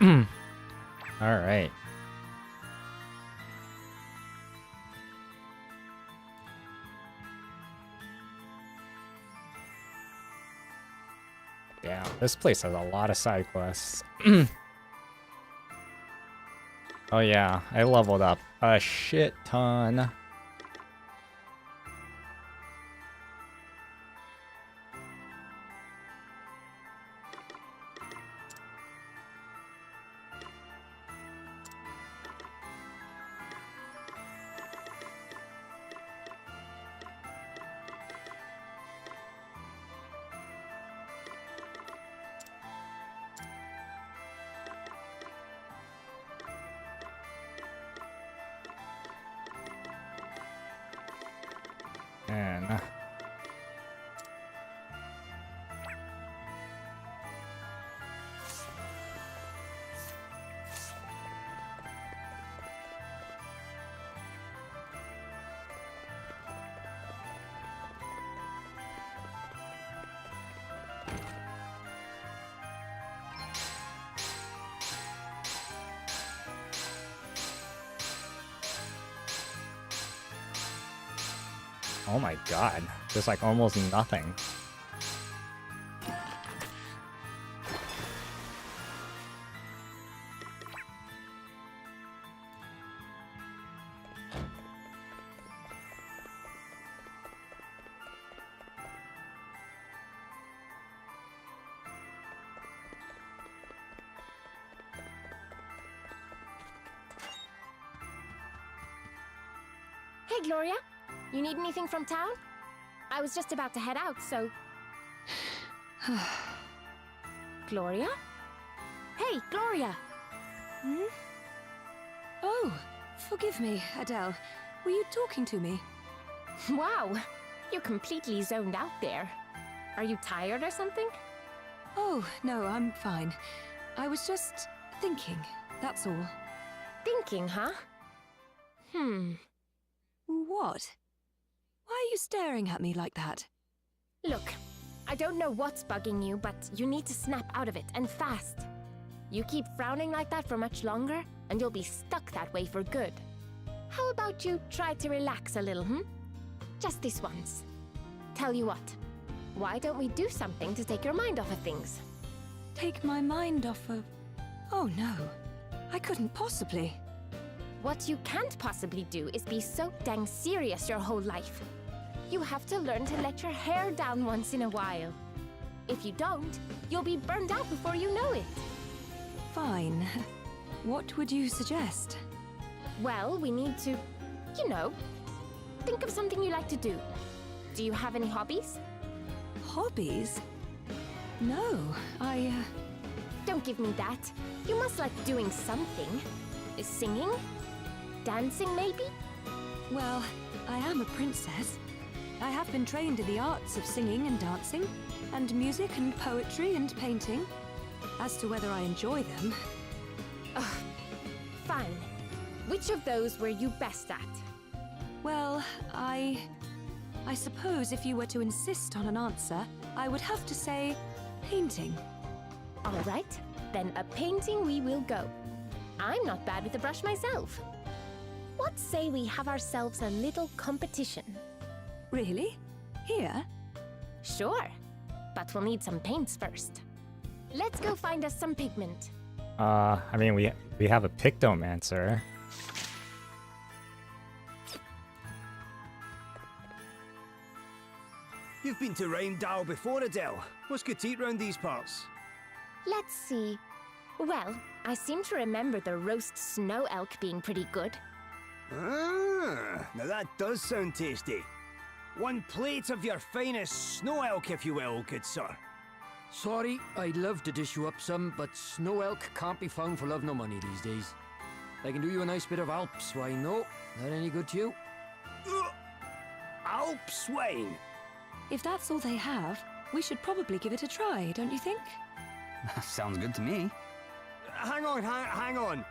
Alright. Yeah, this place has a lot of side quests. Oh yeah, I leveled up a shit ton. And oh my god, there's like almost nothing. Hey, Gloria. You need anything from town? I was just about to head out, so... Gloria? Hey, Gloria! Hmm? Oh, forgive me, Adele. Were you talking to me? Wow, you're completely zoned out there. Are you tired or something? Oh, no, I'm fine. I was just thinking, that's all. Thinking, huh? What? Why are you staring at me like that? Look, I don't know what's bugging you, but you need to snap out of it, and fast. You keep frowning like that for much longer, and you'll be stuck that way for good. How about you try to relax a little, Just this once. Tell you what, why don't we do something to take your mind off of things? Take my mind off of... Oh no, I couldn't possibly. What you can't possibly do is be so dang serious your whole life. You have to learn to let your hair down once in a while. If you don't, you'll be burned out before you know it. Fine. What would you suggest? Well, we need to, think of something you like to do. Do you have any hobbies? Hobbies? No, Don't give me that. You must like doing something. Singing? Dancing, maybe? Well, I am a princess. I have been trained in the arts of singing and dancing, and music and poetry and painting. As to whether I enjoy them... Fine. Which of those were you best at? Well, I suppose if you were to insist on an answer, I would have to say painting. All right, then a painting we will go. I'm not bad with a brush myself. What say we have ourselves a little competition? Really? Here? Sure, but we'll need some paints first. Let's go find us some pigment. I mean, we have a Pictomancer. You've been to Rheindal before, Adele. What's good to eat round these parts? Let's see. Well, I seem to remember the roast snow elk being pretty good. Ah, now that does sound tasty. One plate of your finest snow elk, if you will, good sir. Sorry, I'd love to dish you up some, but snow elk can't be found for love nor money these days. I can do you a nice bit of Alps wine, though. That any good to you? Alps wine? If that's all they have, we should probably give it a try, don't you think? Sounds good to me. Hang on.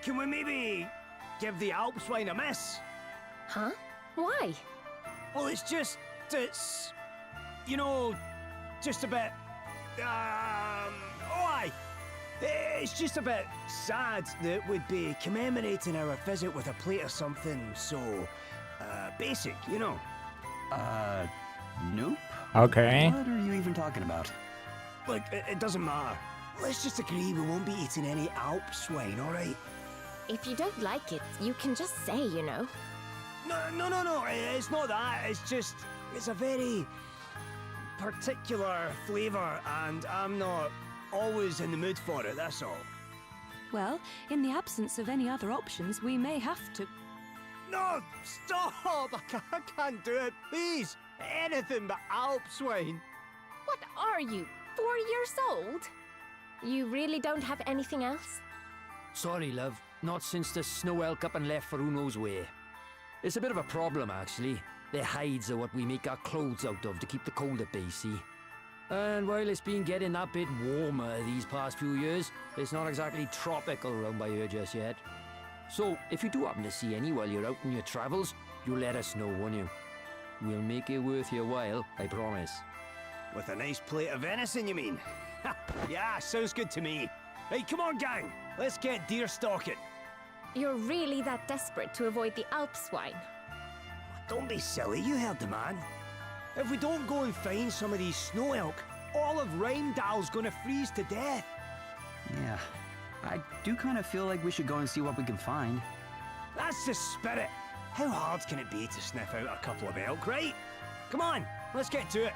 Can we maybe give the Alps wine a miss? Huh? Why? Well, it's just a bit, aye. It's just a bit sad that we'd be commemorating our visit with a plate of something so, basic, you know. Nope. Okay. What are you even talking about? Look, it doesn't matter. Let's just agree we won't be eating any Alp swine, alright? If you don't like it, you can just say, you know. No, it's not that. It's just, it's a very particular flavour and I'm not always in the mood for it, that's all. Well, in the absence of any other options, we may have to. No, stop! I can't do it, please! Anything but Alp swine. What are you, 4 years old? You really don't have anything else? Sorry, love. Not since the snow elk up and left for who knows where. It's a bit of a problem, actually. Their hides are what we make our clothes out of to keep the cold at bay, see? And while it's been getting that bit warmer these past few years, it's not exactly tropical around by here just yet. So, if you do happen to see any while you're out on your travels, you let us know, won't you? We'll make it worth your while, I promise. With a nice plate of venison, you mean? Yeah, sounds good to me. Hey, come on, gang! Let's get deer stalking. You're really that desperate to avoid the Alp swine? Don't be silly, you heard the man. If we don't go and find some of these snow elk, all of Rheimdal's gonna freeze to death. Yeah, I do kind of feel like we should go and see what we can find. That's the spirit. How hard can it be to sniff out a couple of elk, right? Come on, let's get to it.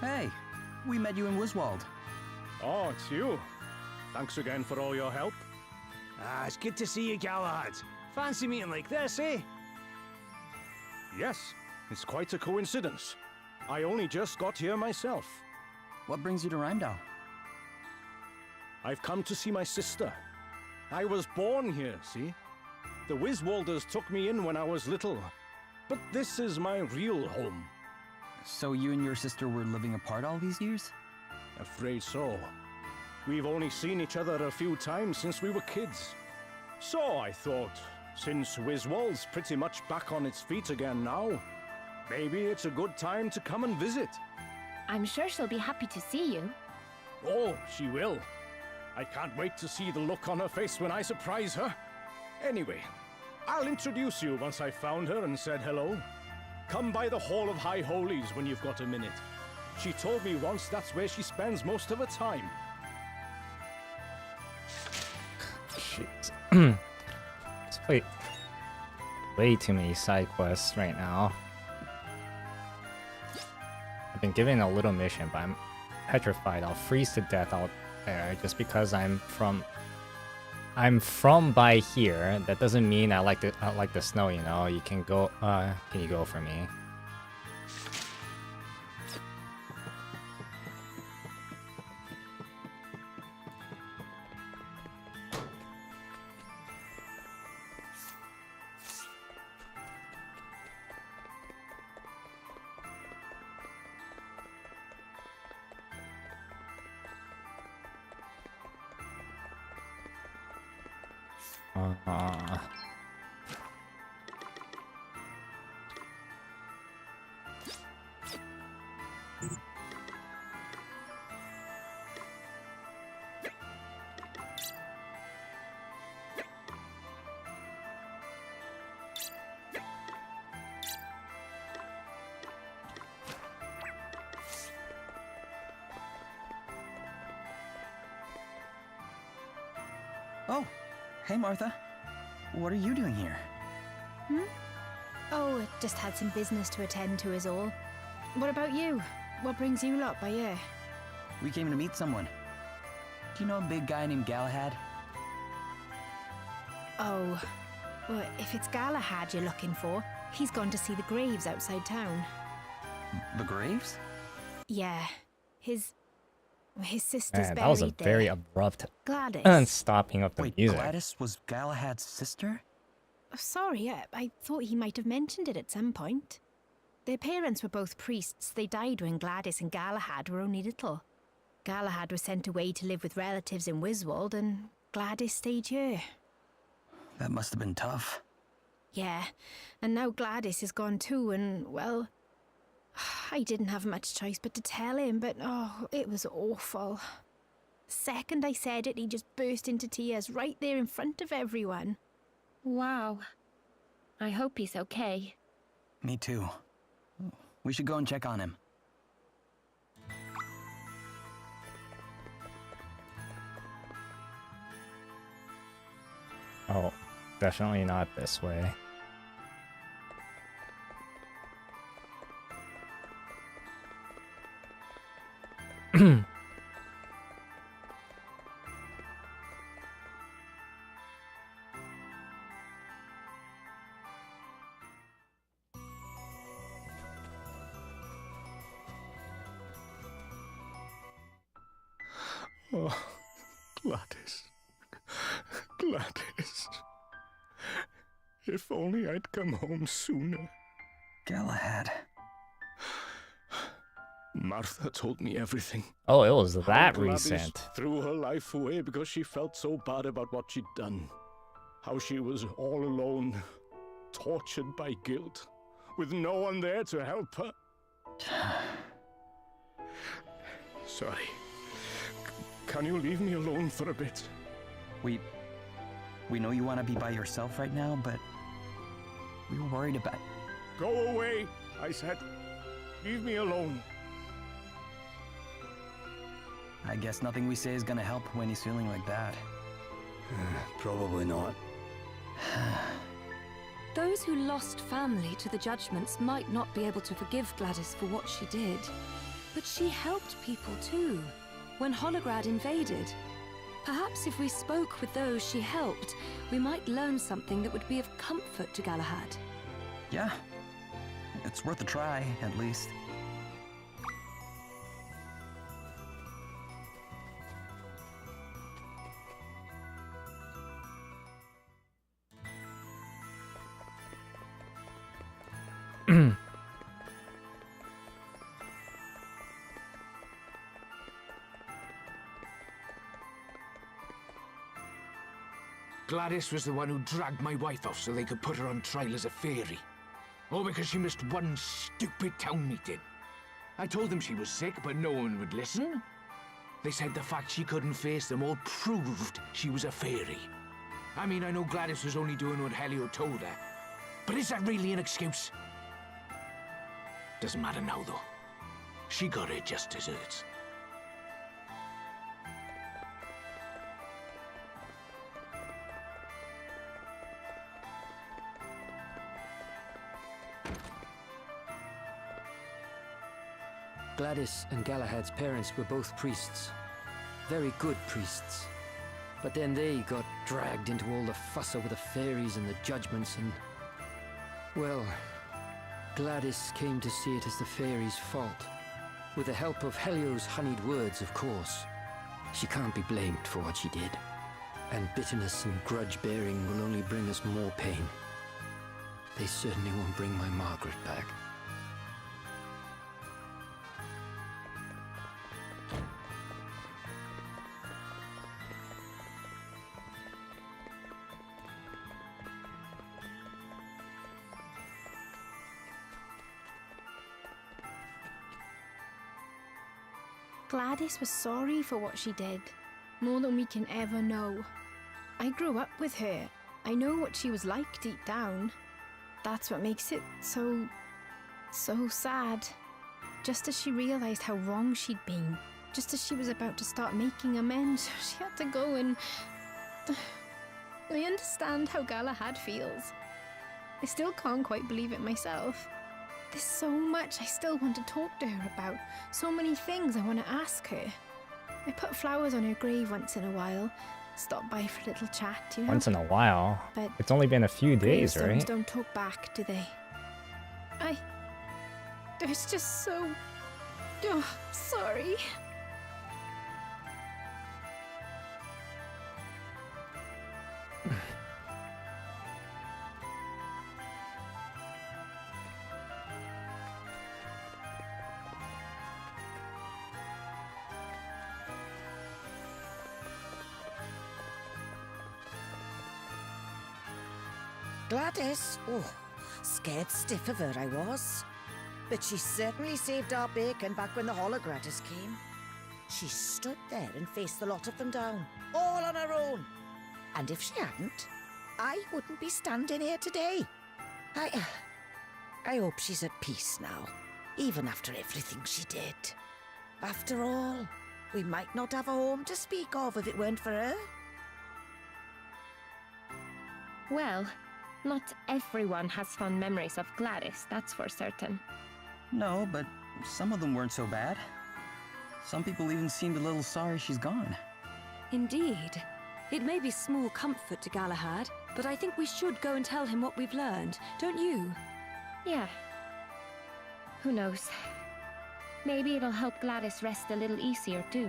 Hey, we met you in Wiswald. Oh, it's you. Thanks again for all your help. It's good to see you, Galahad. Fancy meeting like this, eh? Yes, it's quite a coincidence. I only just got here myself. What brings you to Rheimdal? I've come to see my sister. I was born here, see? The Wiswalders took me in when I was little. But this is my real home. So you and your sister were living apart all these years? Afraid so. We've only seen each other a few times since we were kids. So I thought, since Wiswald's pretty much back on its feet again now, maybe it's a good time to come and visit. I'm sure she'll be happy to see you. Oh, she will. I can't wait to see the look on her face when I surprise her. Anyway, I'll introduce you once I've found her and said hello. Come by the Hall of High Holies when you've got a minute. She told me once that's where she spends most of her time. Jeez. It's way too many side quests right now. I've been given a little mission, but I'm petrified I'll freeze to death out there just because I'm from by here. That doesn't mean I like the snow, you know. You can go can you go for me? Oh, hey Martha. What are you doing here? Oh, just had some business to attend to is all. What about you? What brings you lot by here? We came to meet someone. Do you know a big guy named Galahad? Oh, well, if it's Galahad you're looking for, he's gone to see the graves outside town. The graves? Yeah, his sister's Man, buried that was a there. very abrupt Gladys. stopping of the Wait, music. Gladys was Galahad's sister? Oh, sorry, I thought he might have mentioned it at some point. Their parents were both priests. They died when Gladys and Galahad were only little. Galahad was sent away to live with relatives in Wiswald, and Gladys stayed here. That must have been tough. Yeah, and now Gladys is gone too, and, well, I didn't have much choice but to tell him, but, oh, it was awful. The second I said it, he just burst into tears right there in front of everyone. Wow. I hope he's okay. Me too. We should go and check on him. Oh, definitely not this way. Oh, Gladys. Gladys. If only I'd come home sooner. Galahad. Martha told me everything. Oh, it was that How Gladys recent. threw her life away because she felt so bad about what she'd done. How she was all alone, tortured by guilt, with no one there to help her. Sorry. Can you leave me alone for a bit? We know you want to be by yourself right now, but we were worried about... Go away, I said. Leave me alone. I guess nothing we say is gonna help when he's feeling like that. Probably not. Those who lost family to the judgments might not be able to forgive Gladys for what she did. But she helped people too, when Holograd invaded. Perhaps if we spoke with those she helped, we might learn something that would be of comfort to Galahad. Yeah. It's worth a try, at least. Gladys was the one who dragged my wife off so they could put her on trial as a fairy. All because she missed one stupid town meeting. I told them she was sick, but no one would listen. They said the fact she couldn't face them all proved she was a fairy. I mean, I know Gladys was only doing what Helio told her, but is that really an excuse? Doesn't matter now, though. She got her just desserts. Gladys and Galahad's parents were both priests. Very good priests. But then they got dragged into all the fuss over the fairies and the judgments and... Well, Gladys came to see it as the fairies' fault. With the help of Helio's honeyed words, of course. She can't be blamed for what she did. And bitterness and grudge-bearing will only bring us more pain. They certainly won't bring my Margaret back. Gladys was sorry for what she did, more than we can ever know. I grew up with her. I know what she was like deep down. That's what makes it so sad. Just as she realized how wrong she'd been, just as she was about to start making amends, she had to go and... I understand how Galahad feels. I still can't quite believe it myself. There's so much I still want to talk to her about, so many things I want to ask her. I put flowers on her grave once in a while, stop by for a little chat, you know? Once in a while. But It's only been a few days, gravestones right? don't talk back, do they? It's just so... Oh, sorry. Gladys? Oh, scared stiff of her I was. But she certainly saved our bacon back when the Hologradis came. She stood there and faced the lot of them down, all on her own. And if she hadn't, I wouldn't be standing here today. I hope she's at peace now, even after everything she did. After all, we might not have a home to speak of if it weren't for her. Well, not everyone has fond memories of Gladys, that's for certain. No, but some of them weren't so bad. Some people even seemed a little sorry she's gone. Indeed. It may be small comfort to Galahad, but I think we should go and tell him what we've learned, don't you? Yeah. Who knows? Maybe it'll help Gladys rest a little easier too.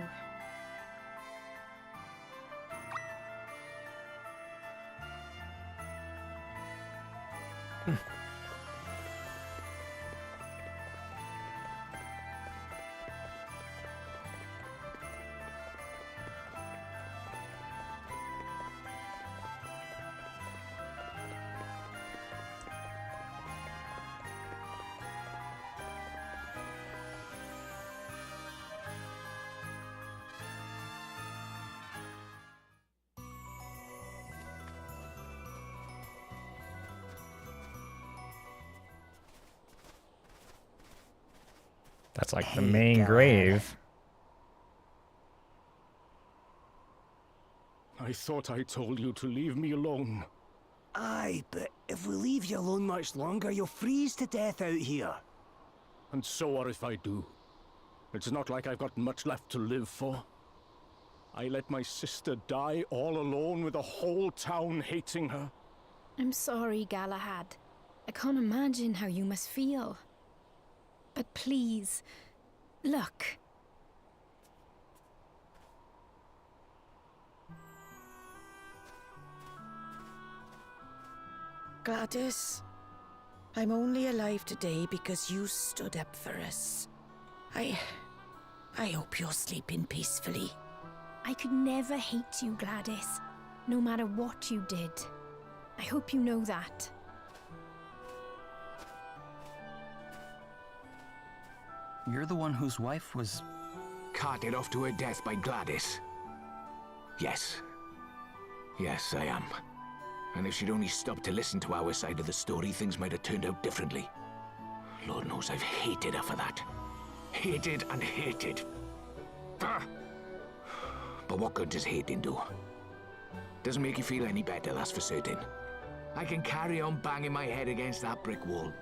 That's like the main grave. I thought I told you to leave me alone. Aye, but if we leave you alone much longer, you'll freeze to death out here. And so what if I do? It's not like I've got much left to live for. I let my sister die all alone with the whole town hating her. I'm sorry, Galahad. I can't imagine how you must feel. But please, look. Gladys, I'm only alive today because you stood up for us. I hope you're sleeping peacefully. I could never hate you, Gladys, no matter what you did. I hope you know that. You're the one whose wife was... carted off to her death by Gladys. Yes. Yes, I am. And if she'd only stopped to listen to our side of the story, things might have turned out differently. Lord knows I've hated her for that. Hated and hated. Ah! But what good does hating do? Doesn't make you feel any better, that's for certain. I can carry on banging my head against that brick wall,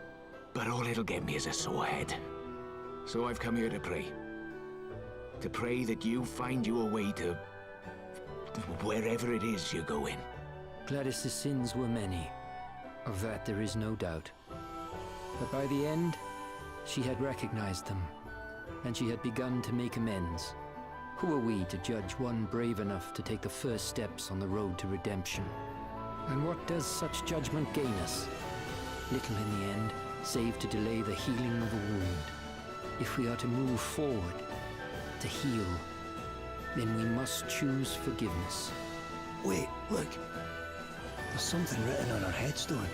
but all it'll get me is a sore head. So I've come here to pray. To pray that you find your way to wherever it is you're going. Gladys's sins were many. Of that there is no doubt. But by the end, she had recognized them, and she had begun to make amends. Who are we to judge one brave enough to take the first steps on the road to redemption? And what does such judgment gain us? Little in the end, save to delay the healing of a wound. If we are to move forward, to heal, then we must choose forgiveness. Wait, look. There's something written on her headstone.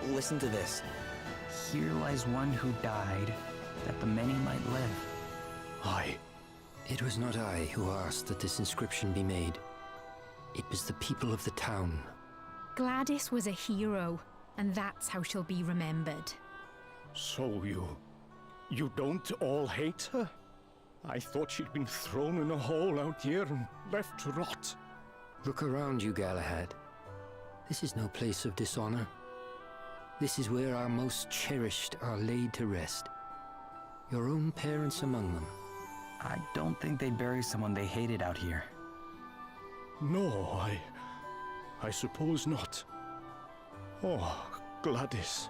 Listen to this. Here lies one who died, that the many might live. Aye. It was not I who asked that this inscription be made. It was the people of the town. Gladys was a hero, and that's how she'll be remembered. So you don't all hate her? I thought she'd been thrown in a hole out here and left to rot. Look around you, Galahad. This is no place of dishonor. This is where our most cherished are laid to rest. Your own parents among them. I don't think they bury someone they hated out here. No, I suppose not. Oh, Gladys.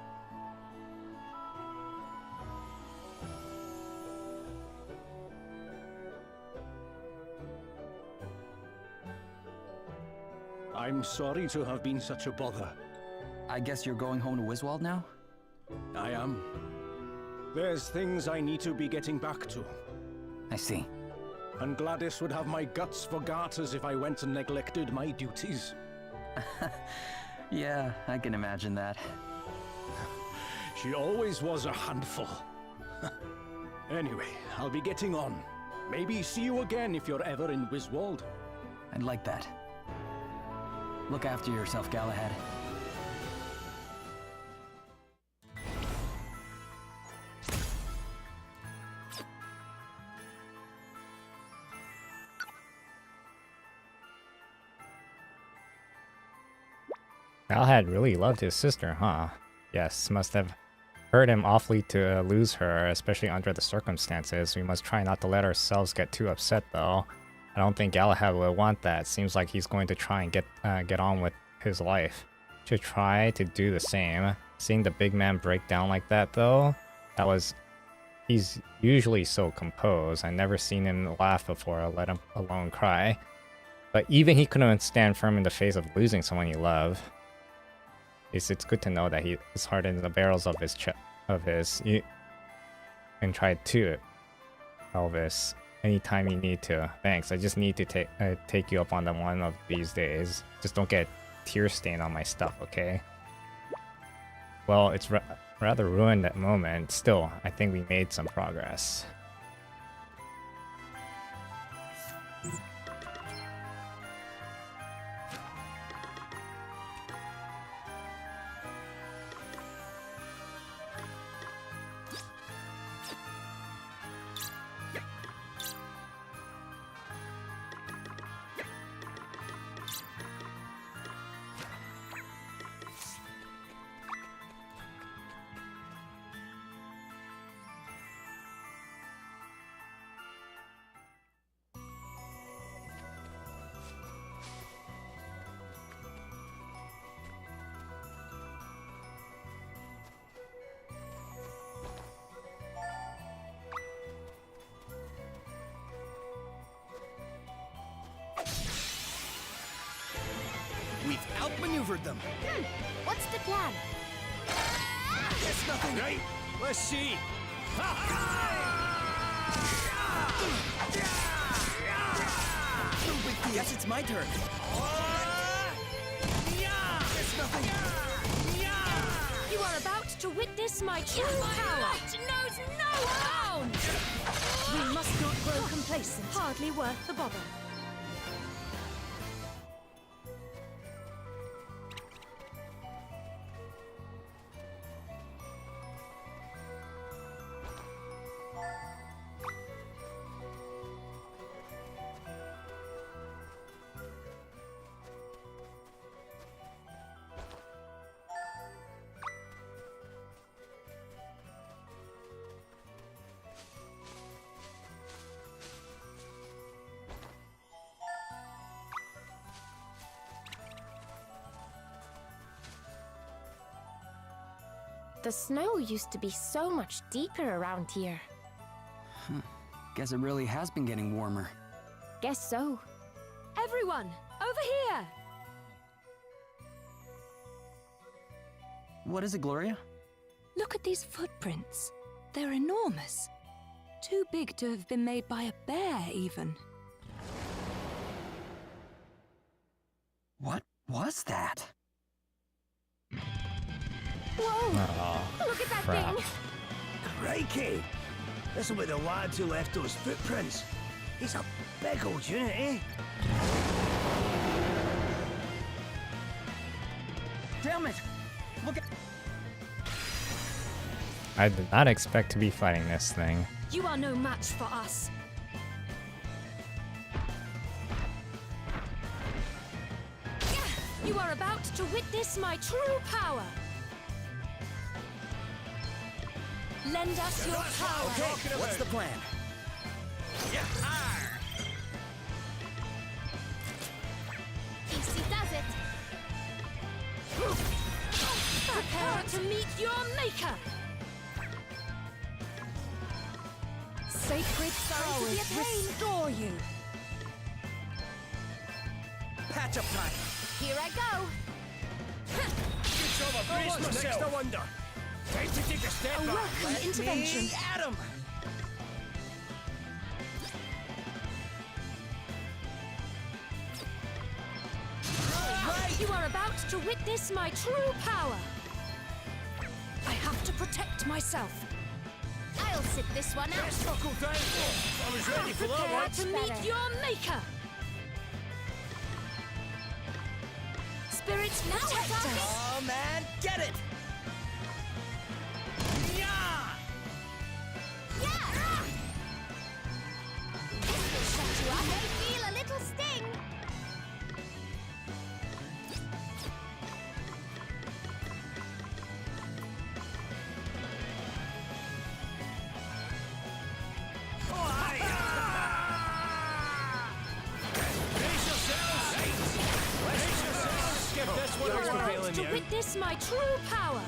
I'm sorry to have been such a bother. I guess you're going home to Wiswald now? I am. There's things I need to be getting back to. I see. and Gladys would have my guts for garters if I went and neglected my duties. Yeah, I can imagine that. She always was a handful. Anyway, I'll be getting on. Maybe see you again if you're ever in Wiswald. I'd like that. Look after yourself, Galahad. Galahad really loved his sister, huh? Yes, must have hurt him awfully to lose her, especially under the circumstances. We must try not to let ourselves get too upset, though. I don't think Galahad will want that. Seems like he's going to try and get on with his life. Should try to do the same. Seeing the big man break down like that, though, he's usually so composed. I've never seen him laugh before, or let him alone cry. But even he couldn't stand firm in the face of losing someone you love. It's good to know that his heart in the barrels of his and try to, Elvis. Anytime you need to. Thanks. I just need to take you up on them one of these days. Just don't get tear stain on my stuff, okay? Well, it's rather ruined at the moment. Still, I think we made some progress. We've outmaneuvered them. What's the plan? It's nothing. Right? Let's see. No big deal. Guess it's my turn. It's nothing. You are about to witness my true power. Might knows no bounds. We must not grow complacent. Hardly worth the bother. The snow used to be so much deeper around here. Guess it really has been getting warmer. Guess so. Everyone, over here! What is it, Gloria? Look at these footprints. They're enormous. Too big to have been made by a bear, even. What was that? Whoa! Oh, Look at that crap. thing! Crikey! This'll be the lads who left those footprints. He's a big old unit, eh? Damn it! Look at... I did not expect to be fighting this thing. You are no match for us. You are about to witness my true power. Lend us your power. Okay, what's the plan? Easy does it. Prepare to meet your maker. Sacred powers restore you. Patch up time. Here I go. It's over. Brace myself. Next to wonder. Time to take a step A back. welcome intervention. Me at him. You are about to witness my true power. I have to protect myself. I'll sit this one out. Let's knuckle down. I was ready for that Prepare one. to meet your maker. Spirits protect us. Oh man, get it! Yeah! Yeah! This will shut you up and feel a little sting. You are about to witness my true power.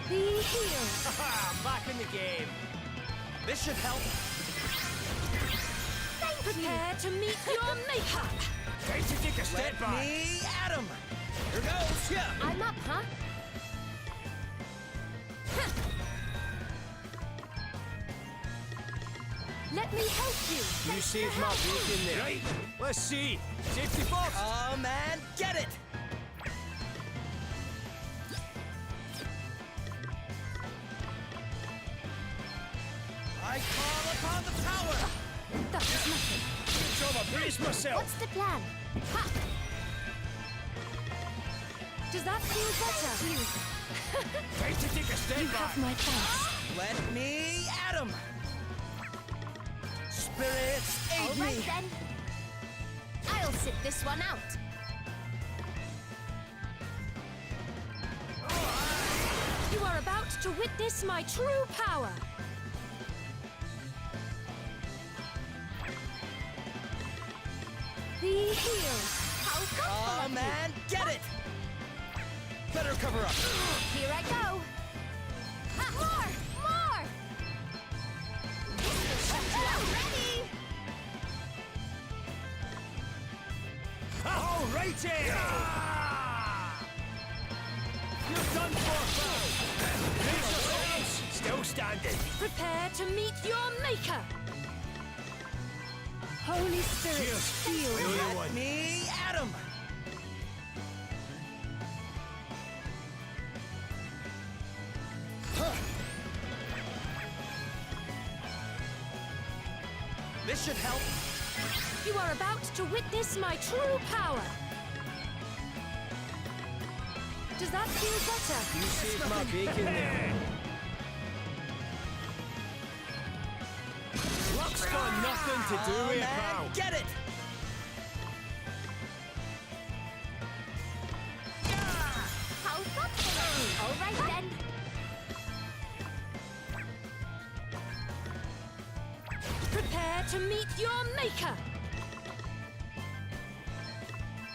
Be healed. I'm back in the game. This should help. Prepare to meet your maker. Time to take a step back. Me at him. Here goes. Yeah. I'm up, huh? Let me help you. You saved my bacon there. Right. Let's see. Safety first. Oh man, get it. I call upon the power. That was nothing. Good job, I brace myself. What's the plan? Ha! Does that feel better? Time to take a step You back. have my thanks. Let me at him. Spirits, aid All me. right then. I'll sit this one out. You are about to witness my true power. Be healed. How thoughtful Oh of you. man, get it. Better cover up. Here I go. Ha! More! More! This will shut you out. Ready? All righty. You're done for, pal. Brace yourselves. Still standing. Prepare to meet your maker. Holy Spirit, feel me. Let me at him. This should help. You are about to witness my true power. Does that feel better? You saved my bacon there. Luck's got nothing to do with it, pal. Get it! How thoughtful of you. All right then. Prepare to meet your maker.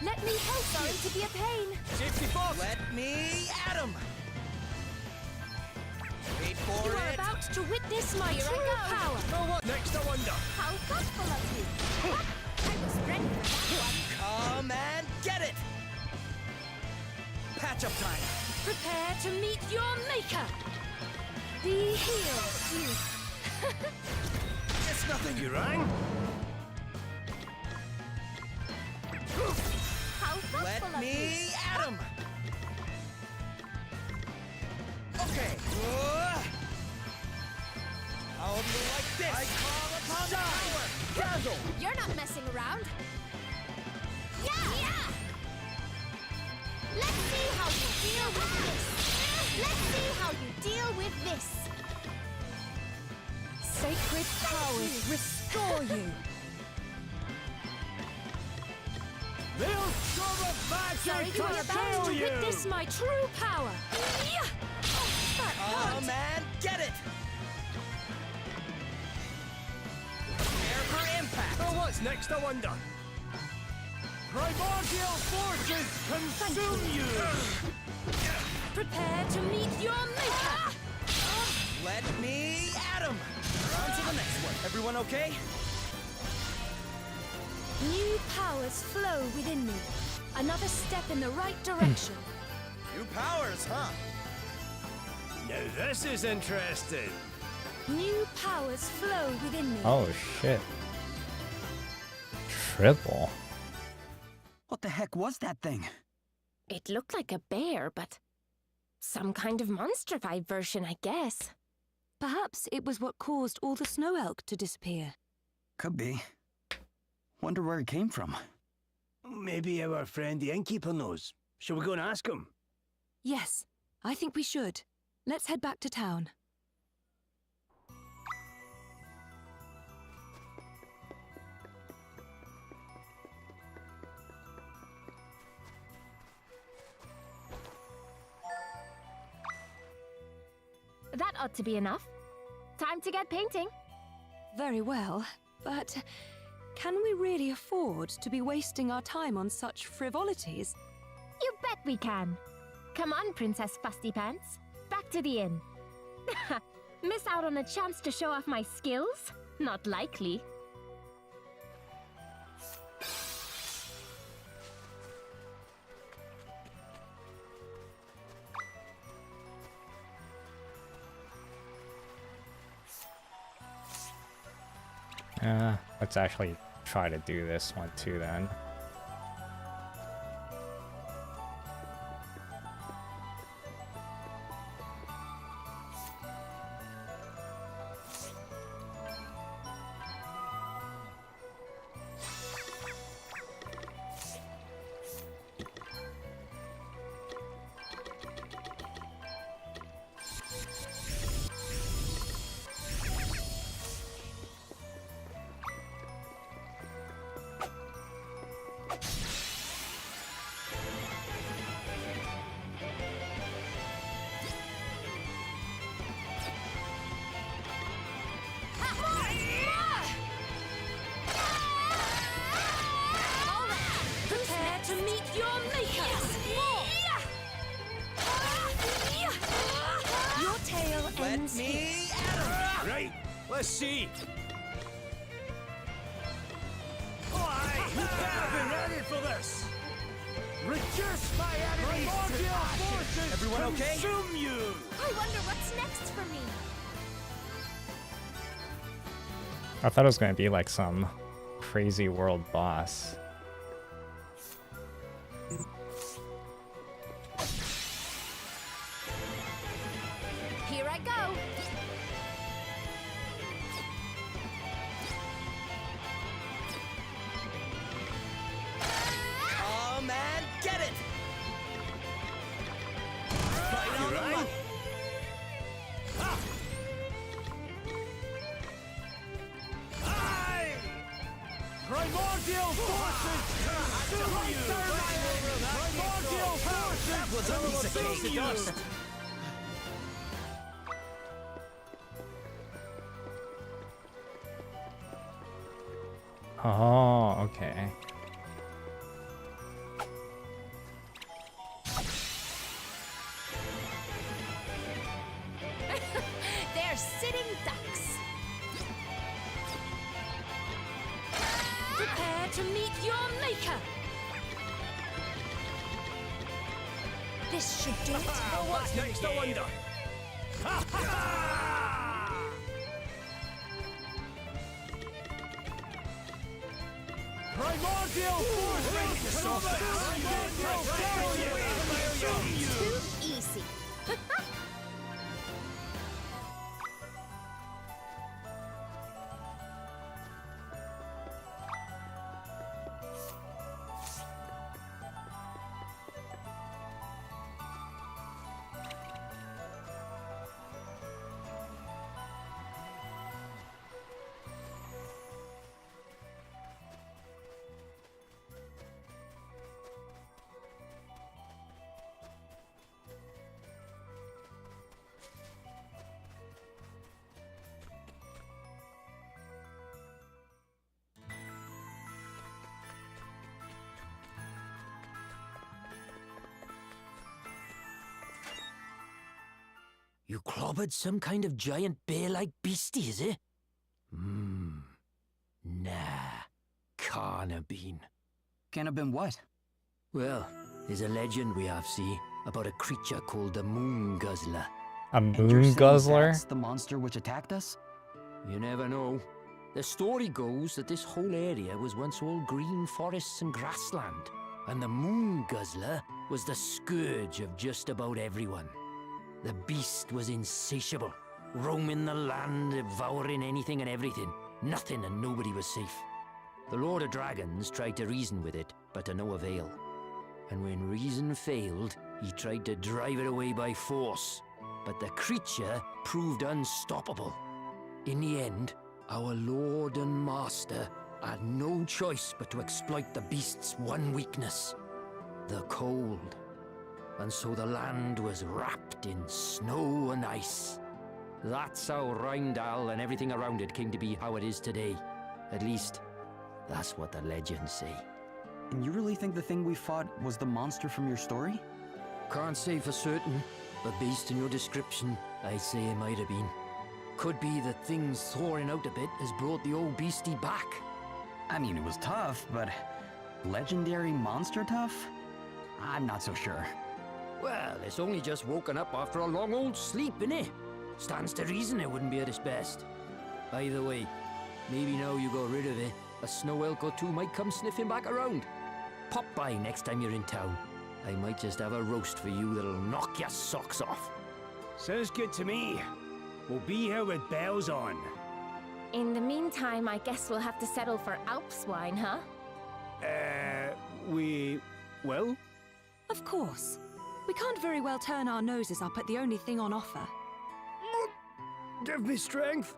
Let me help Sorry you. to be a pain. Safety first. Let me at him. Wait for You are it. about to witness my Here I true go. power. Know what? Next, I wonder. How thoughtful of you. Ha! I was ready for that one. Come and get it. Patch up time. Prepare to meet your maker. Be healed. It's nothing. You rang? How thoughtful Let of you. me at him. Okay. How do you like this? I call upon the power. Dazzle. You're not messing around. Yeah! Yeah! Let's see how you deal with this. Let's see how you deal with this. Sacred powers restore you. They'll come back Sorry, and you are about to witness my true power. Yeah. Oh, that hurt. Oh man, get it. Prepare for impact. Oh, what's next? I wonder. Primordial forces consume you. Prepare to meet your maker. Let me at him. On to the next one. Everyone okay? New powers flow within me. Another step in the right direction. New powers, huh? Now this is interesting. New powers flow within me. Oh shit. Triple. What the heck was that thing? It looked like a bear, but some kind of monstrified version, I guess. Perhaps it was what caused all the snow elk to disappear. Could be. Wonder where it came from. Maybe our friend the innkeeper knows. Shall we go and ask him? Yes, I think we should. Let's head back to town. That ought to be enough. Time to get painting. Very well, but can we really afford to be wasting our time on such frivolities? You bet we can. Come on, Princess Fusty Pants. Back to the inn. Miss out on a chance to show off my skills? Not likely. Let's actually try to do this one too then. Prepare to meet your maker! Your tail ends here. Right, let's see. I've been ready for this. Reduce my enemies to ashes. Everyone okay? Consume you. I wonder what's next for me. I thought it was going to be like some crazy world boss. Here I go. Oh man, get it! Right on the money. Primordial forces! Primordial forces! That was a piece of cake. Dust. Oh, okay. They're sitting ducks. Prepare to meet your maker! This should do it. What's next, I wonder? Primordial forces! Too easy. You clobbered some kind of giant bear-like beastie, is it? Nah. Can't have been. Can't have been what? Well, there's a legend we have, see, about a creature called the Moon Guzzler. A And you're moon saying guzzler? That's the monster which attacked us? You never know. The story goes that this whole area was once all green forests and grassland, and the Moon Guzzler was the scourge of just about everyone. The beast was insatiable, roaming the land, devouring anything and everything. Nothing and nobody was safe. The Lord of Dragons tried to reason with it, but to no avail. And when reason failed, he tried to drive it away by force. But the creature proved unstoppable. In the end, our Lord and Master had no choice but to exploit the beast's one weakness, the cold. And so the land was wrapped in snow and ice. That's how Rheindal and everything around it came to be how it is today. At least, that's what the legends say. And you really think the thing we fought was the monster from your story? Can't say for certain, but based on your description, I'd say it might have been. Could be that things thawing out a bit has brought the old beastie back. I mean, it was tough, but legendary monster tough? I'm not so sure. Well, it's only just woken up after a long old sleep, innit? Stands to reason it wouldn't be at its best. By the way, maybe now you got rid of it, a snow elk or two might come sniffing back around. Pop by next time you're in town. I might just have a roast for you that'll knock your socks off. Sounds good to me. We'll be here with bells on. In the meantime, I guess we'll have to settle for Alps wine, huh? We will? Of course. We can't very well turn our noses up at the only thing on offer. Give me strength.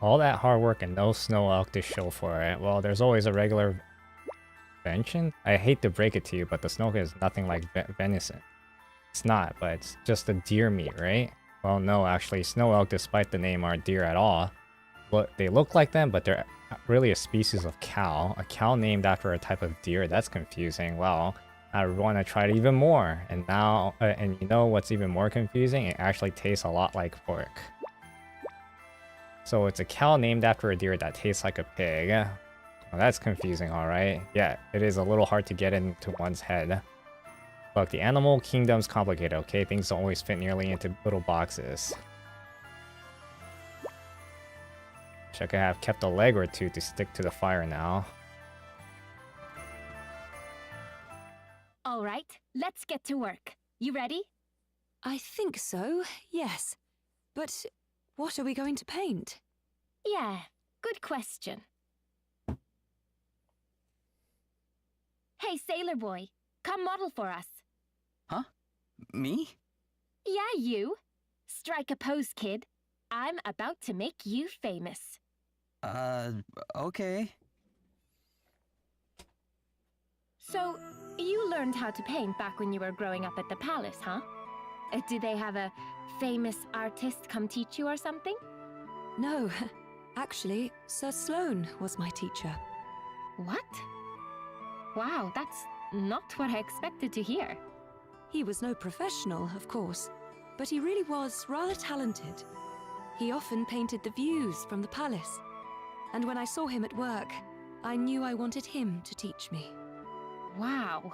All that hard work and no snow elk to show for it. Well, there's always a regular venison. I hate to break it to you, but the snow is nothing like venison. It's not, but it's just a deer meat, right? Well, no, actually, snow elk, despite the name, aren't deer at all. But they look like them, but they're really a species of cow. A cow named after a type of deer. That's confusing. Well, I want to try it even more. And now, and you know what's even more confusing? It actually tastes a lot like pork. So it's a cow named after a deer that tastes like a pig. Well, that's confusing, alright. Yeah, it is a little hard to get into one's head. Look, the animal kingdom's complicated, okay? Things don't always fit nearly into little boxes. Wish I could have kept a leg or two to stick to the fire now. All right, let's get to work. You ready? I think so, yes. But what are we going to paint? Yeah, good question. Hey, sailor boy, come model for us. Huh? Me? Yeah, you. Strike a pose, kid. I'm about to make you famous. Okay. So, you learned how to paint back when you were growing up at the palace, huh? Did they have a famous artist come teach you or something? No, actually, Sir Sloane was my teacher. What? Wow, that's not what I expected to hear. He was no professional, of course, but he really was rather talented. He often painted the views from the palace, and when I saw him at work, I knew I wanted him to teach me. Wow.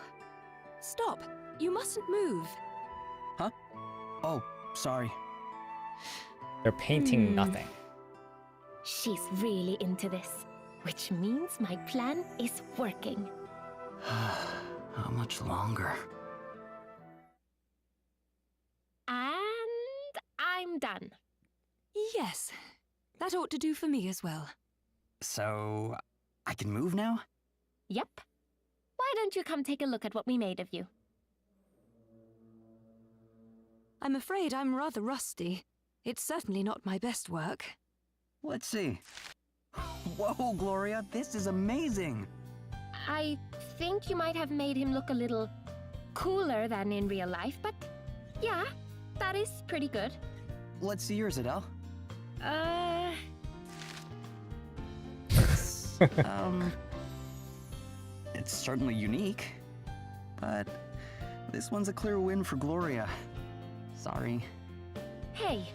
Stop! You mustn't move. Huh? Oh, sorry. They're painting nothing. She's really into this, which means my plan is working. How much longer? And I'm done. Yes, that ought to do for me as well. So, I can move now? Yep. Why don't you come take a look at what we made of you? I'm afraid I'm rather rusty. It's certainly not my best work. Let's see. Whoa, Gloria, this is amazing! I think you might have made him look a little cooler than in real life, but yeah, that is pretty good. Let's see yours, Adele. It's certainly unique, but this one's a clear win for Gloria. Sorry. Hey,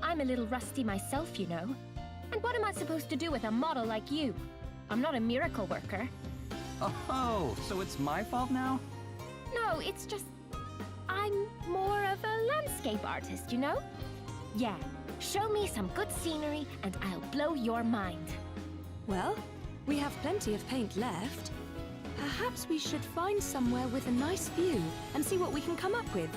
I'm a little rusty myself, you know. And what am I supposed to do with a model like you? I'm not a miracle worker. Oh, so it's my fault now? No, it's just... I'm more of a landscape artist, you know? Yeah, show me some good scenery and I'll blow your mind. Well, we have plenty of paint left. Perhaps we should find somewhere with a nice view and see what we can come up with.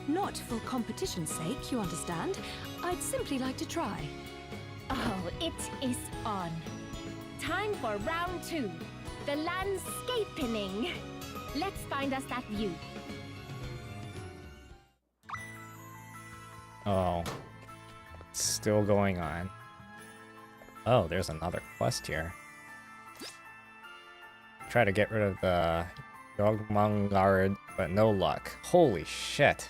Not for competition's sake, you understand. I'd simply like to try. Oh, it is on. Time for round 2. The landscaping. Let's find us that view. Oh. It's still going on. Oh, there's another quest here. Try to get rid of the Yogmangard, but no luck. Holy shit.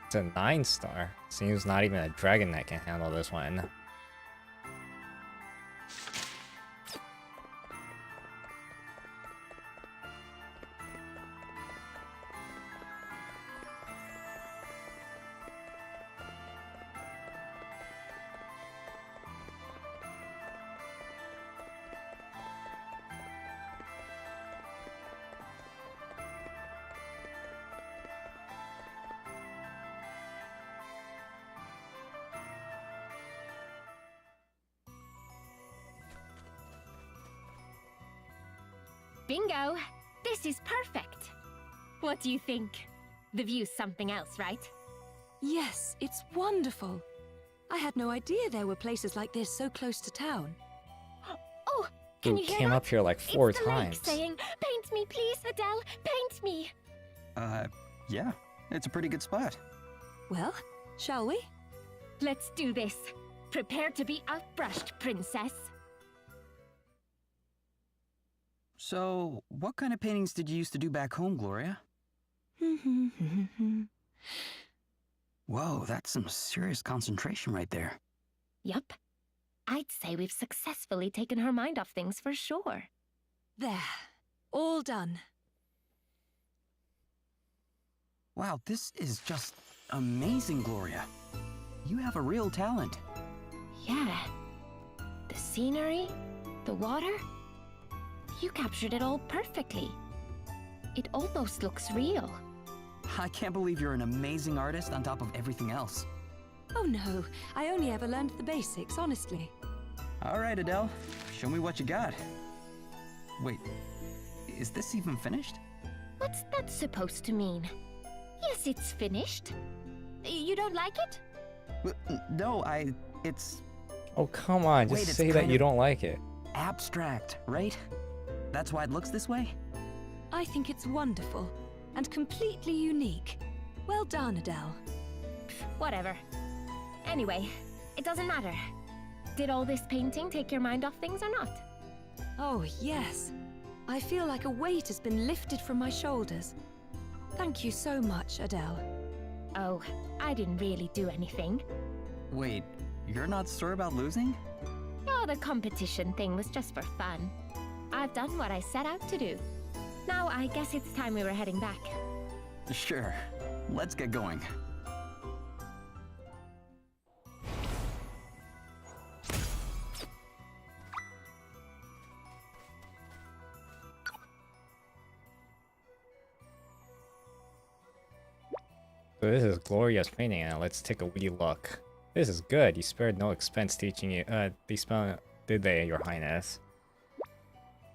It's a 9-star. Seems not even a dragon that can handle this one. Bingo! This is perfect! What do you think? The view's something else, right? Yes, it's wonderful. I had no idea there were places like this so close to town. Oh, can you hear came that? up here like 4 it's the times. lake saying, "Paint me, please, Adele. Paint me." Yeah. It's a pretty good spot. Well, shall we? Let's do this. Prepare to be outbrushed, princess. So, what kind of paintings did you used to do back home, Gloria? Whoa, that's some serious concentration right there. Yup. I'd say we've successfully taken her mind off things for sure. There. All done. Wow, this is just amazing, Gloria. You have a real talent. Yeah. The scenery, the water. You captured it all perfectly. It almost looks real. I can't believe you're an amazing artist on top of everything else. Oh no, I only ever learned the basics, honestly. All right, Adele, show me what you got. Wait, is this even finished? What's that supposed to mean? Yes, it's finished. You don't like it? No, it's Oh, come on. Just Wait, it's say that kind you of- don't like it. abstract, right? That's why it looks this way? I think it's wonderful and completely unique. Well done, Adele. Whatever. Anyway, it doesn't matter. Did all this painting take your mind off things or not? Oh, yes. I feel like a weight has been lifted from my shoulders. Thank you so much, Adele. Oh, I didn't really do anything. Wait, you're not sure about losing? Oh, the competition thing was just for fun. I've done what I set out to do. Now I guess it's time we were heading back. Sure, let's get going. So this is Gloria's painting, and let's take a wee look. This is good. You spared no expense teaching you. Did they, Your Highness?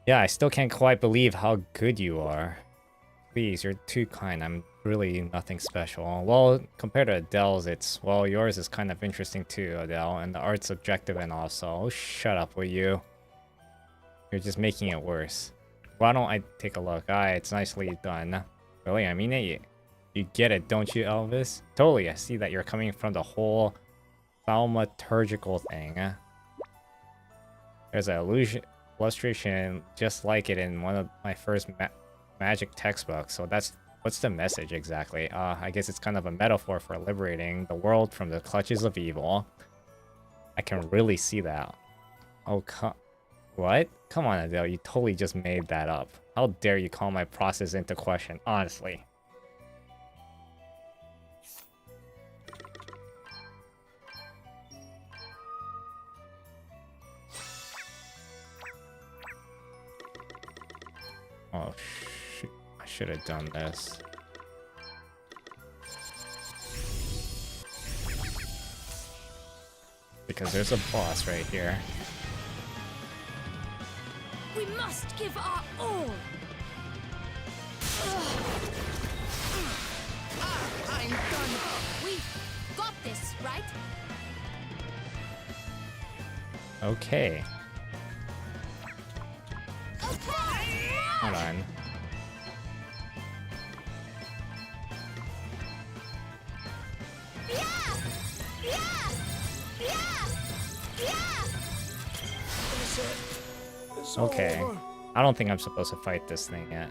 Yeah, I still can't quite believe how good you are. Please, you're too kind. I'm really nothing special. Well, compared to Adele's, well, yours is kind of interesting too, Adele, and the art's objective and also. Oh, shut up, will you? You're just making it worse. Why don't I take a look? It's nicely done. Really, I mean it. You get it, don't you, Elvis? Totally, I see that you're coming from the whole thaumaturgical thing. There's an illustration just like it in one of my first magic textbooks. So what's the message exactly? I guess it's kind of a metaphor for liberating the world from the clutches of evil. I can really see that. Oh, what? Come on, Adele, you totally just made that up. How dare you call my process into question, honestly. should have done this. Because there's a boss right here. We must give our all. I'm done. We've got this, right? Okay. Hold on. Okay. I don't think I'm supposed to fight this thing yet.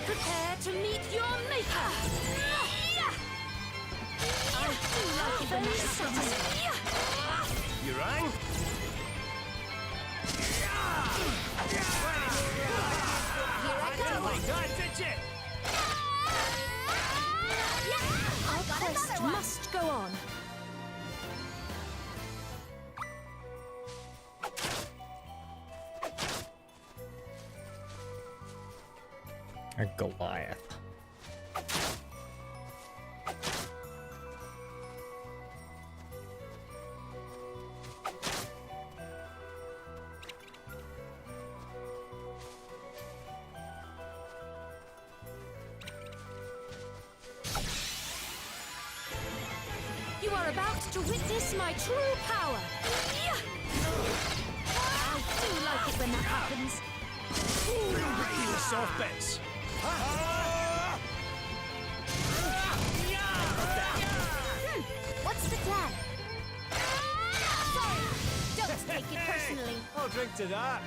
Prepare to meet your maker! I do like it when that happens. You rang? Here I go. Like that, did you? Our quest must go on. A Goliath. You are about to witness my true power. I do like it when that happens. You soft bits. What's the plan? Sorry. Don't take it personally. I'll drink to that.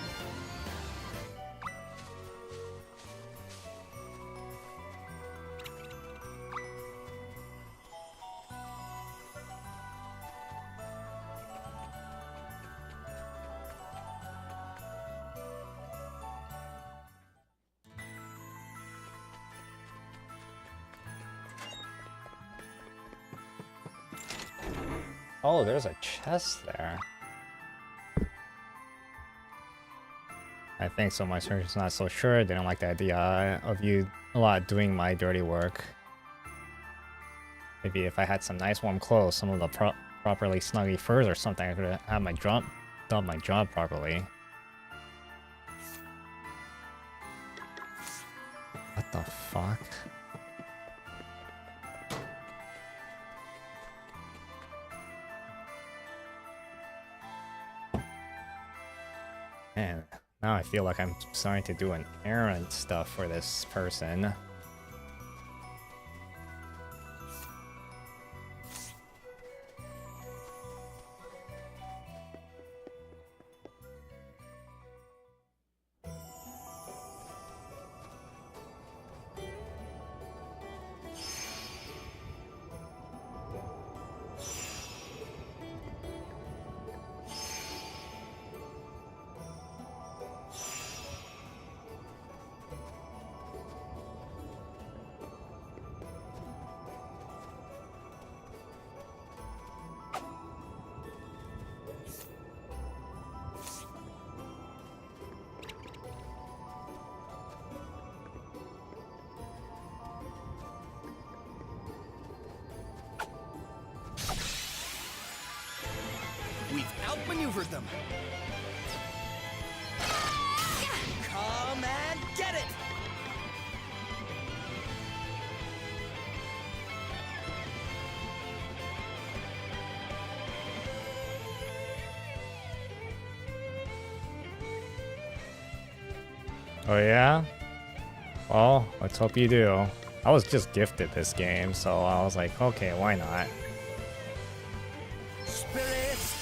Oh, there's a chest there. I think so. My surgeon's not so sure. They don't like the idea of you a lot doing my dirty work. Maybe if I had some nice warm clothes, some of the properly snuggy furs or something, I could have done my job properly. What the fuck? Man, now I feel like I'm starting to do an errand stuff for this person. We've outmaneuvered them. Come and get it! Oh yeah? Well, let's hope you do. I was just gifted this game, so I was like, okay, why not?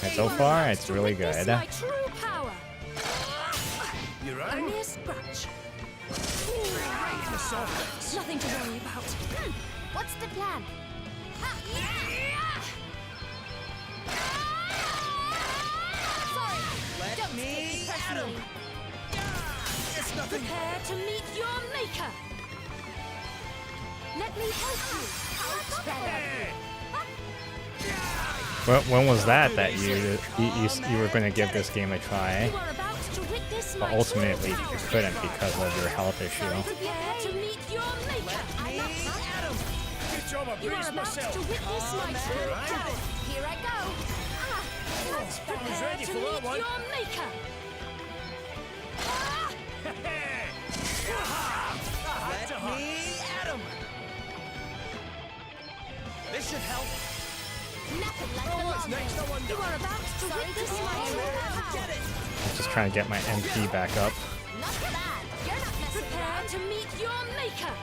And so far, it's really good. My true power. You right? Only a scratch. Nothing to worry about. What's the plan? Let Don't me take it at 'em. personally. It's nothing. Prepare to meet your maker. Let me help you. Much better. When was that you were going to give this game a try? You are about to witness But my ultimately, true you power. couldn't because of your health issue. Prepare to meet your maker. Good job, I You are braced about myself. to witness my true power. Here I go. Prepare ready to for that meet one. your maker. Let me at 'em. This should help. Nothing like the What's long next? I wonder. You are about to witness my Sorry. true power. Get it. I'm just trying to get my MP back up. Not bad. You're not messing Prepare around. to meet your maker.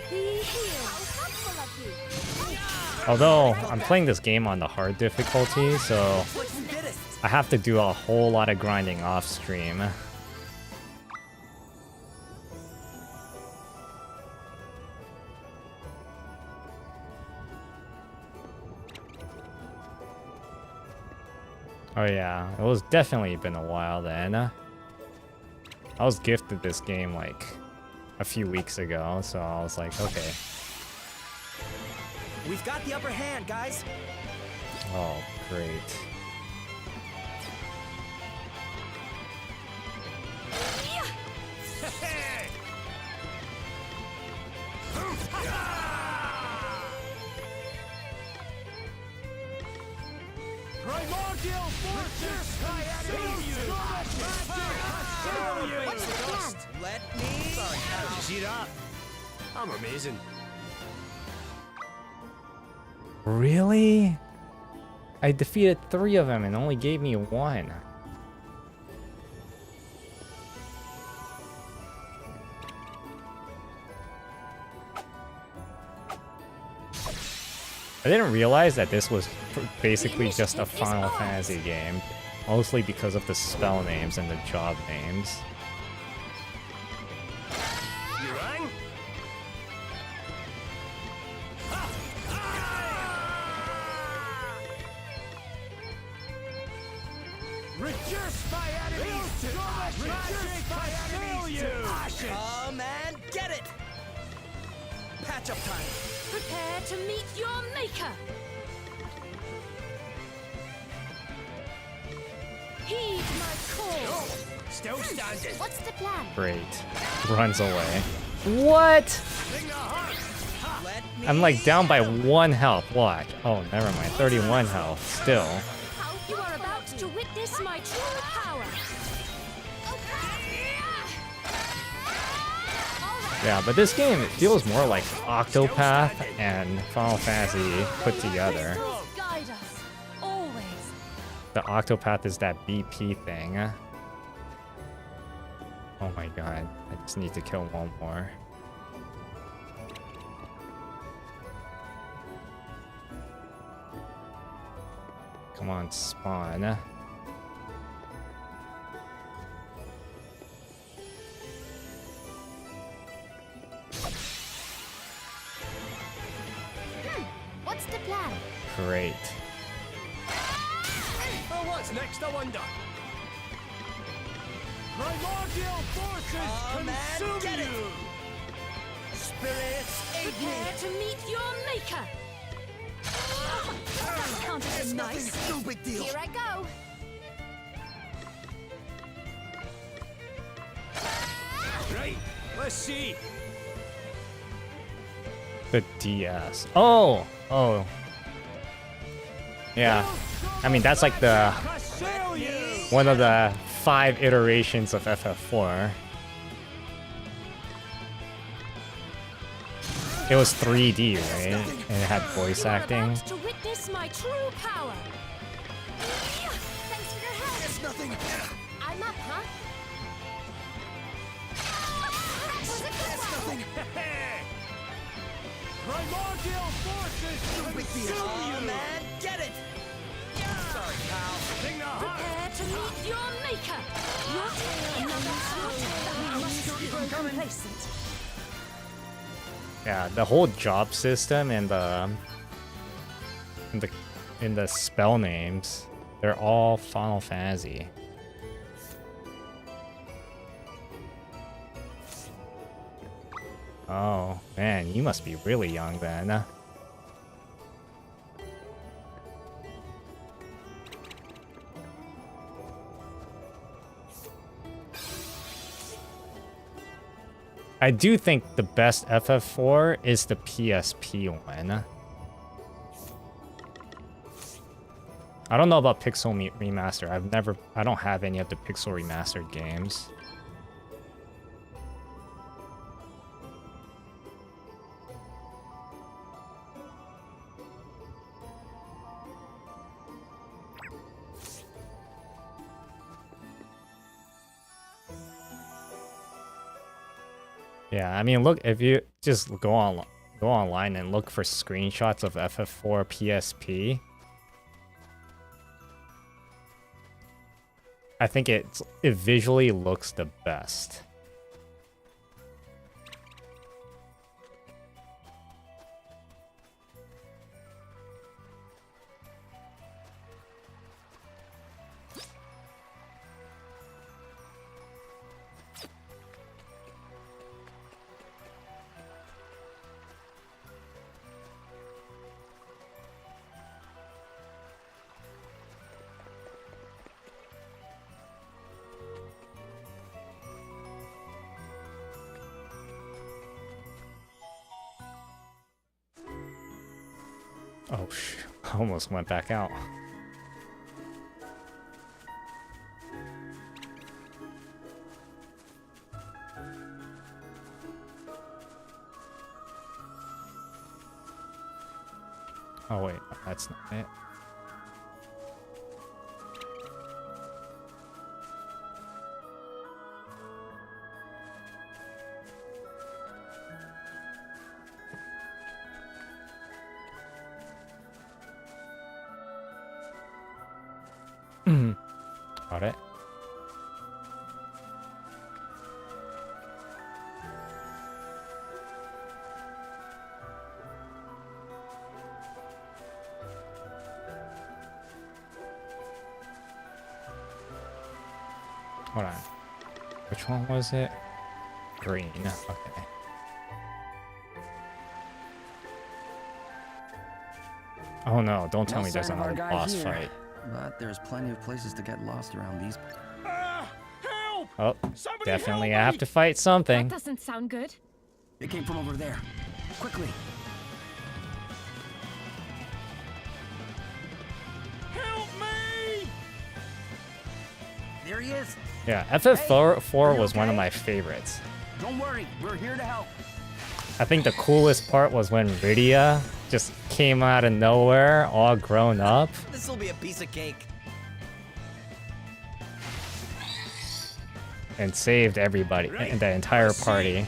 Be healed. How thoughtful of you. Although, I'm playing this game on the hard difficulty, so What you did it. I have to do a whole lot of grinding off stream. Oh yeah, it was definitely been a while then. I was gifted this game like a few weeks ago, so I was like, okay. We've got the upper hand, guys. Oh, great. Primordial forces! What's the plan? Let me. Sorry, did you see that? I'm amazing. Really? I defeated 3 of them and only gave me 1. I didn't realize that this was basically just a Final Fantasy game, mostly because of the spell names and the job names. You rang? Reduce my enemies to ashes! My enemies to ashes! Come and get it! Patch up time. Prepare to meet your maker. Heed my call. Still standing. What's the plan? Great. Runs away. What? Bring the heart. Let me. I'm like down by 1 health. Watch. Oh, never mind. 31 health. Still. You are about to witness my true power. Yeah, but this game, it feels more like Octopath and Final Fantasy put together. Guide us, always. The Octopath is that BP thing. Oh my god, I just need to kill one more. Come on, spawn. What's the plan? Great. Oh, what's next, I wonder? Primordial forces consume you! Spirits Prepare to meet your maker! That counted as nice. No big deal. Here I go. Right, let's see. The DS. Oh! Oh. Yeah. I mean, that's like the Assail you! one of the 5 iterations of FF4. It was 3D, right? And it had voice You're acting. about to witness my true power. Thanks for your help. It's nothing. I'm up, huh? That was a good one. Primordial forces consume you! Man, get it! Sorry, pal. Thing the heart. Prepare to meet your maker. You must not grow complacent. Yeah, the whole job system and the spell names, they're all Final Fantasy. Oh, man, you must be really young then. I do think the best FF4 is the PSP one. I don't know about Pixel Remaster. I don't have any of the Pixel Remastered games. Yeah, I mean, look, if you just go online and look for screenshots of FF4 PSP, I think it visually looks the best. Oh, I almost went back out. Oh wait, that's not it. Got it. Hold on. Which one was it? Green. Okay. Oh no, don't tell me there's another boss fight. But there's plenty of places to get lost around these. Help! Oh, Somebody definitely help I have me! to fight something. That doesn't sound good. It came from over there. Quickly. Help me! There he is. Yeah, FF4 was one of my favorites. Don't worry, we're here to help. I think the coolest part was when Rydia just came out of nowhere, all grown up. This'll be a piece of cake. and saved everybody, and the entire party.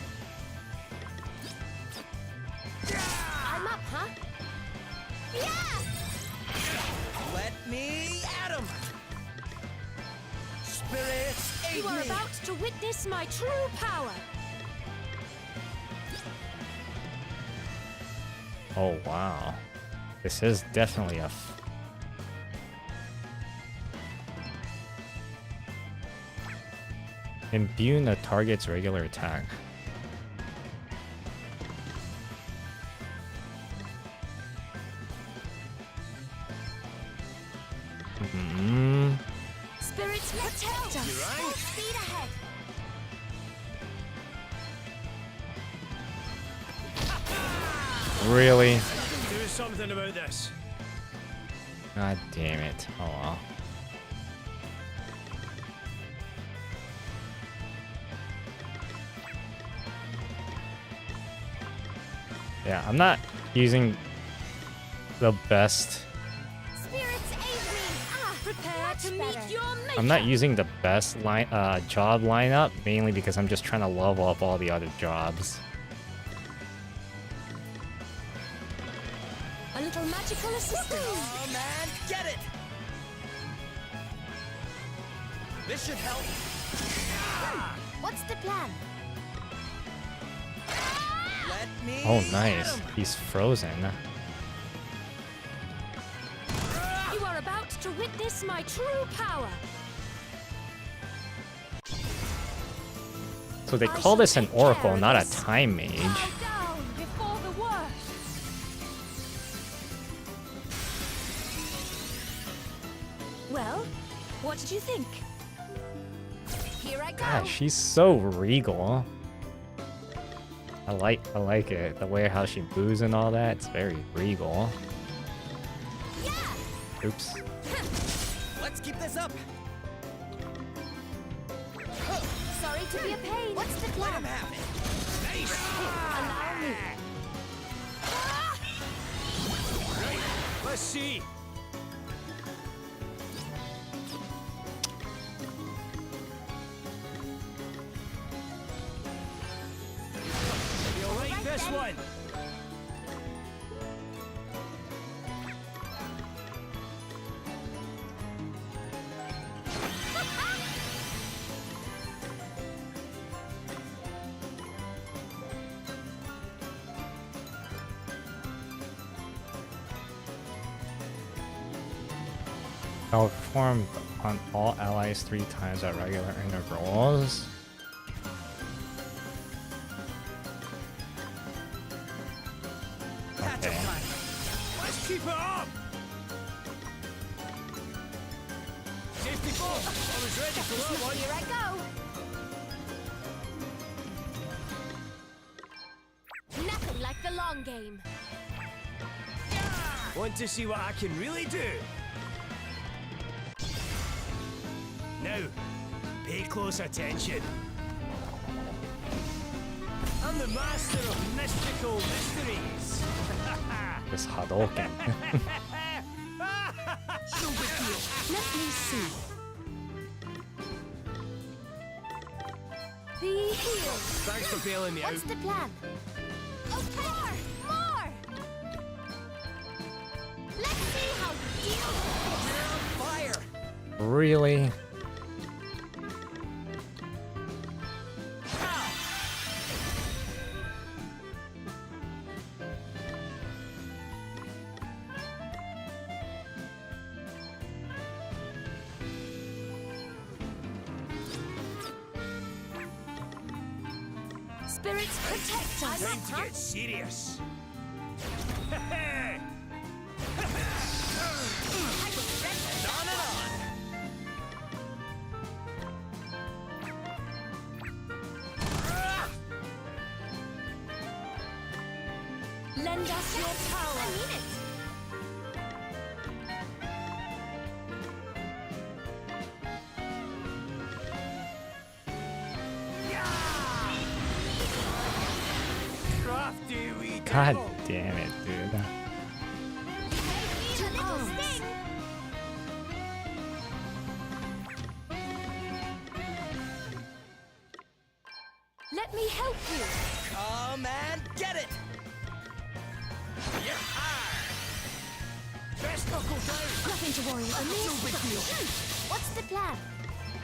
I'm up, huh? Yeah! Let me at 'em! Spirits, aid You are me! about to witness my true power. Oh wow, this is definitely a. Imbue a target's regular attack. Spirits protect us. Full speed ahead. Really? Do something about this. God damn it. Oh well. Yeah, I'm not using the best. Spirits aid me. Ah, Prepare to better. meet your maker. I'm not using the best job lineup, mainly because I'm just trying to level up all the other jobs. A little magical assistance. Oh man, get it! This should help. What's the plan? Let me Oh, at nice. 'em. He's frozen. You are about to witness my true power. So they call this an oracle, not a time mage. Bow down before the worst. Well, what did you think? Here I go. God, she's so regal. I like it. The way how she boos and all that, it's very regal. Oops. Let's keep this up. Sorry to be a pain. What's the Let him plan? have it. Nice. Allow me. Let's see. You'll like this one. I'll perform on all allies 3 times at regular intervals. Catch 'em Okay. time. Let's keep it up. Safety first. I was ready for that one. Here I go. Nothing like the long game. Want to see what I can really do? Now, pay close attention. I'm the master of mystical mysteries. This Hadouken. No big deal. Let me see. Be healed. Thanks for bailing me out. What's the plan? Okay. More! Let's see how you deal with You're on fire. Really? Spirits protect us. Time to get serious. On and on. Lend us your power. I mean it. Crafty wee God devil. damn it, dude. To little sting. Let me help you. Come and get it! Best knuckle down! Nothing to worry about. No big deal. What's the plan?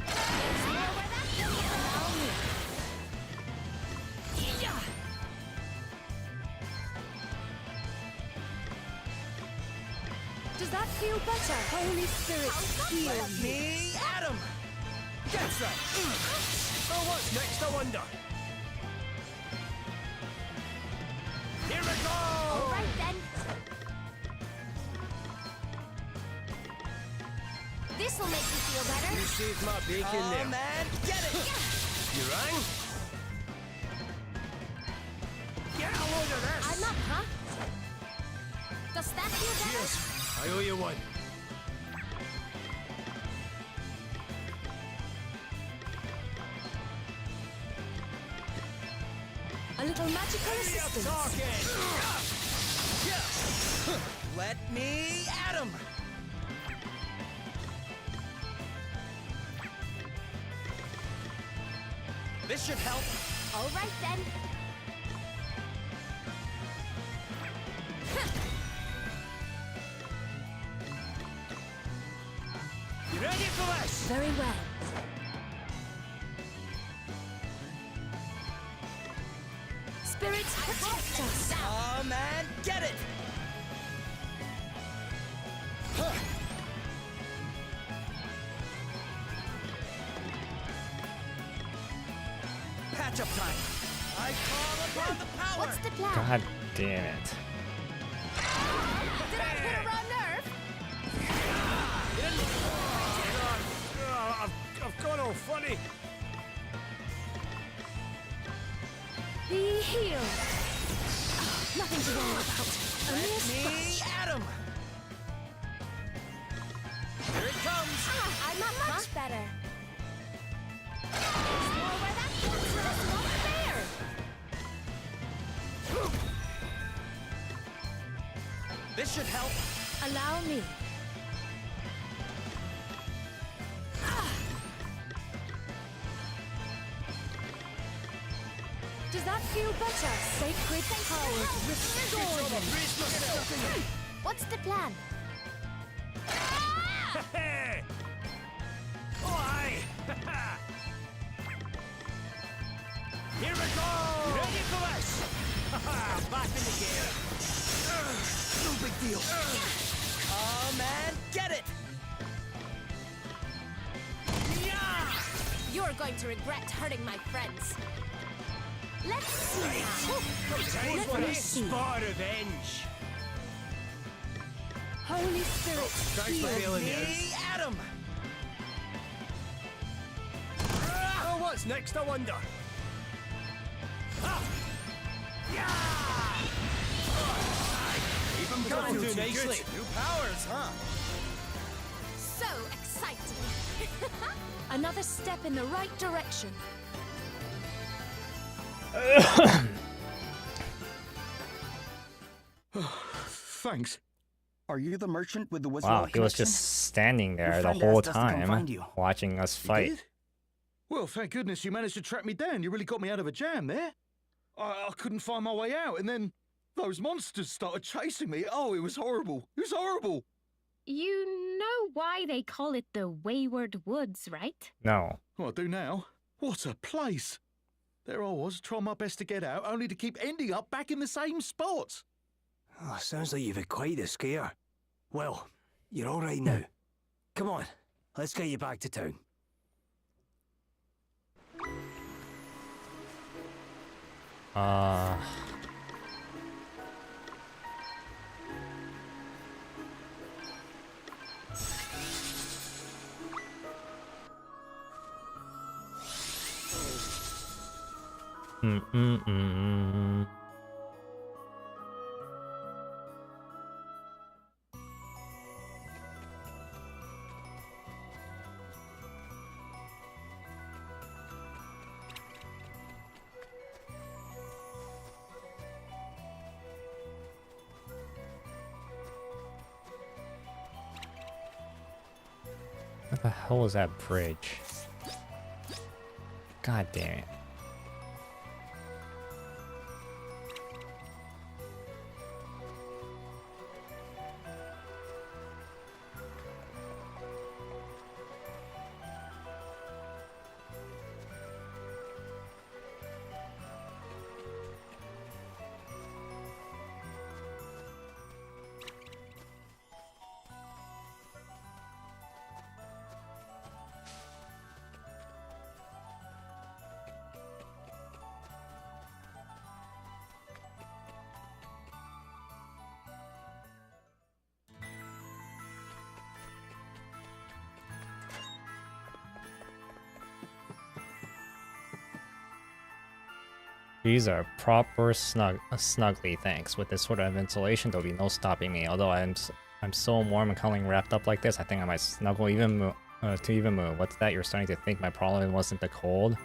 There's more where that comes from. Does that feel better? Holy Spirit, heal me. Me, Adam! That's right! So what's next, I wonder? Here we go! All right then. This'll make you feel better. You saved my bacon there. Oh, man, get it! You rang? Get a load of this! I'm up, huh? Does that feel better? Cheers! I owe you one. A little magical assistance. Let me at him! This should help. All right then. You ready for this? Very well. Spirits, protect us. Oh man, get it! Huh. Patch up time. I call upon the power. What's the plan? God damn it. Did I hit a raw nerve? I've gone all funny. Be healed. Nothing to worry about. Only a Me scratch. at him. Here it comes. I'm not much better. There's more where that comes from. That's not fair. This should help. Allow me. Does that feel better? Sacred powers restored. What's the plan? Hey! Oh, aye! Here we go! You ready for this? Back in the game. No big deal. Come and get it! Yeah! You're going to regret hurting my friends. Let's see now. Time for a spot revenge. Holy Spirit, Thanks for heal bailing me. me, Adam! Oh, what's next, I wonder? Ah! Yeah! Keep 'em coming too nicely. New powers, huh? So exciting. Another step in the right direction. Thanks. Are you the merchant with the Wizard Wow, he was connection? just standing there Your the friend whole asked us to come time, find you. watching us fight. Did? Well, thank goodness you managed to track me down. You really got me out of a jam there. I couldn't find my way out, and then those monsters started chasing me. Oh, it was horrible. It was horrible. You know why they call it the Wayward Woods, right? No. Well, I do now. What a place. There I was, trying my best to get out, only to keep ending up back in the same spot. Oh, sounds like you've had quite a scare. Well, you're all right now. Come on, let's get you back to town. Mm-mm-mm. What the hell was that bridge? God damn it. These are proper snuggly, thanks. With this sort of insulation, there'll be no stopping me. Although I'm so warm and cuddling wrapped up like this, I think I might snuggle even to even move. What's that? You're starting to think my problem wasn't the cold?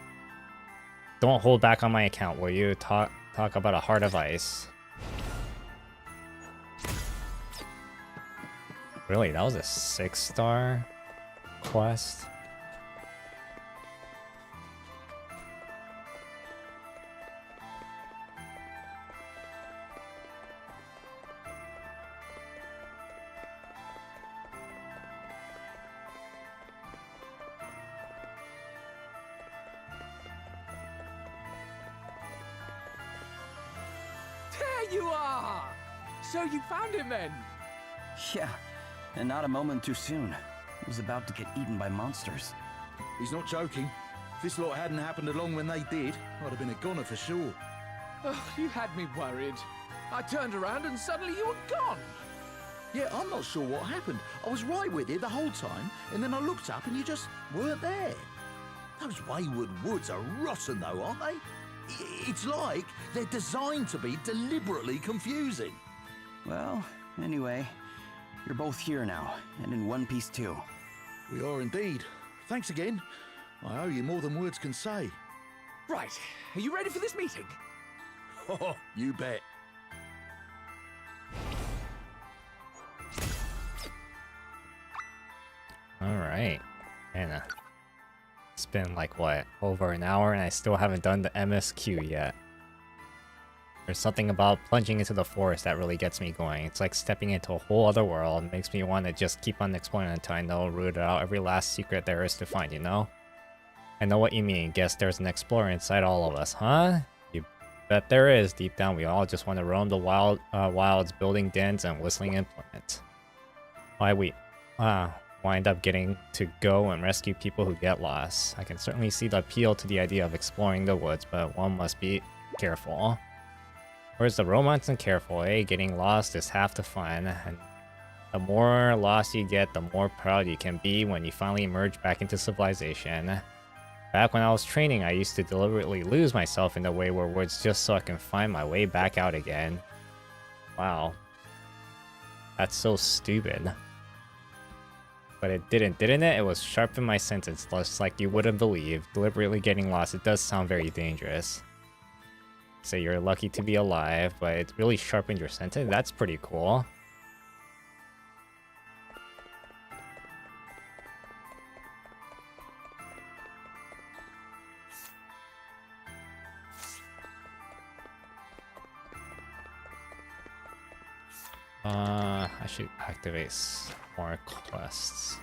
Don't hold back on my account, will you? Talk about a heart of ice. Really? That was a 6-star quest? There you are! So you found him then? Yeah, and not a moment too soon. He was about to get eaten by monsters. He's not joking. If this lot hadn't happened along when they did, I'd have been a goner for sure. Oh, you had me worried. I turned around and suddenly you were gone. Yeah, I'm not sure what happened. I was right with you the whole time, and then I looked up and you just weren't there. Those wayward woods are rotten though, aren't they? It's like they're designed to be deliberately confusing. Well, anyway, you're both here now, and in one piece too. We are indeed. Thanks again. I owe you more than words can say. Right, are you ready for this meeting? Oh, you bet. Alright. And it's been like, what, over an hour and I still haven't done the MSQ yet. There's something about plunging into the forest that really gets me going. It's like stepping into a whole other world. It makes me want to just keep on exploring until I know, root out every last secret there is to find, you know? I know what you mean. Guess there's an explorer inside all of us, huh? You bet there is. Deep down, we all just want to roam the wilds, building dens and whistling implements. Why we wind up getting to go and rescue people who get lost. I can certainly see the appeal to the idea of exploring the woods, but one must be careful. Where's the romance and careful, eh? Getting lost is half the fun, and the more lost you get, the more proud you can be when you finally emerge back into civilization. Back when I was training, I used to deliberately lose myself in the wayward woods just so I can find my way back out again. Wow. That's so stupid. But it didn't it? It was sharpened my sentence, just like you wouldn't believe. Deliberately getting lost, it does sound very dangerous. Say you're lucky to be alive, but it really sharpened your sentence? That's pretty cool. I should activate more quests.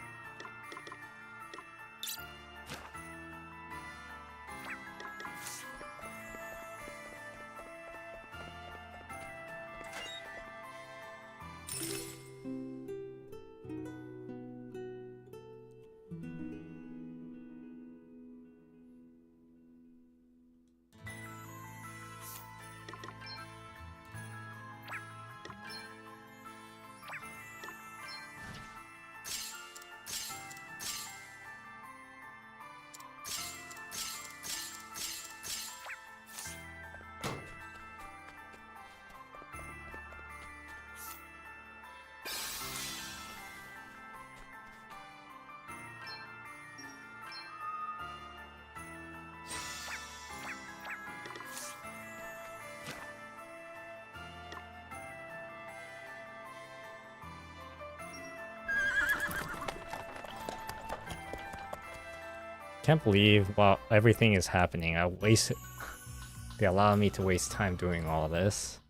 Can't believe while everything is happening, they allow me to waste time doing all this.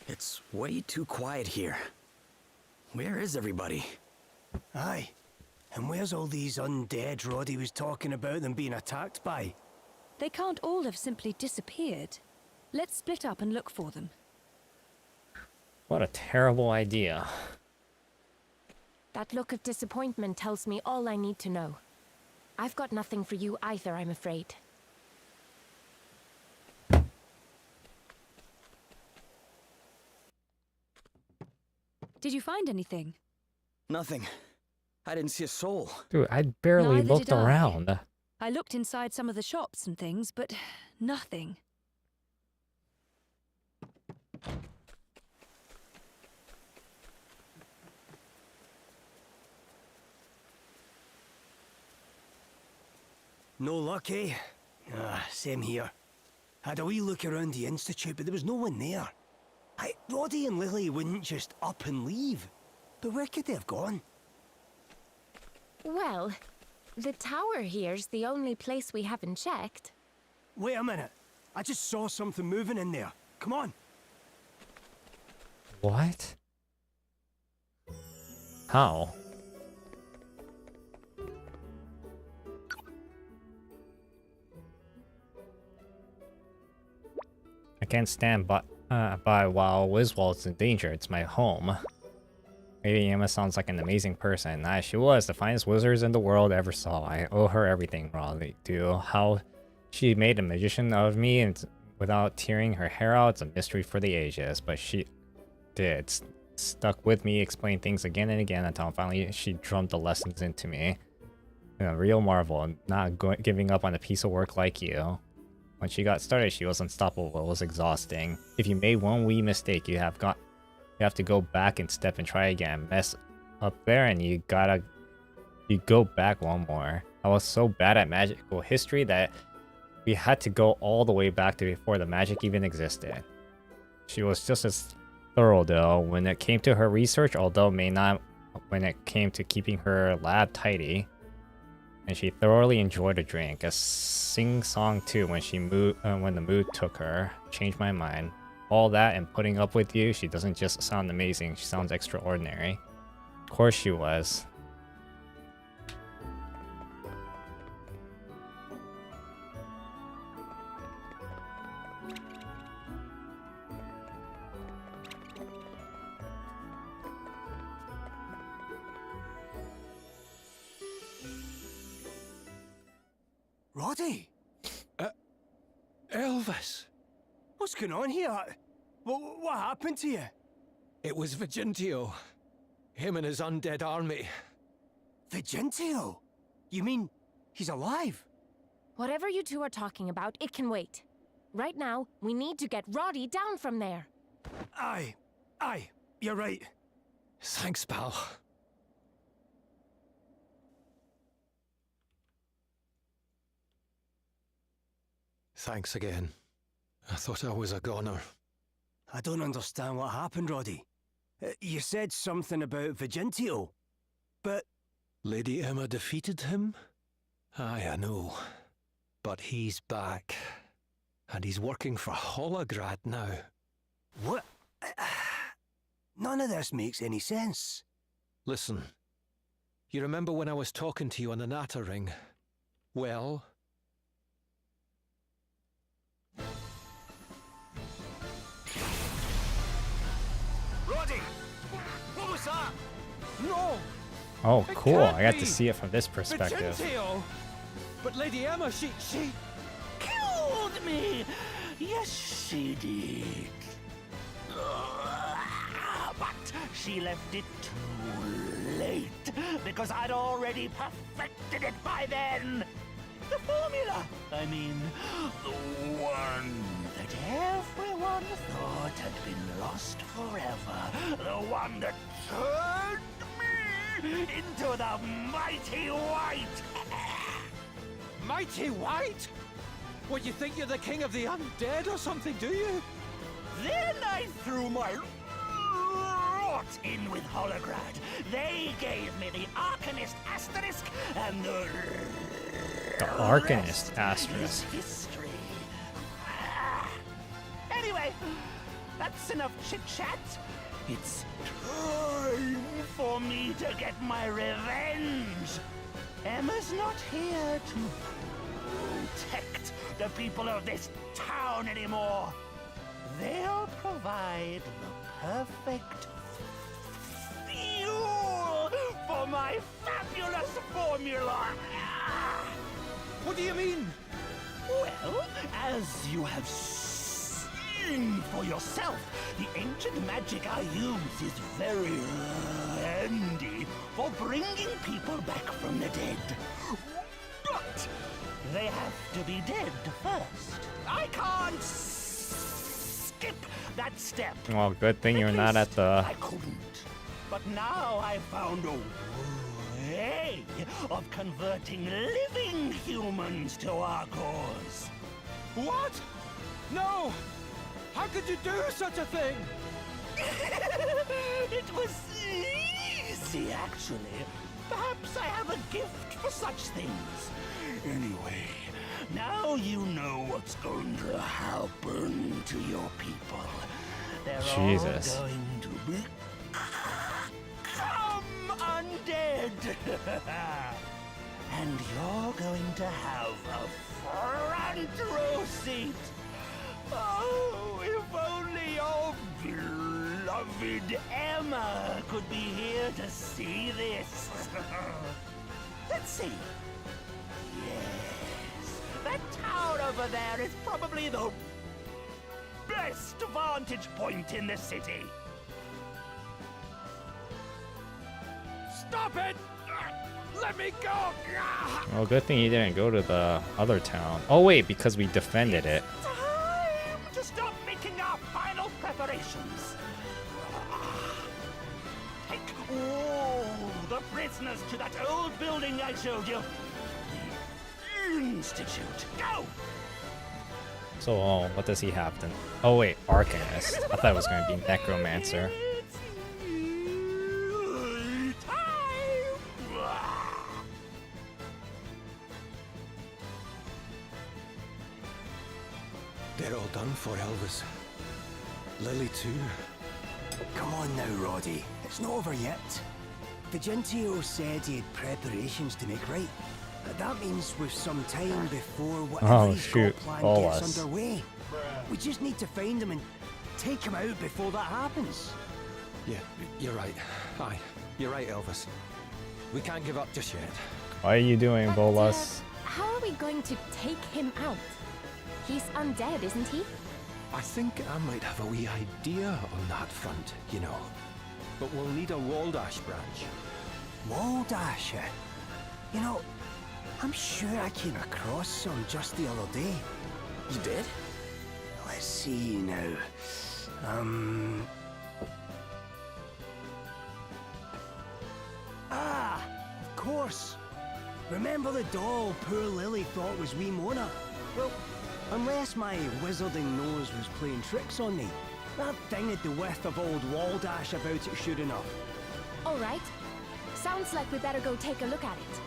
It's way too quiet here. Where is everybody? Aye. And where's all these undead Roddy was talking about them being attacked by? They can't all have simply disappeared. Let's split up and look for them. What a terrible idea. That look of disappointment tells me all I need to know. I've got nothing for you either, I'm afraid. Did you find anything? Nothing. I didn't see a soul. Dude, I barely Neither looked did I. around. I looked inside some of the shops and things, but nothing. No luck, eh? Same here. Had a wee look around the Institute, but there was no one there. Roddy and Lily wouldn't just up and leave. But where could they have gone? Well, the tower here's the only place we haven't checked. Wait a minute. I just saw something moving in there. Come on. What? How? I can't stand by while Wiswald's in danger. It's my home. Lady Emma sounds like an amazing person. She was the finest wizard in the world ever saw. I owe her everything, Raleigh. How she made a magician of me and without tearing her hair out, it's a mystery for the ages. But she did. Stuck with me, explained things again and again until finally she drummed the lessons into me. A real marvel, not giving up on a piece of work like you. When she got started, she was unstoppable. It was exhausting. If you made one wee mistake, you have to go back and step and try again. Mess up there and you go back one more. I was so bad at magical history that we had to go all the way back to before the magic even existed. She was just as thorough though when it came to her research, although may not when it came to keeping her lab tidy. And she thoroughly enjoyed a drink. A sing-song too when the mood took her. Changed my mind. All that and putting up with you, she doesn't just sound amazing, she sounds extraordinary. Of course she was. Roddy! Elvis! What's going on here? What happened to you? It was Vigintio. Him and his undead army. Vigintio? You mean he's alive? Whatever you two are talking about, it can wait. Right now, we need to get Roddy down from there. Aye, you're right. Thanks, pal. Thanks again. I thought I was a goner. I don't understand what happened, Roddy. You said something about Vigintio, but... Lady Emma defeated him? Aye, I know. But he's back. And he's working for Holograd now. What? None of this makes any sense. Listen. You remember when I was talking to you on the Natter Ring? Well... Roddy! What was that? No! Oh, It cool. can't I got be. to see it from this perspective. Vigintio! But Lady Emma, she... Killed me! Yes, she did. But she left it too late, because I'd already perfected it by then. The formula, I mean, the one that everyone thought had been lost forever. The one that turned me into the Mighty White. Mighty White? What, you think you're the king of the undead or something, do you? Then I threw my rot in with Holograd. They gave me the Arcanist Asterisk and the Arcanist Asterisk. history. Anyway, that's enough chit-chat. It's time for me to get my revenge. Emma's not here to protect the people of this town anymore. They'll provide the perfect fuel for my fabulous formula. What do you mean? Well, as you have seen for yourself, the ancient magic I use is very handy for bringing people back from the dead. But they have to be dead first. I can't skip that step. Well, good thing you're not at the... I couldn't. But now I found a way of converting living humans to our cause. What? No! How could you do such a thing? It was easy, actually. Perhaps I have a gift for such things. Anyway, now you know what's going to happen to your people. They're Jesus. all going to become undead. And you're going to have a front row seat. Oh, if only your beloved Emma could be here to see this. Let's see. Yes, that tower over there is probably the best vantage point in the city. Stop it! Let me go! Well, good thing you didn't go to the other town. Oh wait, because we defended it. Time to start making our final preparations. Take all the prisoners to that old building I showed you. The Institute. Go! So, what does he have then? Oh wait, Arcanist. I thought it was going to be Necromancer. They're all done for, Elvis. Lily too. Come on now, Roddy. It's not over yet. The Gentile said he had preparations to make right. That means we've some time before whatever he's got planned gets underway. We just need to find him and take him out before that happens. Yeah, you're right. Aye, you're right, Elvis. We can't give up just yet. What are you doing, Bolas? How are we going to take him out? He's undead, isn't he? I think I might have a wee idea on that front, you know. But we'll need a Waldash branch. Waldash? You know, I'm sure I came across some just the other day. You did? Let's see now. Ah, of course. Remember the doll poor Lily thought was wee Mona? Well, unless my wizarding nose was playing tricks on me, that thing had the width of old Waldash about it sure enough. All right. Sounds like we better go take a look at it.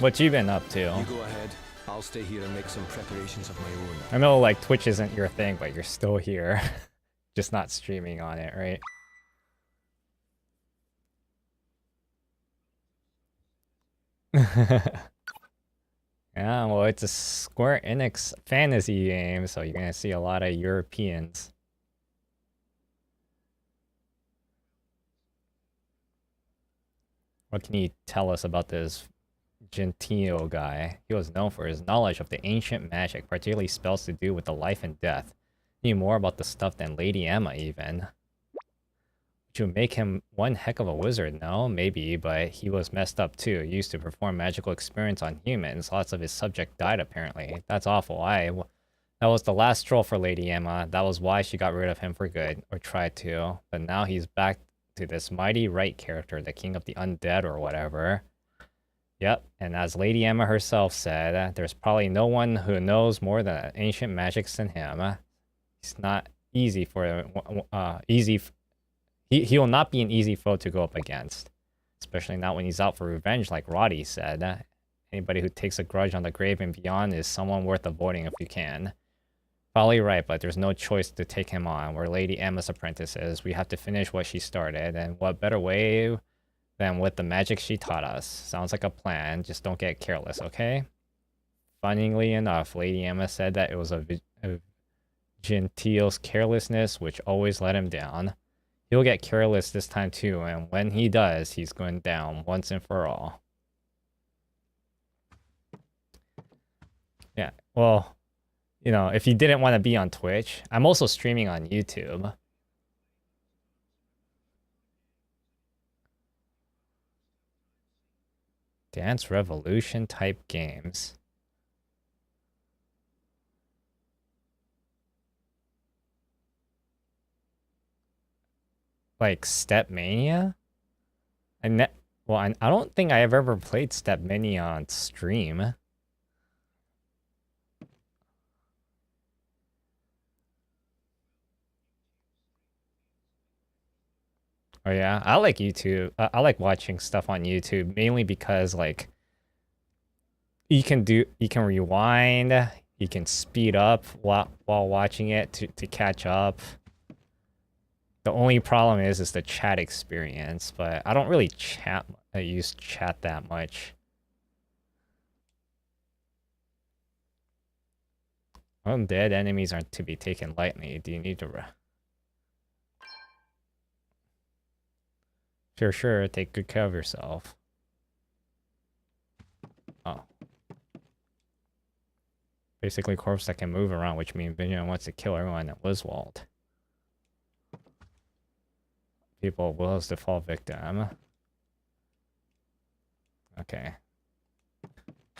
What you been up to? You go ahead. I'll stay here and make some preparations of my own. I know, like, Twitch isn't your thing, but you're still here. Just not streaming on it, right? Yeah, well, it's a Square Enix fantasy game, so you're gonna see a lot of Europeans. What can you tell us about this Gentile guy? He was known for his knowledge of the ancient magic, particularly spells to do with the life and death. Knew more about the stuff than Lady Emma, even. Which would make him one heck of a wizard, no? Maybe, but he was messed up too. He used to perform magical experiments on humans. Lots of his subject died, apparently. That's awful. That was the last straw for Lady Emma. That was why she got rid of him for good, or tried to. But now he's back to this mighty right character, the king of the undead or whatever. Yep, and as Lady Emma herself said, there's probably no one who knows more than ancient magics than him. He's not easy for He will not be an easy foe to go up against, especially not when he's out for revenge, like Roddy said. Anybody who takes a grudge on the grave and beyond is someone worth avoiding if you can. Probably right, but there's no choice to take him on. We're Lady Emma's apprentices. We have to finish what she started, and what better way than with the magic she taught us. Sounds like a plan, just don't get careless, okay? Funnily enough, Lady Emma said that it was a Gentile's carelessness which always let him down. He'll get careless this time too, and when he does, he's going down once and for all. Yeah, well, you know, if you didn't want to be on Twitch, I'm also streaming on YouTube. Dance Revolution type games. Like Stepmania? I don't think I've ever played Stepmania on stream. Oh yeah, I like YouTube. I like watching stuff on YouTube mainly because like you can rewind, you can speed up while watching it to catch up. The only problem is the chat experience, but I don't really use chat that much. Undead enemies aren't to be taken lightly. Do you need to... Sure, take good care of yourself. Oh. Basically corpse that can move around, which means Vision wants to kill everyone at Wiswald. People Will's default victim. Okay.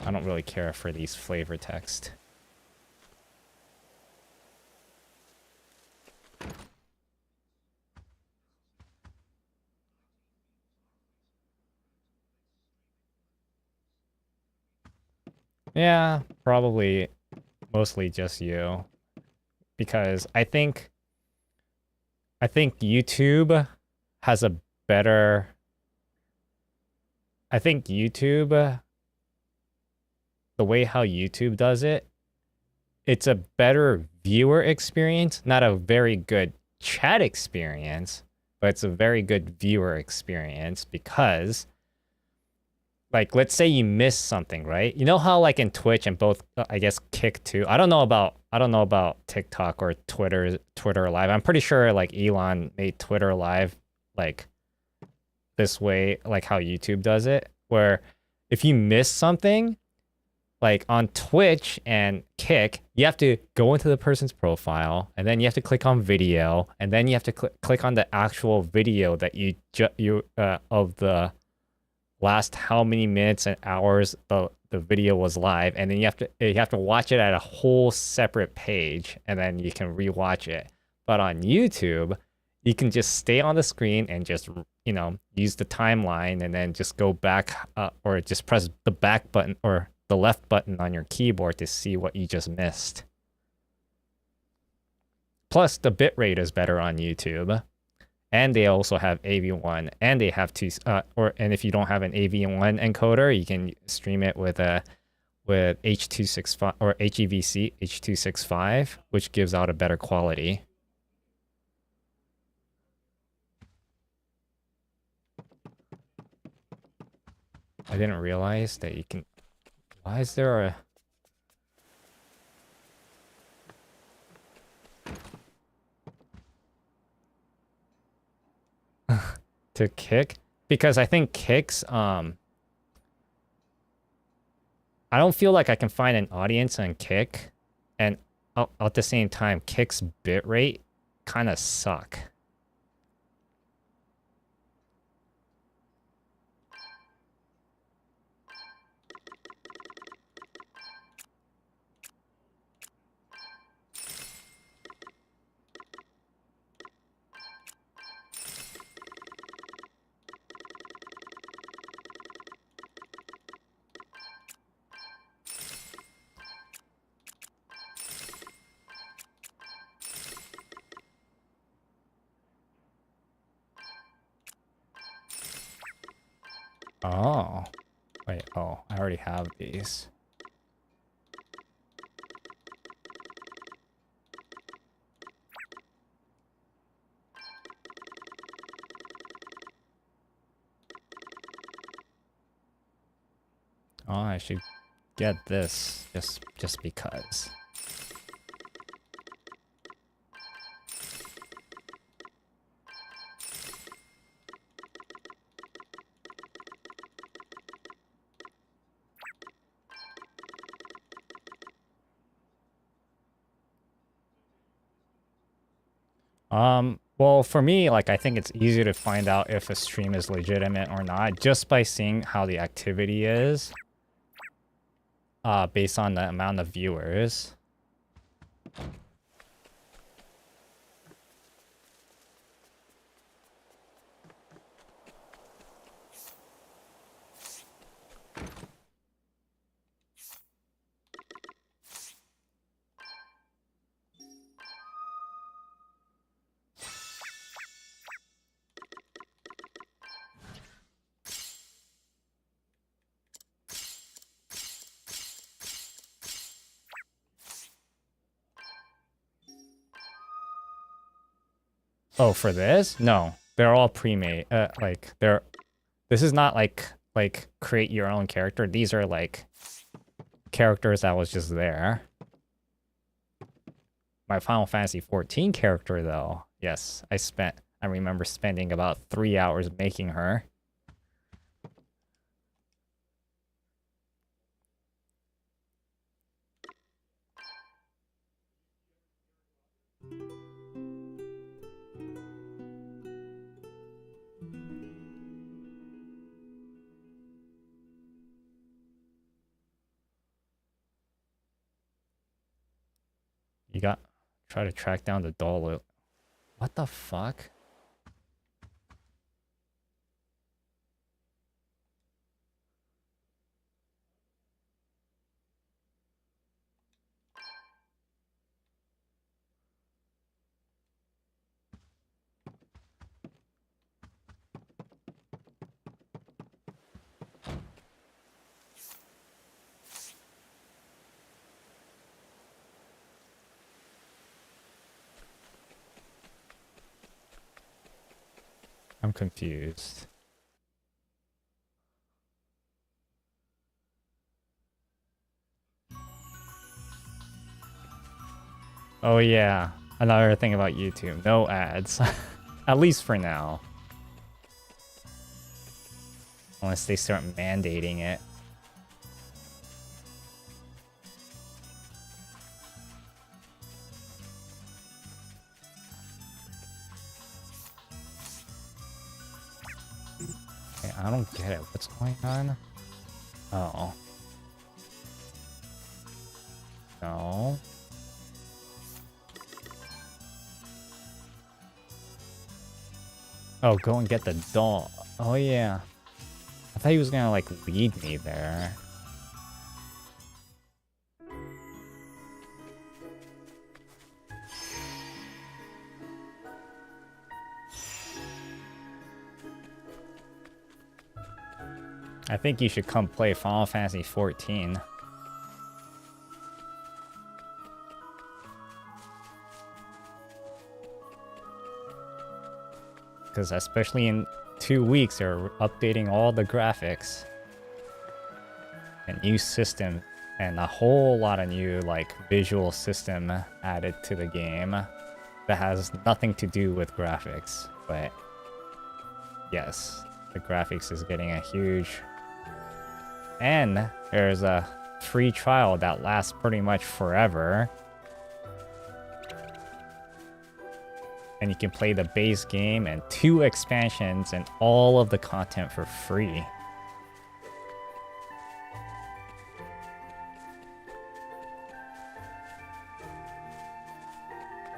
I don't really care for these flavor text. Yeah, probably mostly just you. Because I think YouTube has a better... I think YouTube, the way how YouTube does it, it's a better viewer experience, not a very good chat experience, but it's a very good viewer experience because, like, let's say you miss something, right? You know how like in Twitch and both, I guess Kick too. I don't know about TikTok or Twitter Live. I'm pretty sure like Elon made Twitter Live like this way, like how YouTube does it, where if you miss something, like on Twitch and Kick, you have to go into the person's profile, and then you have to click on video, and then you have to click on the actual video that you of the last how many minutes and hours the video was live, and then you have to watch it at a whole separate page, and then you can rewatch it. But on YouTube, you can just stay on the screen and just, you know, use the timeline and then just go back or just press the back button or the left button on your keyboard to see what you just missed. Plus, the bitrate is better on YouTube. And they also have AV1, and they have and if you don't have an AV1 encoder, you can stream it with H.265 or HEVC H.265, which gives out a better quality. I didn't realize that you can... Why is there a... to Kick? Because I think Kick's... I don't feel like I can find an audience on Kick, and at the same time, Kick's bitrate kind of suck. Oh. Wait, oh, I already have these. Oh, I should get this just because. Well, for me, like, I think it's easy to find out if a stream is legitimate or not just by seeing how the activity is, based on the amount of viewers. Oh, for this? No, they're all pre-made. Like this is not like create your own character. These are like characters that was just there. My Final Fantasy 14 character though, yes, I remember spending about 3 hours making her. You got try to track down the doll. What the fuck? I'm confused. Oh yeah, another thing about YouTube, no ads. At least for now. Unless they start mandating it. I don't get it. What's going on? Oh. No. Oh, go and get the doll. Oh, yeah. I thought he was gonna, like, lead me there. I think you should come play Final Fantasy 14. Because especially in 2 weeks, they're updating all the graphics. A new system and a whole lot of new like visual system added to the game that has nothing to do with graphics. But yes, the graphics is getting a huge... And there's a free trial that lasts pretty much forever. And you can play the base game and 2 expansions and all of the content for free.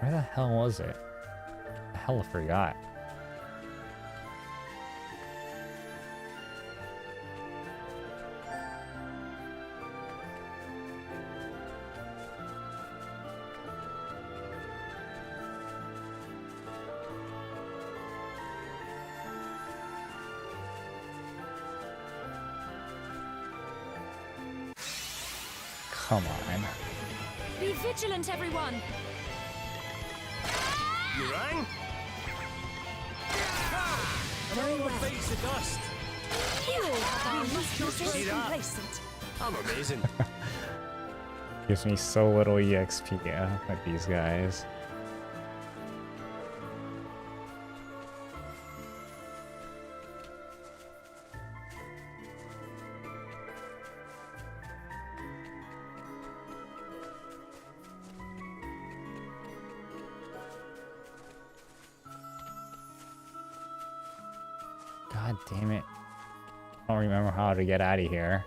Where the hell was it? The hell I forgot. Come on. Be vigilant, everyone! You rang? Very well. Face the dust. We must not See be that? complacent. I'm amazing. Gives me so little EXP with these guys. God damn it. I don't remember how to get out of here.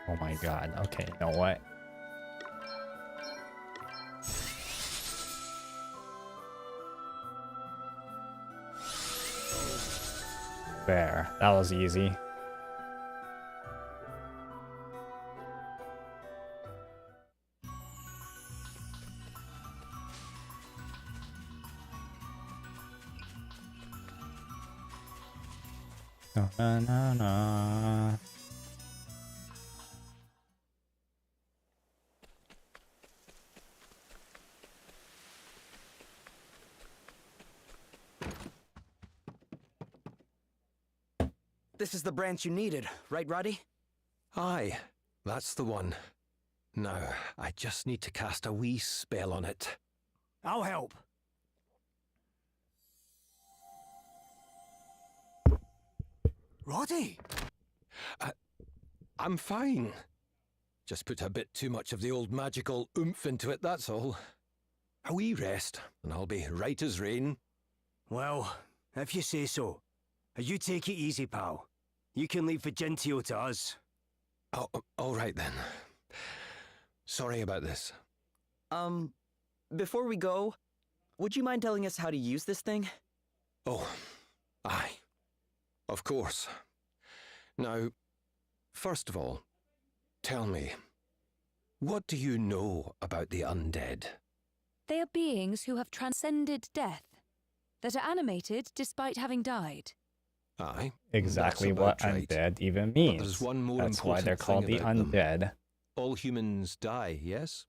Oh my god. Okay, you know what? There. That was easy. Na na na. This is the branch you needed, right, Roddy? Aye, that's the one. Now, I just need to cast a wee spell on it. I'll help. Roddy! I'm fine. Just put a bit too much of the old magical oomph into it, that's all. A wee rest, and I'll be right as rain. Well, if you say so. You take it easy, pal. You can leave Vigentio to us. Oh, all right then. Sorry about this. Before we go, would you mind telling us how to use this thing? Oh, aye. Of course. Now, first of all, tell me, what do you know about the undead? They are beings who have transcended death, that are animated despite having died. Aye. Exactly what right. undead even means. But there's one more That's why important they're called thing the about them. undead. All humans die, yes?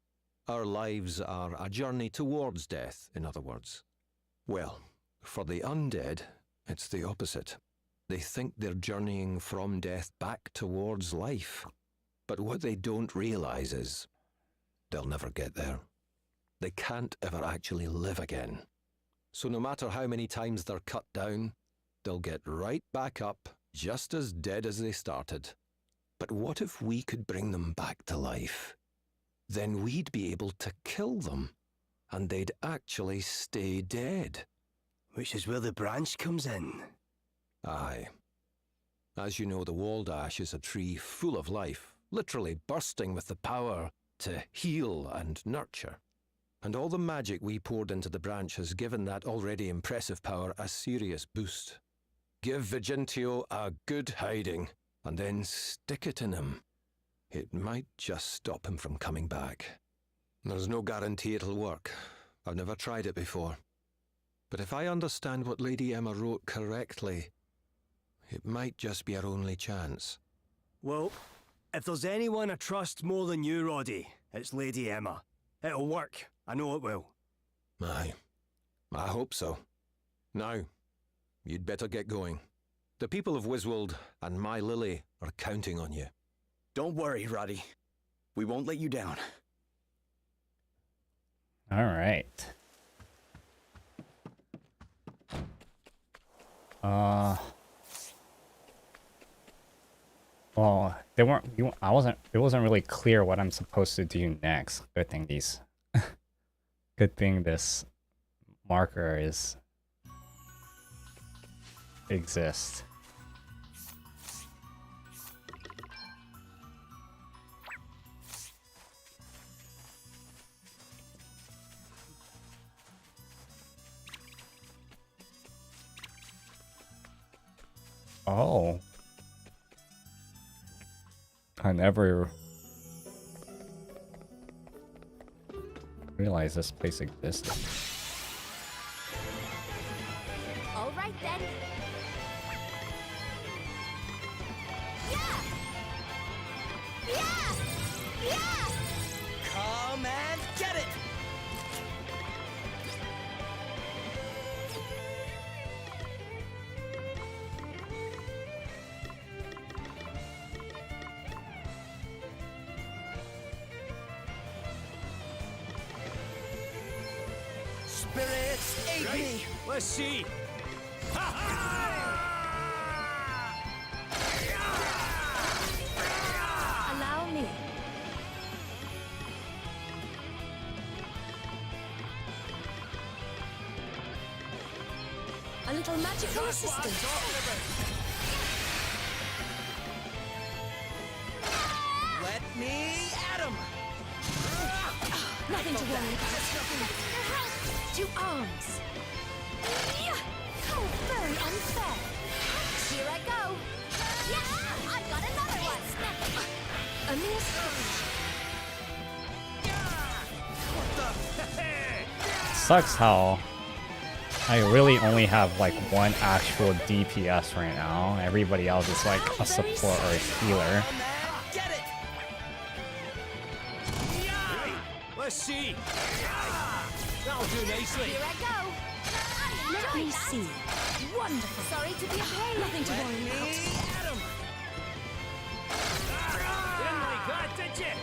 Our lives are a journey towards death, in other words. Well, for the undead, it's the opposite. They think they're journeying from death back towards life. But what they don't realize is they'll never get there. They can't ever actually live again. So no matter how many times they're cut down, they'll get right back up, just as dead as they started. But what if we could bring them back to life? Then we'd be able to kill them, and they'd actually stay dead. Which is where the branch comes in. Aye. As you know, the Waldash is a tree full of life, literally bursting with the power to heal and nurture. And all the magic we poured into the branch has given that already impressive power a serious boost. Give Vigentio a good hiding, and then stick it in him. It might just stop him from coming back. There's no guarantee it'll work. I've never tried it before. But if I understand what Lady Emma wrote correctly, it might just be our only chance. Well, if there's anyone I trust more than you, Roddy, it's Lady Emma. It'll work. I know it will. Aye. I hope so. Now, you'd better get going. The people of Wiswold and my Lily are counting on you. Don't worry, Roddy. We won't let you down. All right. Well, they weren't. It wasn't really clear what I'm supposed to do next. Good thing these. Good thing this marker exists. Oh. I never realized this place existed. All right then. Yeah! Yeah! Yeah! Come and get it! Spirits, aid me! Let's see. Allow me. A little magical assistance. Let me at him! Nothing to worry about. To arms. How very unfair. Here I go. Yeah, I got another one. A mere scratch. Sucks how I really only have like one actual DPS right now. Everybody else is like a support or a healer. Get it! Let's see. That'll do nicely. Here I go. Let me see. Wonderful. Sorry to be a pain. Nothing to worry about. At him! Didn't like that, did you?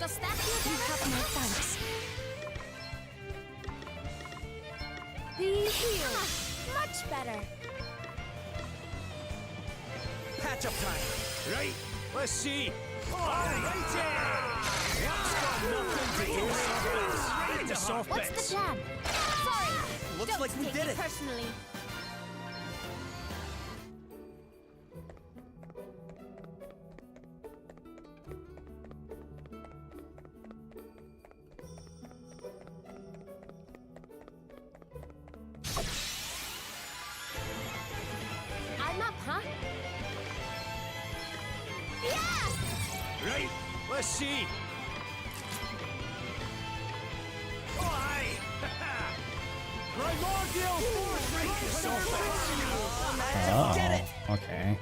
Does that feel You better? have my thanks. Be healed. Much better. Patch up time. Right, let's see. Alrighty! That's got nothing to do with soft bits. Right to soft What's bits. the plan? Sorry. Looks Don't like we take did it it. personally. I'm up, huh? Yeah! Right, let's see. Oh, aye! Primordial force right to soft bits. Get it! Okay.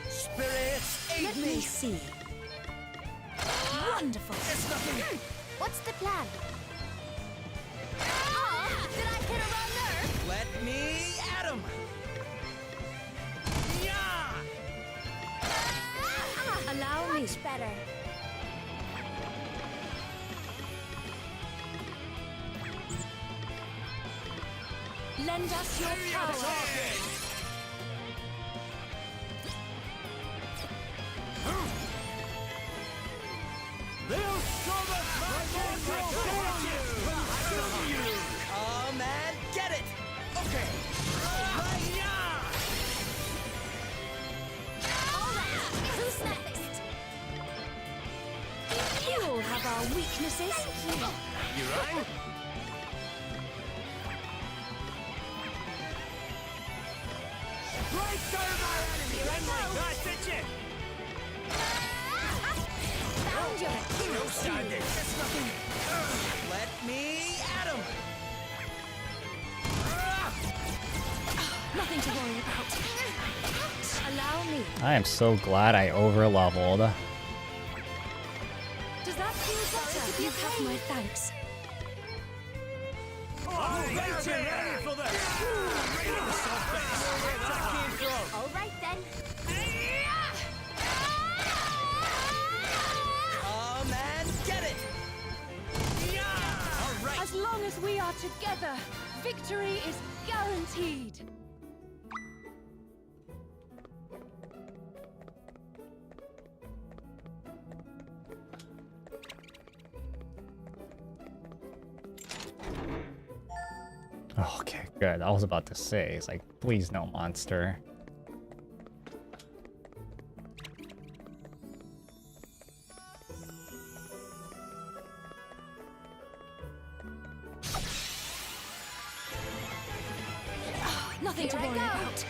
Spirits, aid Let me! me see. Wonderful. It's nothing. What's the plan? Oh, did I hit a wrong nerve? Let me at him! Allow me. Much better. Lend us your power. Come and get it! Okay. Who's next? You all have our weaknesses. You rang? Right down our enemy! Didn't like that, did you? Found you. No standing. It's nothing. Let me at him! Nothing to worry about. Allow me. I am so glad I over leveled. Does that feel better? You have my thanks. Right, you ready for this? Right in the soft bits. Where that came from. All right then. Come and get it! All right. As long as we are together, victory is guaranteed. Okay, good. I was about to say, it's like, please no monster. Nothing to Here I worry go. about.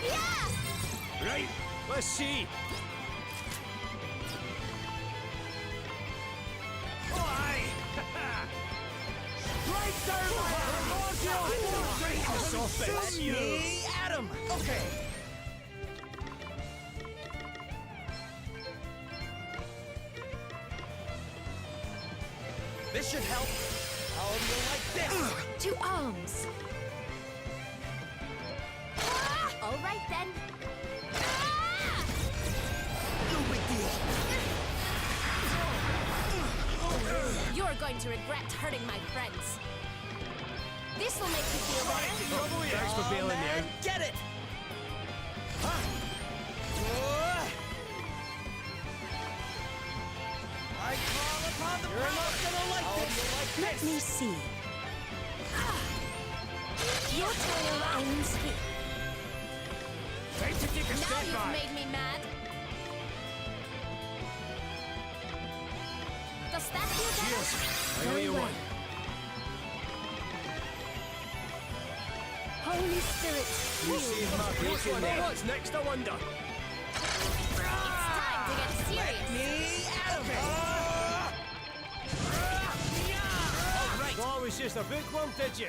Yeah! Right, let's see. Oh, aye! Right down the primordial right to soft bits. Let me at him! Okay. This should help. How do you like this? To arms. All right then. No big deal. You're going to regret hurting my friends. This will make you feel better. Thanks for bailing me out. Get it! I call upon the You're not gonna like this. Let me see. Your tail ends here. Time to take a Now step you've back. made me mad. Does that feel better? Cheers. I know Very you well. won. Holy Spirit, You heal saved me. my fortune there. What's next, I wonder? It's time to get serious. All right. Thought it was just a bookworm, did you?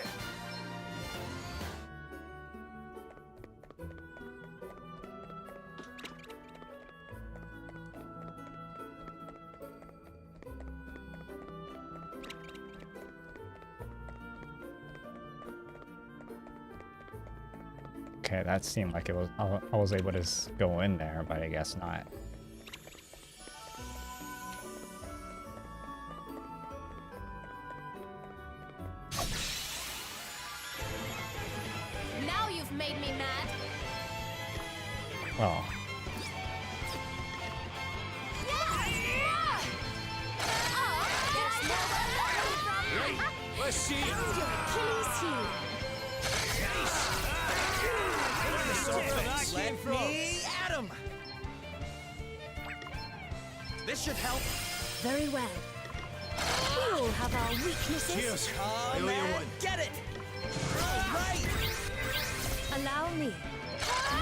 Okay, that seemed like it was. I was able to go in there, but I guess not. Now you've made me mad. Oh, There's more where that came from. Let's see. Found your Achilles heel. Let me at him! This should help. Very well. We all have our weaknesses. Cheers. Come I know you and won. get it! All right! Allow me.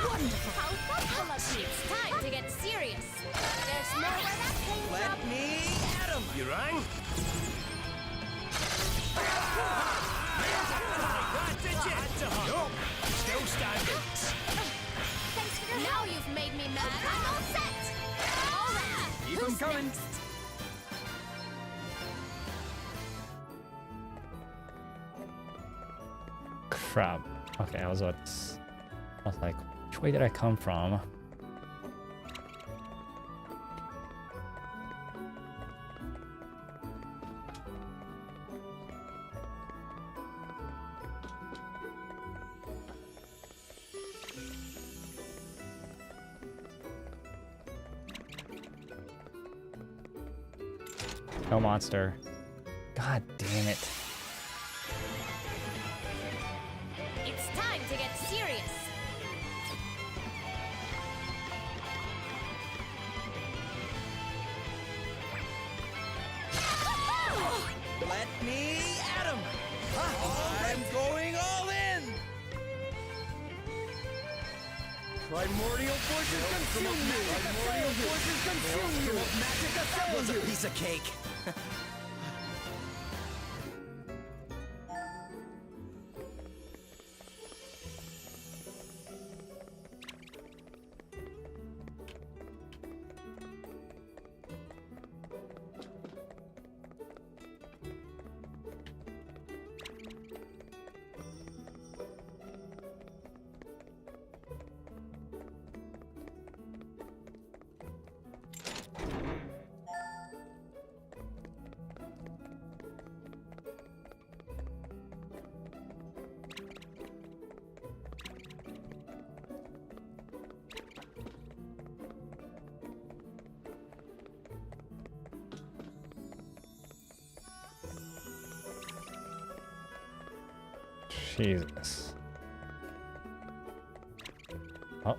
Wonderful. How thoughtful of you. It's time to get serious. There's more where that came Let from. me at him! You rang? Nope. Still standing. Thanks for your now you've made me mad. I'm all set. All right. Keep 'em Who's coming. next? crap. Okay, I was like, which way did I come from? No monster. God damn it. It's time to get serious. Let me at him! I'm going all in! Primordial forces consume you! Primordial forces consume you! Magic assails you! Piece of cake! Jesus. Oh.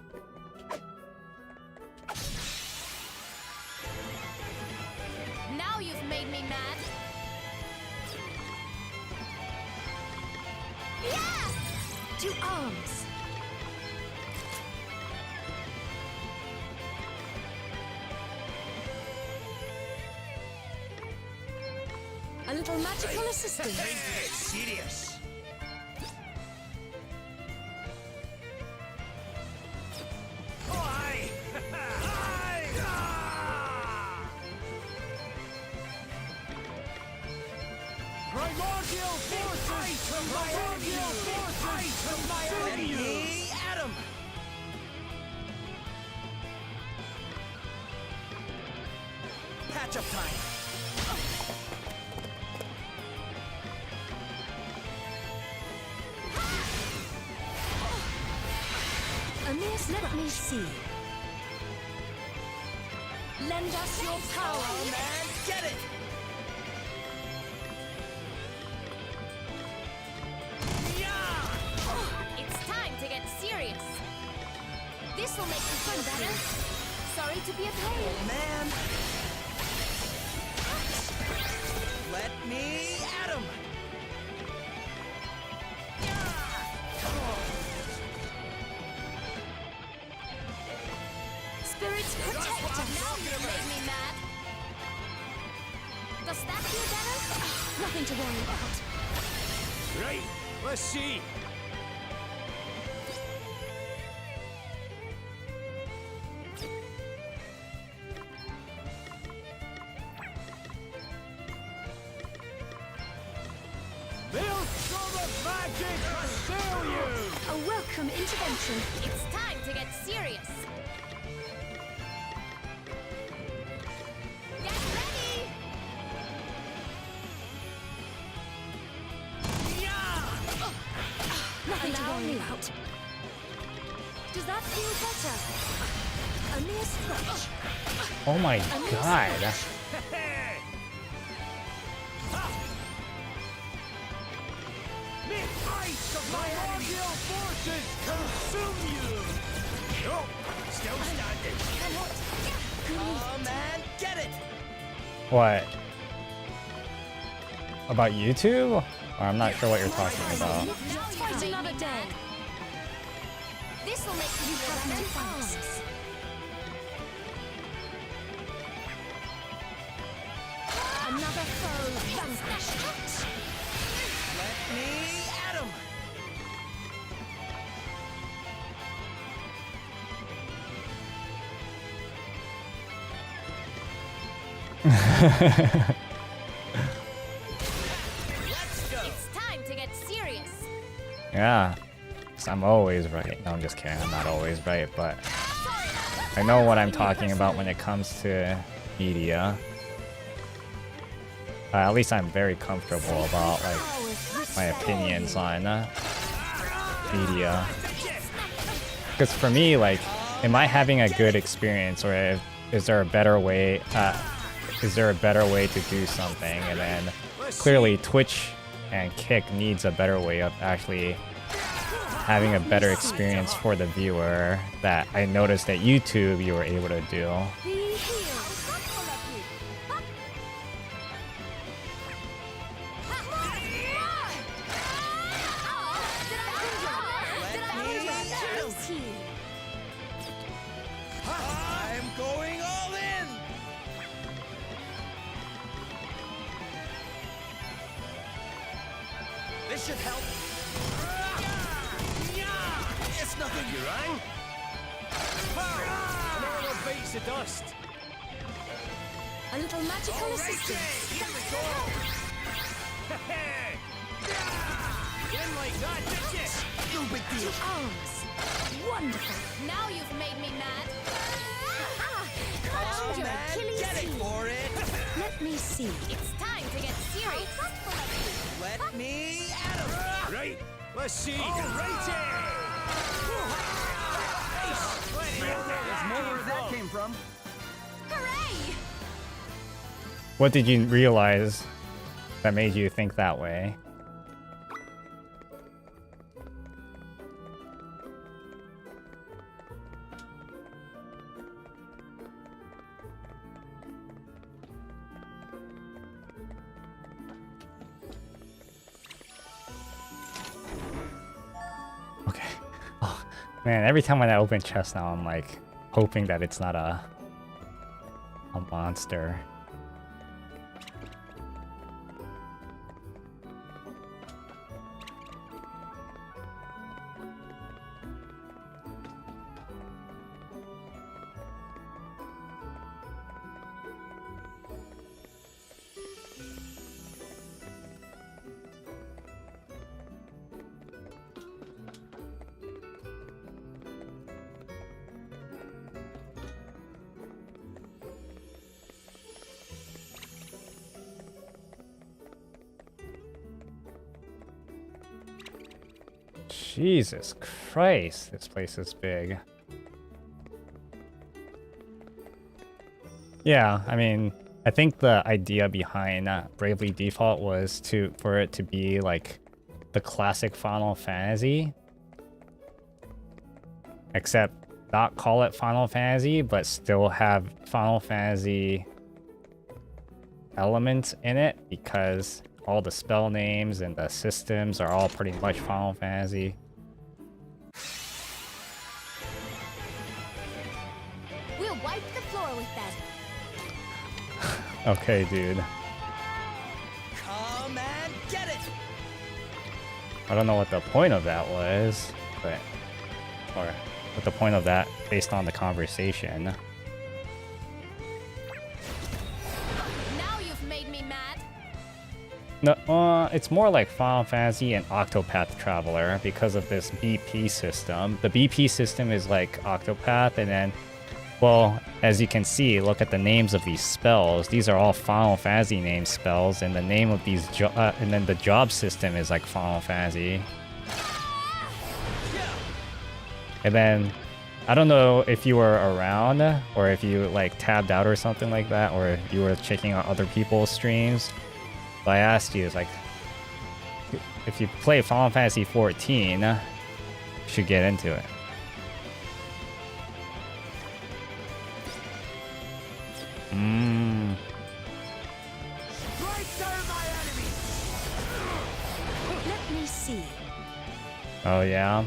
Now you've made me mad. Yeah! To arms. A little magical assistance. Serious. Primordial forces! Primordial forces! Let me at him! Patch up time! Let me see. Lend us your power. Man, get it! This'll make the fun better. Sorry to be a pain. Man! Let me at him! Spirits protect us. Now you've made me mad. Does that feel better? Nothing to worry about. Right, let's see. A welcome intervention. It's time to get serious. Get ready! Nothing to worry about. Does that feel better? A mere stretch. Oh my god. Ice of my primordial forces consume you! Nope, still standing. Come and get it! What? About YouTube? Or I'm not sure what you're talking about. Let's fight another day. This'll make you have no thanks. Another foe vanquished. Let me at him! Let's go! It's time to get serious. Yeah. 'Cause I'm always right. No, I'm just kidding. I'm not always right, but I know what I'm talking about when it comes to media. At least I'm very comfortable about like my opinions on media. Because for me, like, am I having a good experience, or is there a better way? Is there a better way to do something? And then clearly Twitch and Kick needs a better way of actually having a better experience for the viewer that I noticed that YouTube you were able to do. I'm going all in! This should help. It's nothing, you rang. Another beats the dust. A little magical Alright, assistance. here we go. In like that, did you? No big deal. Arms. Wonderful. Now you've made me mad. Come Your and Achilles get it heel. for it. Let me see. It's time to get serious. Let me at him. Right, let's see. Alrighty! There's more where that came from. Hooray! What did you realize that made you think that way? Okay. Oh, man, every time when I open chest now, I'm like hoping that it's not a monster. Jesus Christ, this place is big. Yeah, I mean, I think the idea behind Bravely Default was for it to be like the classic Final Fantasy. Except not call it Final Fantasy, but still have Final Fantasy elements in it because all the spell names and the systems are all pretty much Final Fantasy. We'll wipe the floor with that. Okay, dude. Come and get it! I don't know what the point of that was, but... Or what the point of that based on the conversation. Now you've made me mad. No, it's more like Final Fantasy and Octopath Traveler because of this BP system. The BP system is like Octopath, and then, well, as you can see, look at the names of these spells. These are all Final Fantasy name spells, and the name of these, and then the job system is like Final Fantasy. And then, I don't know if you were around, or if you like tabbed out or something like that, or if you were checking out other people's streams. But I asked you, it's like, if you play Final Fantasy 14, you should get into it. Let me see. Oh yeah?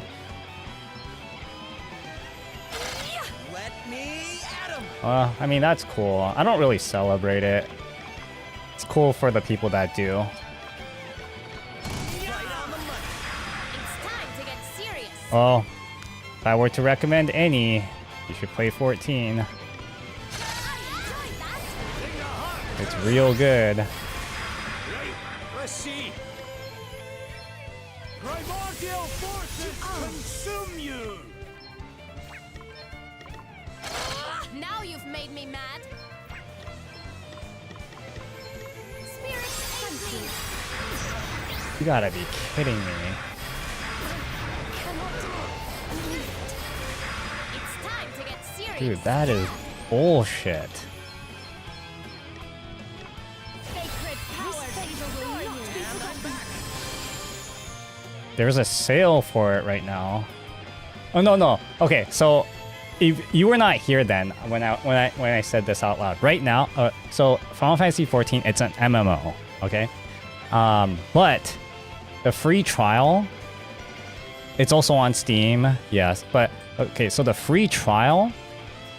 Let me at 'em! Well, I mean, that's cool. I don't really celebrate it. It's cool for the people that do. It's time to get serious. Well, if I were to recommend any, you should play 14. It's real good. Let's see. Primordial forces consume you. Now you've made me mad. Spirit empty. You gotta be kidding me. It's time to get serious. Dude, that is bullshit. Sacred power destroy you. There's a sale for it right now. Oh no. Okay, so if you were not here then when I said this out loud. Right now, so Final Fantasy 14, it's an MMO, okay? But the free trial, it's also on Steam, yes. But okay, so the free trial,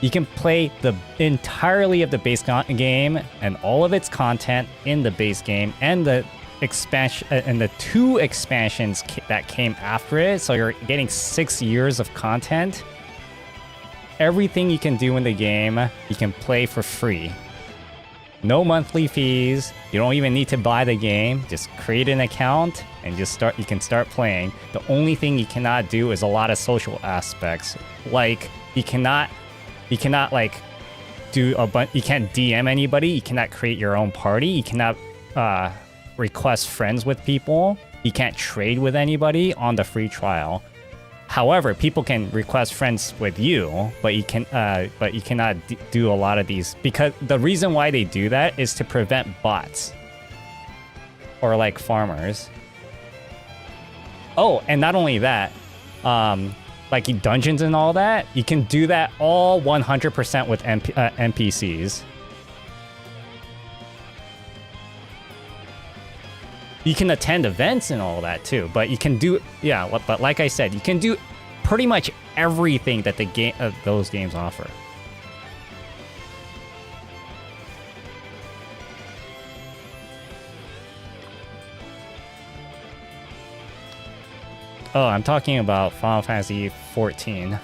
you can play the entirely of the base game and all of its content in the base game and the expansion and the 2 expansions that came after it. So you're getting 6 years of content. Everything you can do in the game, you can play for free. No monthly fees. You don't even need to buy the game. Just create an account and just start. You can start playing. The only thing you cannot do is a lot of social aspects. Like you cannot like do a bunch. You can't DM anybody. You cannot create your own party. You cannot request friends with people. You can't trade with anybody on the free trial. However, people can request friends with you, but you cannot do a lot of these because the reason why they do that is to prevent bots or like farmers. Oh, and not only that, like dungeons and all that, you can do that all 100% with NPCs. You can attend events and all that too, but you can do, yeah, but like I said, you can do pretty much everything that the game those games offer. Oh, I'm talking about Final Fantasy 14.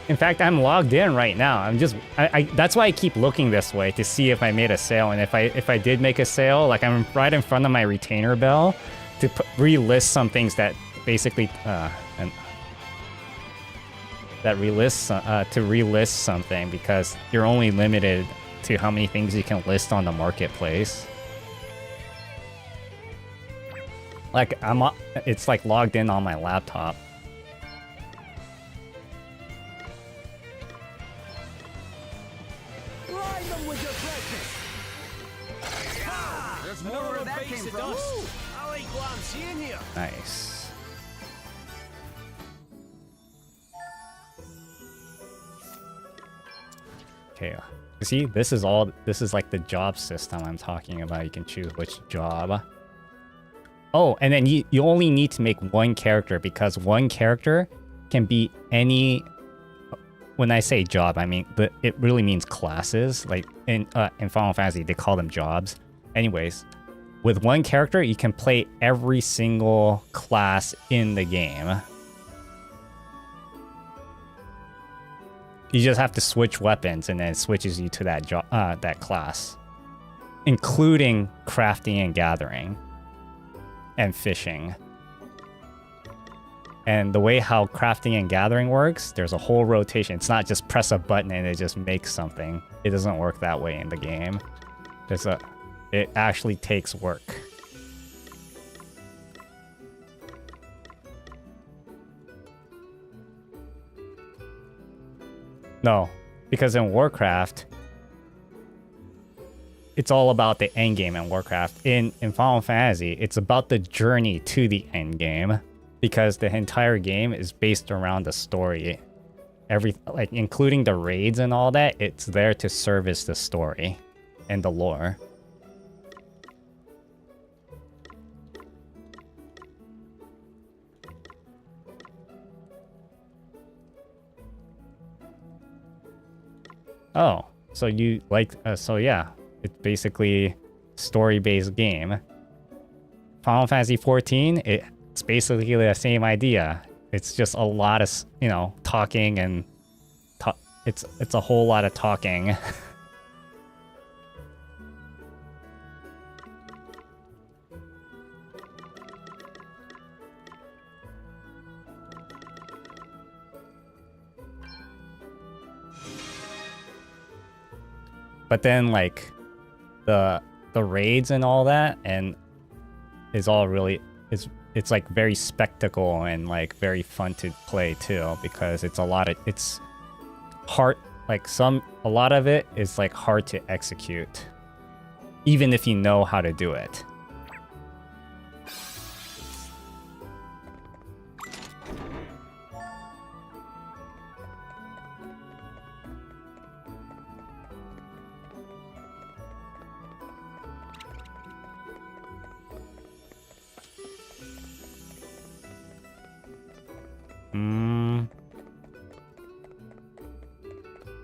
In fact, I'm logged in right now. I'm just, that's why I keep looking this way to see if I made a sale. And if I did make a sale, like I'm right in front of my retainer bell to relist some things that basically, and that relist something because you're only limited to how many things you can list on the marketplace. Like it's like logged in on my laptop. There's more where that came from. I like what I'm seeing here. Nice. Okay, see, this is like the job system I'm talking about. You can choose which job. Oh, and then you only need to make one character because one character can be any. When I say job, I mean it really means classes. Like in Final Fantasy, they call them jobs. Anyways, with one character, you can play every single class in the game. You just have to switch weapons, and then it switches you to that class, including crafting and gathering, and fishing. And the way how crafting and gathering works, there's a whole rotation. It's not just press a button and it just makes something. It doesn't work that way in the game. It actually takes work. No, because in Warcraft, it's all about the end game in Warcraft. In Final Fantasy, it's about the journey to the end game. Because the entire game is based around the story. Including the raids and all that, it's there to service the story and the lore. Oh, so you like, so yeah, it's basically story-based game. Final Fantasy 14, it's basically the same idea. It's just a lot of, talking and it's a whole lot of talking. But then like the raids and all that and is all really it's like very spectacle and like very fun to play too, because it's hard, like a lot of it is like hard to execute even if you know how to do it.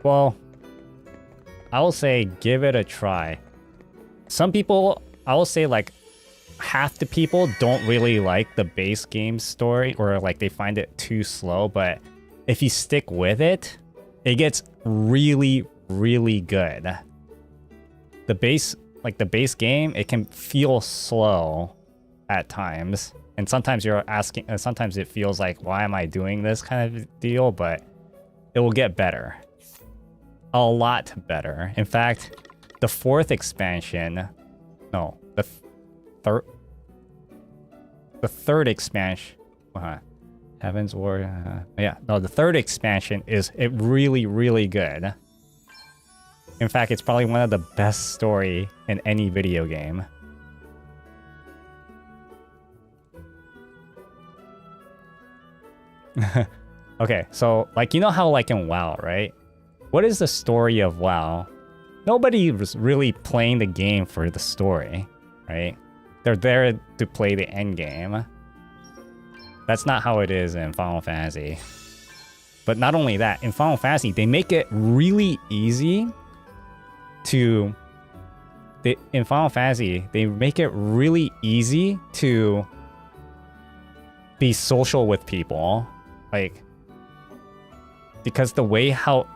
Well, I will say give it a try. Some people, I will say like half the people don't really like the base game story, or like they find it too slow, but if you stick with it, it gets really, really good. The base game, it can feel slow at times. And sometimes you're asking, sometimes it feels like, why am I doing this kind of deal? But it will get better. A lot better. In fact, the fourth expansion, no, the third expansion, Heaven's War, the third expansion is really, really good. In fact, it's probably one of the best story in any video game. Okay, so like, you know how like in WoW, right? What is the story of WoW? Nobody was really playing the game for the story, right? They're there to play the end game. That's not how it is in Final Fantasy. But not only that, in Final Fantasy, they make it really easy to... in Final Fantasy, they make it really easy to be social with people. Like... because the way how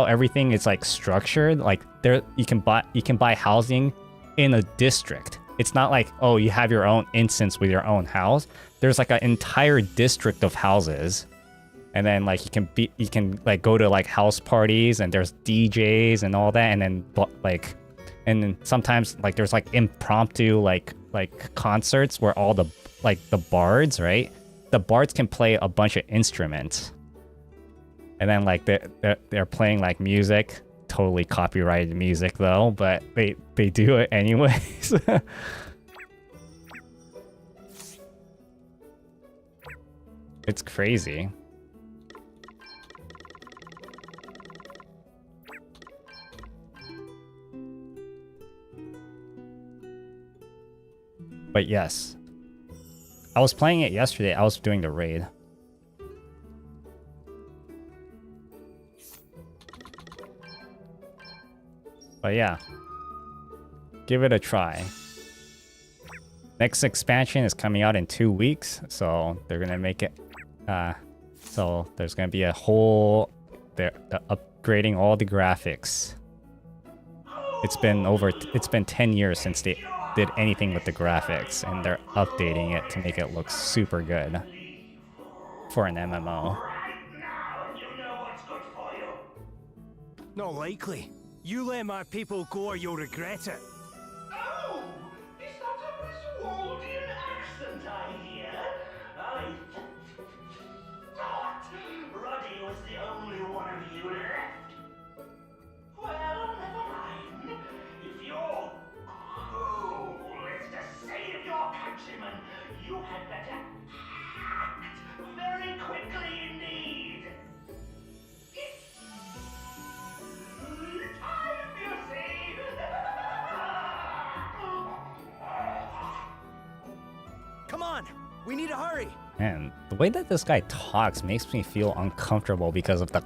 everything is like structured, like there you can buy housing in a district. It's not like, oh, you have your own instance with your own house. There's like an entire district of houses, and then like you can like go to like house parties, and there's DJs and all that, and then sometimes like there's like impromptu like concerts where all the bards, right? The bards can play a bunch of instruments. And then like they're playing like music, totally copyrighted music though, but they do it anyways. It's crazy. But yes. I was playing it yesterday. I was doing the raid. But yeah. Give it a try. Next expansion is coming out in 2 weeks, so they're gonna make it so there's gonna be a whole they're upgrading all the graphics. It's been 10 years since they did anything with the graphics, and they're updating it to make it look super good for an MMO. Not likely. You let my people go or you'll regret it. Oh, is that a Westwaldian accent I hear? I thought Ruddy was the only one of you left. Well, never mind. If your goal is to save your countrymen, you had better act very quickly indeed. Time, you see. Come on, we need to hurry. Man, the way that this guy talks makes me feel uncomfortable because of the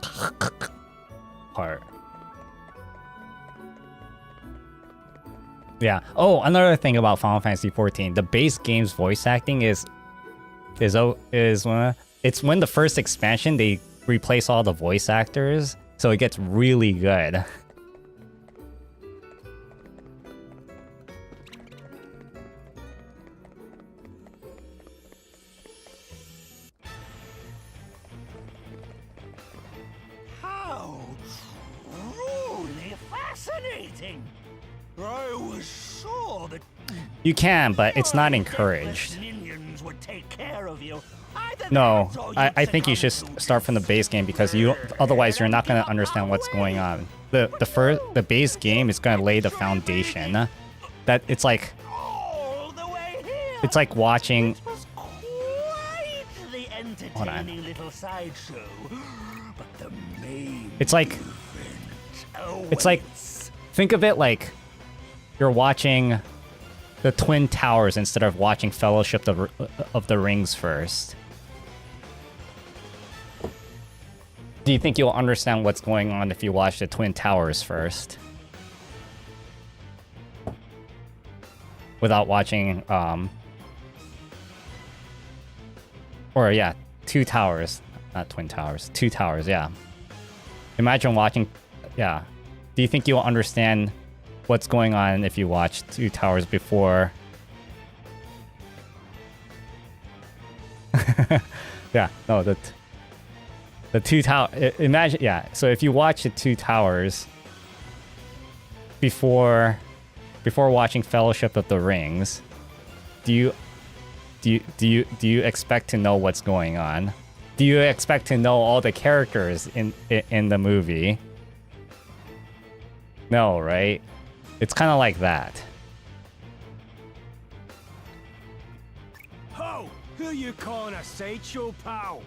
part. Yeah. Oh, another thing about Final Fantasy XIV, the base game's voice acting is when it's when the first expansion they replace all the voice actors, so it gets really good. How truly fascinating! I was sure that You can, but it's not encouraged. minions would take care of you. No, I think you should start from the base game because otherwise you're not gonna understand what's going on. The base game is gonna lay the foundation. That it's like watching. The entertaining little sideshow, but the main It's like think of it like you're watching the Twin Towers instead of watching Fellowship of the Rings first. Do you think you'll understand what's going on if you watch the Twin Towers first? Without watching, or yeah, Two Towers, not Twin Towers, Two Towers, yeah. Imagine watching, yeah. Do you think you'll understand what's going on if you watch Two Towers before? Yeah, no, the Two Towers, imagine, yeah, so if you watch the Two Towers before watching Fellowship of the Rings, do you expect to know what's going on? Do you expect to know all the characters in the movie? No, right? It's kind of like that. Ho! Who you calling a sideshow, pal?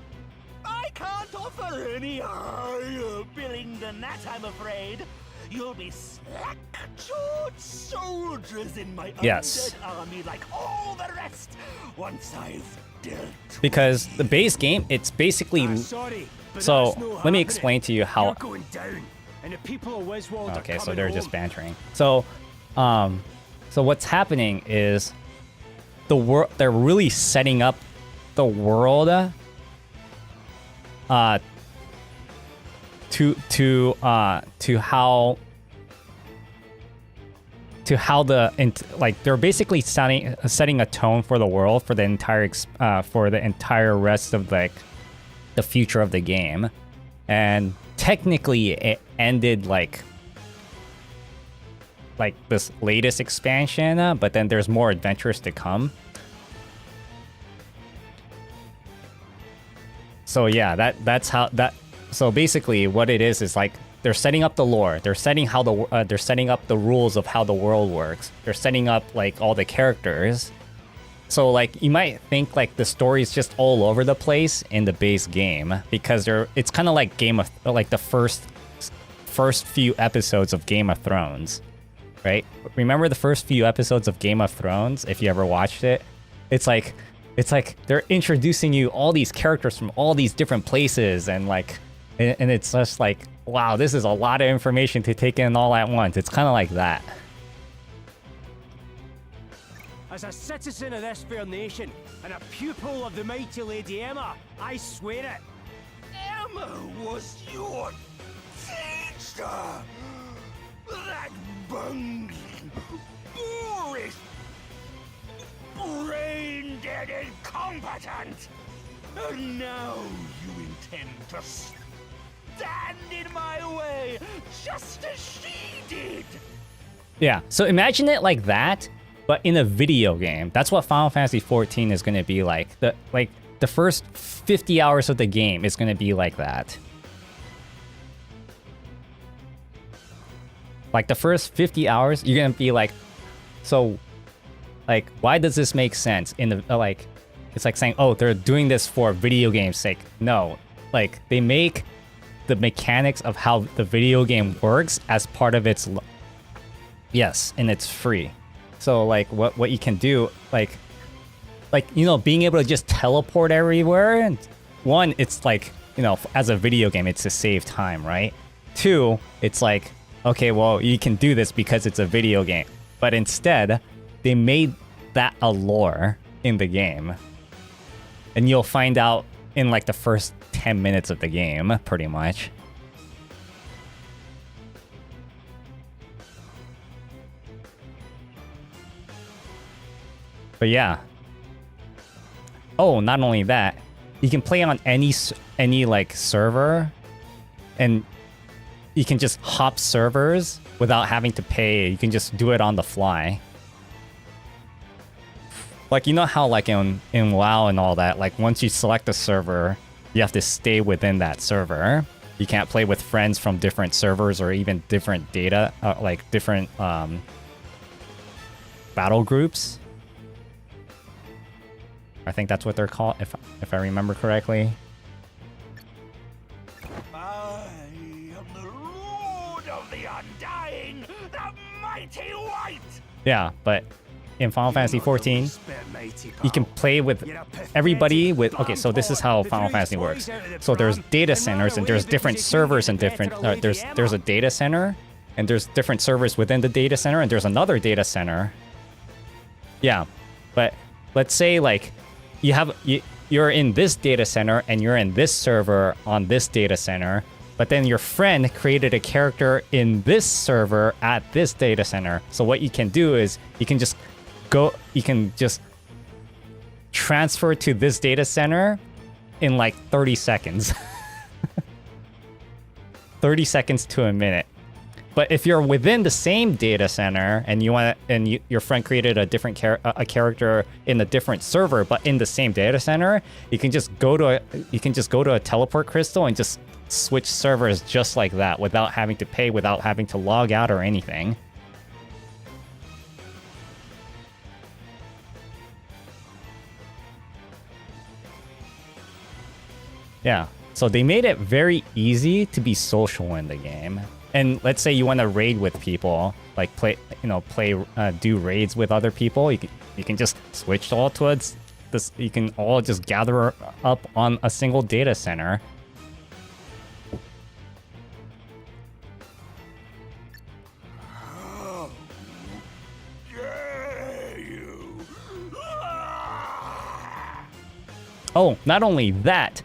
I can't offer any higher billing than that, I'm afraid. You'll be slack-jawed soldiers in my Yes. undead army like all the rest once I've dealt. Because the base game, it's basically... Sorry, but So, that's no let me happening. explain to you how... You're going down, and the people of Wiswald Okay, are so coming they're home. just bantering. So what's happening is they're really setting up the world to how they're basically setting a tone for the world for the entire rest of like the future of the game. And technically it ended like this latest expansion, but then there's more adventures to come. So yeah, that's how that. So basically, what it is like they're setting up the lore. They're setting up the rules of how the world works. They're setting up like all the characters. So like you might think like the story is just all over the place in the base game because it's kind of like the first few episodes of Game of Thrones, right? Remember the first few episodes of Game of Thrones if you ever watched it? It's like they're introducing you all these characters from all these different places and it's just like, wow, this is a lot of information to take in all at once. It's kind of like that. As a citizen of this fair nation and a pupil of the mighty Lady Emma, I swear it. Emma was your teacher! That bungling, boorish, brain-dead incompetent! And now you intend to stand in my way, just as she did! Yeah, so imagine it like that, but in a video game. That's what Final Fantasy XIV is going to be like. The first 50 hours of the game is going to be like that. Like the first 50 hours, you're going to be like, so, like, why does this make sense? In the it's like saying, oh, they're doing this for video game's sake. No, like they make the mechanics of how the video game works as part of its. Yes, and it's free. So like what you can do, like you know, being able to just teleport everywhere. And one, it's like, you know, as a video game, it's to save time, right? Two, it's like, okay, well, you can do this because it's a video game. But instead, they made that a lore in the game. And you'll find out in like the first 10 minutes of the game, pretty much. But yeah. Oh, not only that, you can play on any like server, and you can just hop servers without having to pay. You can just do it on the fly. Like, you know how like in WoW and all that, like once you select a server, you have to stay within that server. You can't play with friends from different servers or even different data, like different battle groups. I think that's what they're called, if I remember correctly. I am the Lord of the Undying, the Mighty White! Yeah, but in Final Fantasy XIV, you can play with everybody with... Okay, so this is how Final Fantasy works. So there's data centers and there's different servers and different... there's a data center and there's different servers within the data center and there's another data center. Yeah, but let's say like you're in this data center and you're in this server on this data center, but then your friend created a character in this server at this data center. So what you can do is you can just transfer to this data center in like 30 seconds. 30 seconds to a minute. But if you're within the same data center and your friend created a different character in a different server, but in the same data center, you can just go to a teleport crystal and just switch servers just like that without having to pay, without having to log out or anything. Yeah, so they made it very easy to be social in the game. And let's say you want to raid with people, like do raids with other people. You can just switch all to this. You can all just gather up on a single data center. How dare you! Oh, not only that,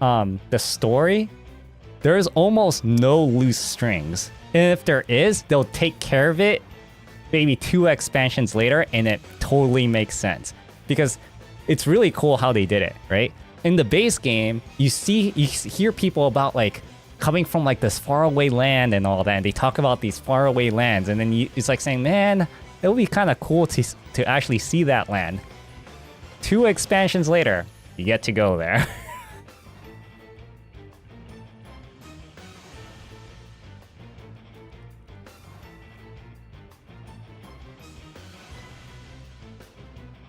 the story. There's almost no loose strings. And if there is, they'll take care of it maybe 2 expansions later, and it totally makes sense. Because it's really cool how they did it, right? In the base game, you hear people about like coming from like this faraway land and all that, and they talk about these faraway lands, and then it's like saying, man, it would be kind of cool to actually see that land. 2 expansions later, you get to go there.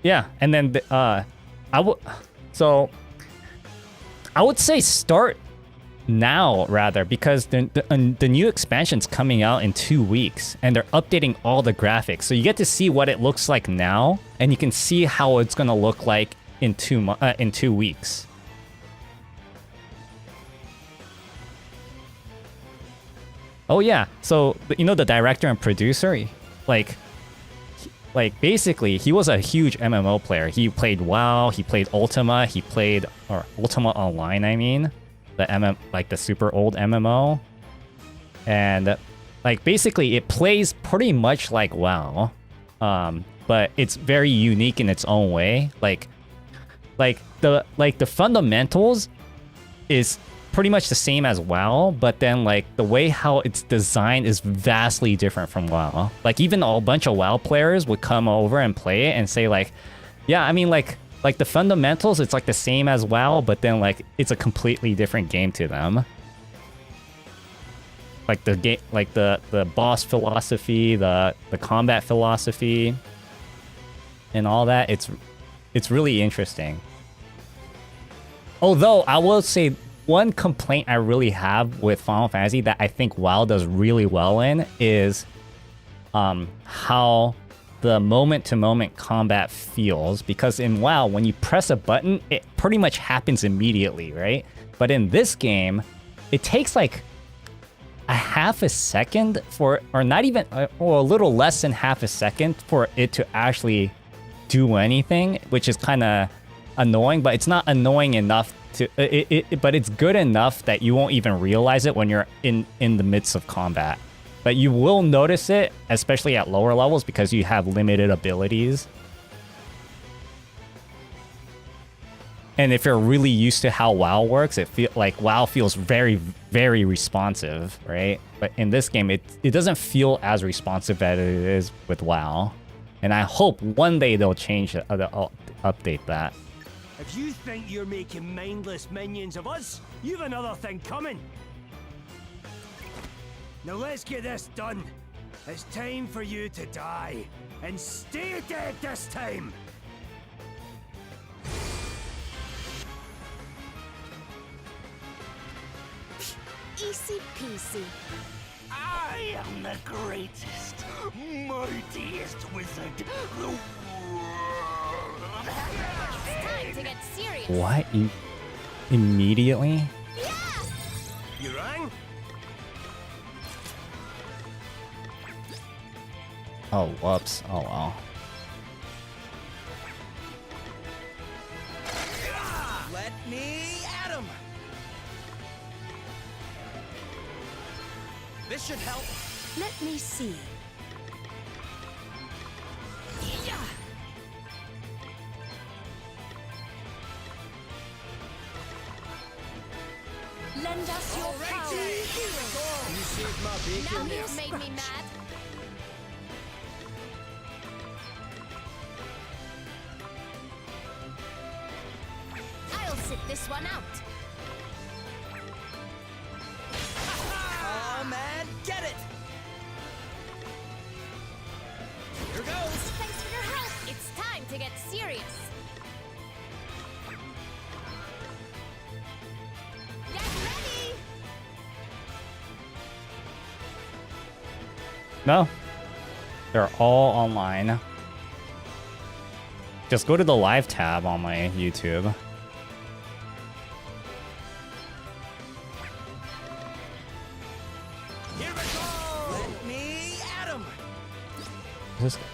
Yeah, and then I would say start now rather, because the new expansion's coming out in 2 weeks and they're updating all the graphics, so you get to see what it looks like now and you can see how it's gonna look like in 2 weeks. Oh yeah, so you know the director and producer, like basically he was a huge MMO player. He played WoW, he played Ultima, or Ultima Online, I mean, the super old MMO. And like basically it plays pretty much like WoW, but it's very unique in its own way. Like the fundamentals is pretty much the same as WoW, but then like the way how it's designed is vastly different from WoW. Like even a bunch of WoW players would come over and play it and say like, yeah, I mean like the fundamentals, it's like the same as WoW, but then like it's a completely different game to them. Like the game, like the boss philosophy, the combat philosophy, and all that. It's really interesting. Although I will say, one complaint I really have with Final Fantasy that I think WoW does really well in is how the moment-to-moment combat feels. Because in WoW, when you press a button, it pretty much happens immediately, right? But in this game, it takes like a half a second or not even, or a little less than half a second for it to actually do anything, which is kind of annoying, but it's not annoying enough but it's good enough that you won't even realize it when you're in the midst of combat. But you will notice it, especially at lower levels, because you have limited abilities. And if you're really used to how WoW works, WoW feels very, very responsive, right? But in this game, it doesn't feel as responsive as it is with WoW. And I hope one day they'll change they'll update that. If you think you're making mindless minions of us, you've another thing coming. Now let's get this done. It's time for you to die. And stay dead this time! Easy peasy. I am the greatest, mightiest wizard the world has. It's time to get serious. What? Immediately? Yeah! You rang? Oh, whoops. Oh, well. Let me at him! This should help. Let me see. Lend us your power. You saved my bacon. Now you've made me mad. I'll sit this one out. Come and get it! Here goes! Thanks for your help. It's time to get serious. Get ready! No. They're all online. Just go to the live tab on my YouTube.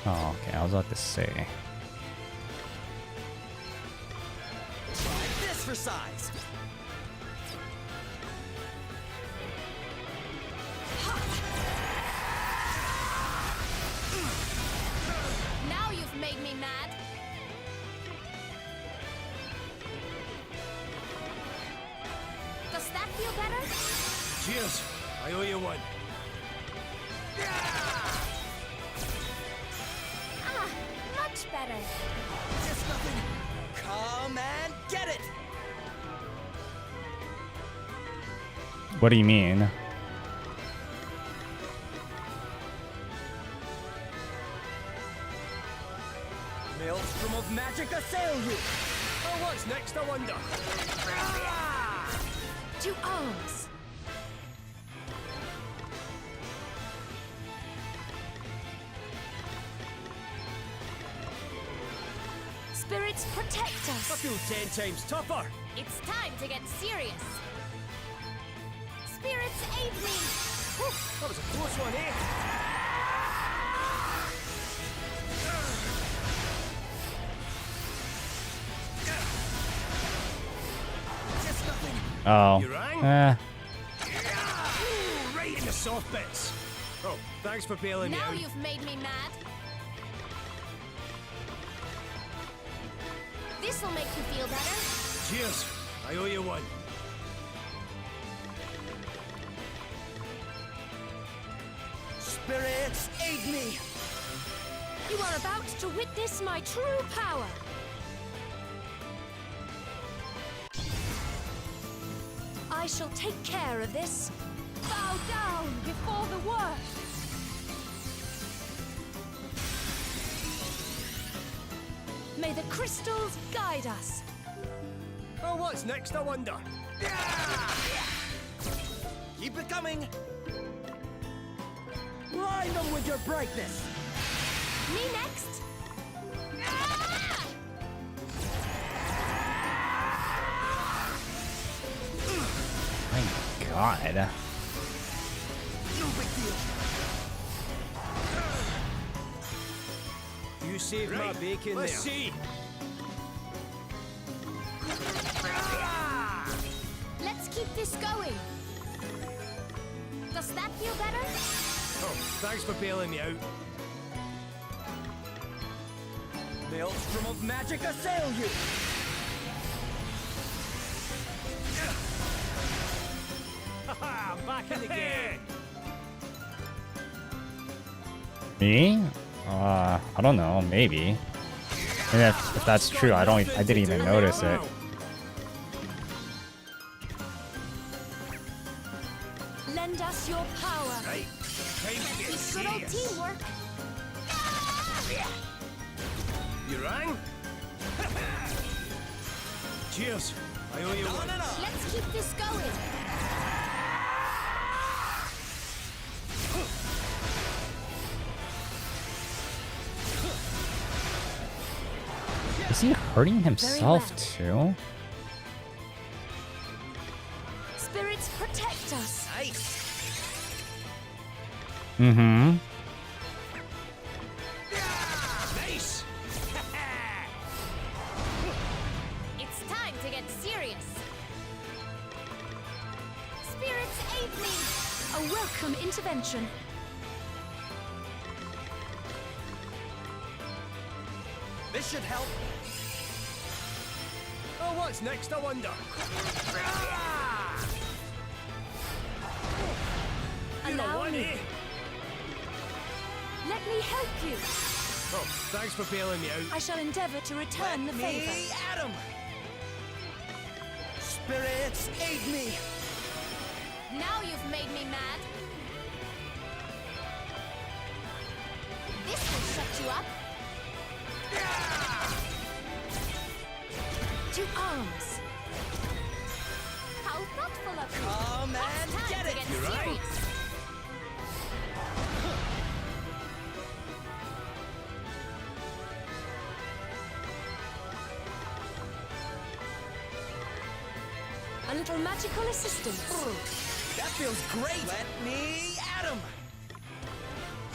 Oh, okay, I was about to say. Try this for size. Now you've made me mad. Does that feel better? Cheers. I owe you one. Much better. Just nothing. Come and get it! What do you mean? Maelstrom of magic. next, I wonder? To arms! Spirits protect us! I feel 10 times tougher. It's time to get serious. Spirits aid me. Whew, that was a close one, eh? Just nothing. Oh. You rang? Ooh, right in the soft bits. Oh, thanks for bailing me Now out. you've made me mad. This'll make you feel better. Cheers. I owe you one. Spirits, aid me. You are about to witness my true power! I shall take care of this. Bow down before the worst! May the crystals guide us. Oh, what's next, I wonder? Keep it coming. Blind them with your brightness. Me next. My God. No big deal. You saved my bacon there. Let's see. Let's keep this going. Does that feel better? Oh, thanks for bailing me out. Maelstrom of magic assail you! Haha, I'm back in the game! Me? I don't know. Maybe. And if that's true, I didn't even notice it. Lend us your power. Right, time to get Keep good old serious. teamwork. You rang? Cheers. I owe you one. Let's keep this going. Is he hurting himself too? Spirits protect us. Nice. Mm-hmm. Nice. It's time to get serious. Spirits aid me. A welcome intervention. This should help. Oh, what's next, I wonder? You know Allow what, me. eh? Let me help you. Oh, thanks for bailing me out. I shall endeavor to return the favor. Adam! Spirits, aid me! Now you've made me mad. This will shut you up. To arms. How thoughtful of you. Come It's and time get to it! get You're right. serious. A little magical assistance. That feels great! Let me at him!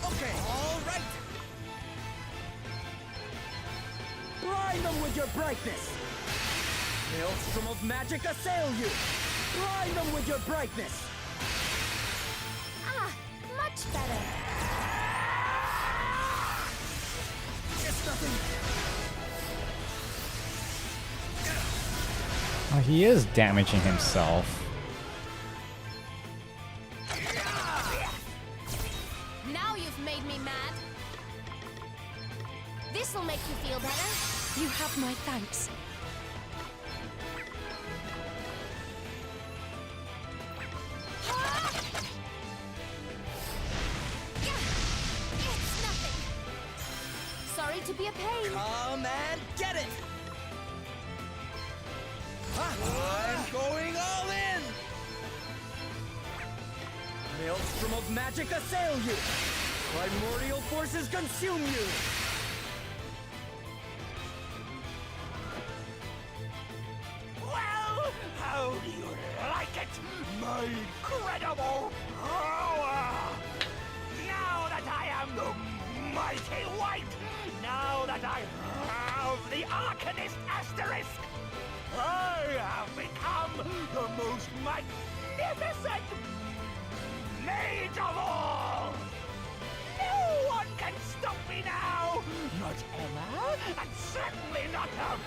Okay, all right! Blind them with your brightness! Maelstrom of magic assail you! Blind them with your brightness! Ah, much better. Just nothing. Oh, he is damaging himself. Now you've made me mad. This'll make you feel better. You have my thanks. It's nothing. Sorry to be a pain. Come and get it! I'm going all in! Maelstrom of magic assail you! Primordial forces consume you! Well, how do you like it, my incredible power? Now that I am the mighty white, now that I have the Arcanist asterisk, I have become the most magnificent mage of all! No one can stop me now! Not Emma, and certainly not a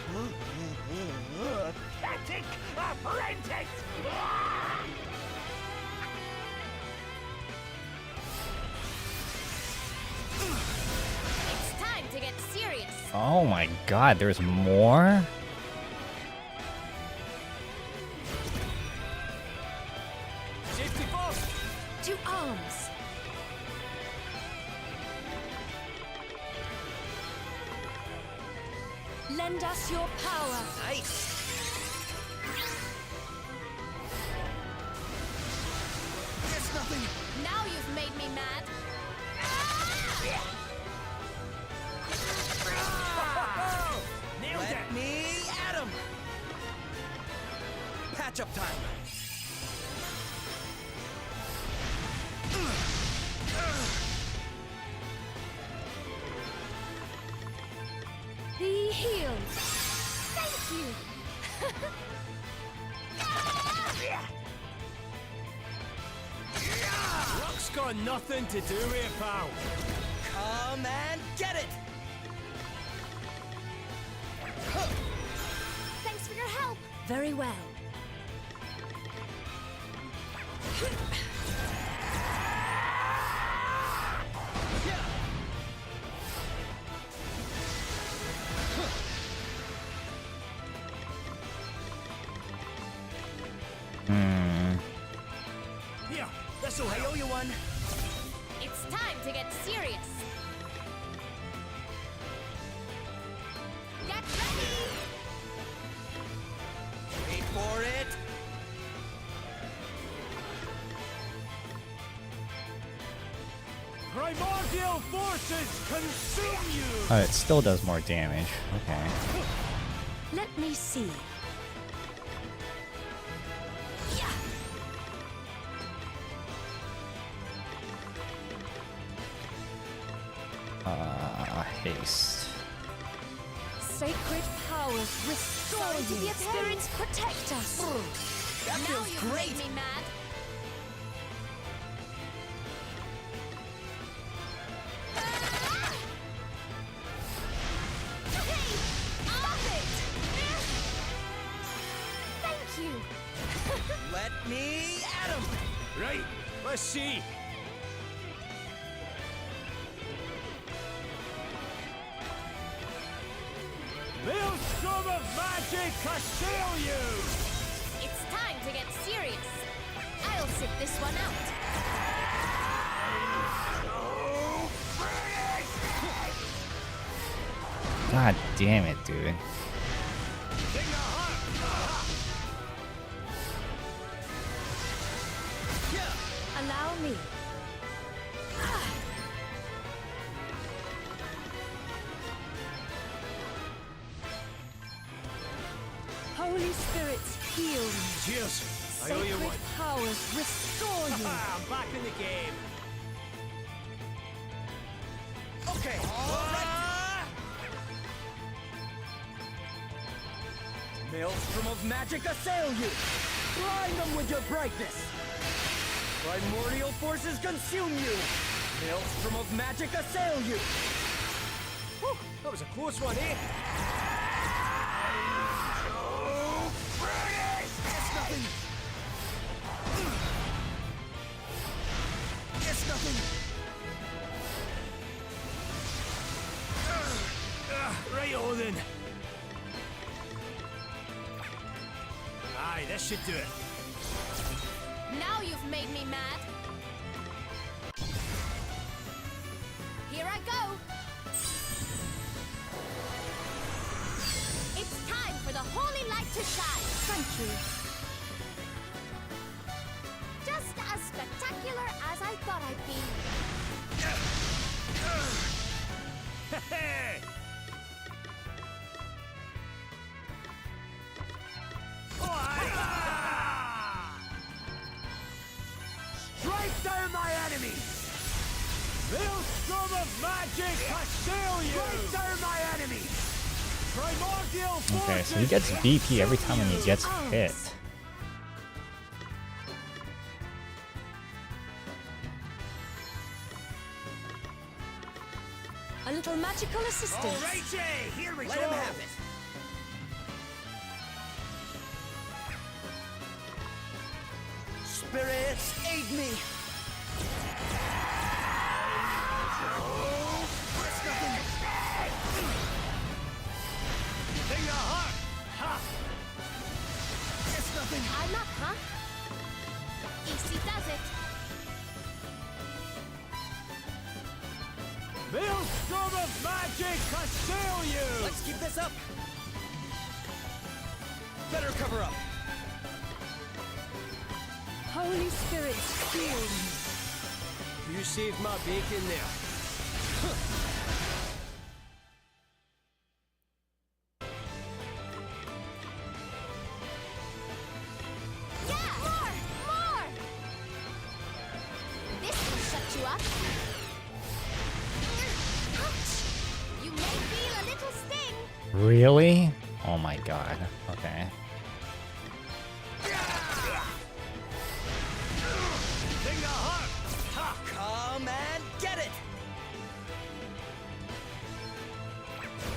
pathetic apprentice! It's time to get serious. Oh my god, there's more? To arms. Lend us your power. Nice! Guess nothing! Now you've made me mad. Let me at him! Patch up time! Be healed. Thank you. Luck's got nothing to do with it, pal. Come and get it! Thanks for your help. Very well. Here, this'll I owe you one. It's time to get serious. Get ready. Wait for it. Primordial forces consume you! Oh, it still does more damage. Okay. Let me see. Haste. Sacred powers restore you. Spirits protect us. That Now feels you've great! made me mad. Hey, stop it! Thank you. Let me at him! Right, let's see. Maelstrom of magic assail you! It's time to get serious. I'll sit this one out. God damn it, dude. Allow me. Holy spirits heal me. Cheers! I owe you Sacred one. powers restore you. I'm back in the game. Okay, alright. Maelstrom of magic assail you! Blind them with your brightness! Primordial forces consume you! Maelstrom of magic assail you! Whew, that was a close one, eh? Guess nothing! Guess nothing! Right-o then. Aye, this should do it. Now you've made me mad. Here I go. It's time for the holy light to shine. Thank you. Just as spectacular as I thought I'd be. Strike down my enemies! Maelstrom of magic assail you! Strike down my enemies! Primordial Okay, so he gets BP every time when he gets hit. A little magical assistance. Alrighty, here we go! Let him have it! Spirits, aid me! Thing of heart! Ha! It's nothing! I'm up, huh? Easy does it. Maelstrom of magic assail you! Let's keep this up! Better cover up! Holy Spirit, heal me. You saved my bacon there. Yeah! More! More! This will shut you up. Ouch! You may feel a little sting. Really? Oh my god. Okay. Thing of heart! Ha! Come and get it!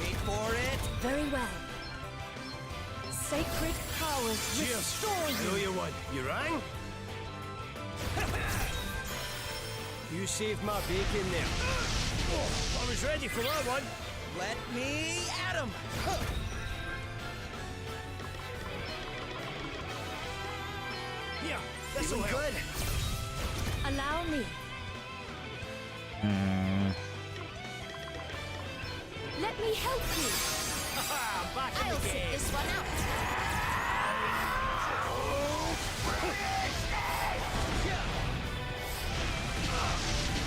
Wait for it! Very well. Sacred powers restore I know you. you would. You rang? You saved my bacon there. Oh, I was ready for that one. Let me at him! Here, this will good. Allow me. Let me help you. Back in I'll the sit game. this one out.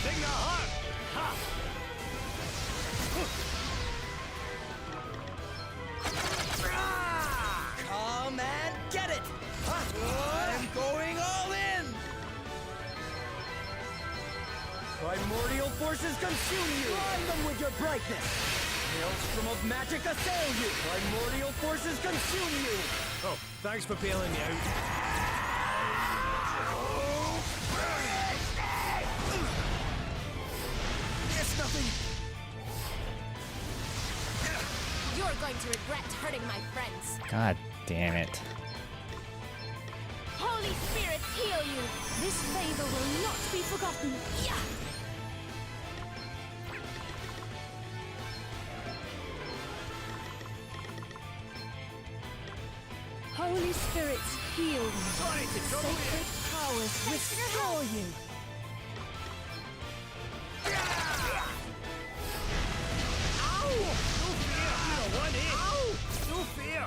Thing of heart! Ha! Come and get it! I'm going all in! Primordial forces consume you! Blind them with your brightness! Maelstrom of magic assail you! Primordial forces consume you! Oh, thanks for bailing me out. It's nothing! You're going to regret hurting my friends. God damn it. Holy Spirit, heal you. This favor will not be forgotten. Yeah. Holy Spirit, heal me. Sorry to trouble you. Sacred powers restore you. Ow! No fear! You're one hit! Ow! No fear!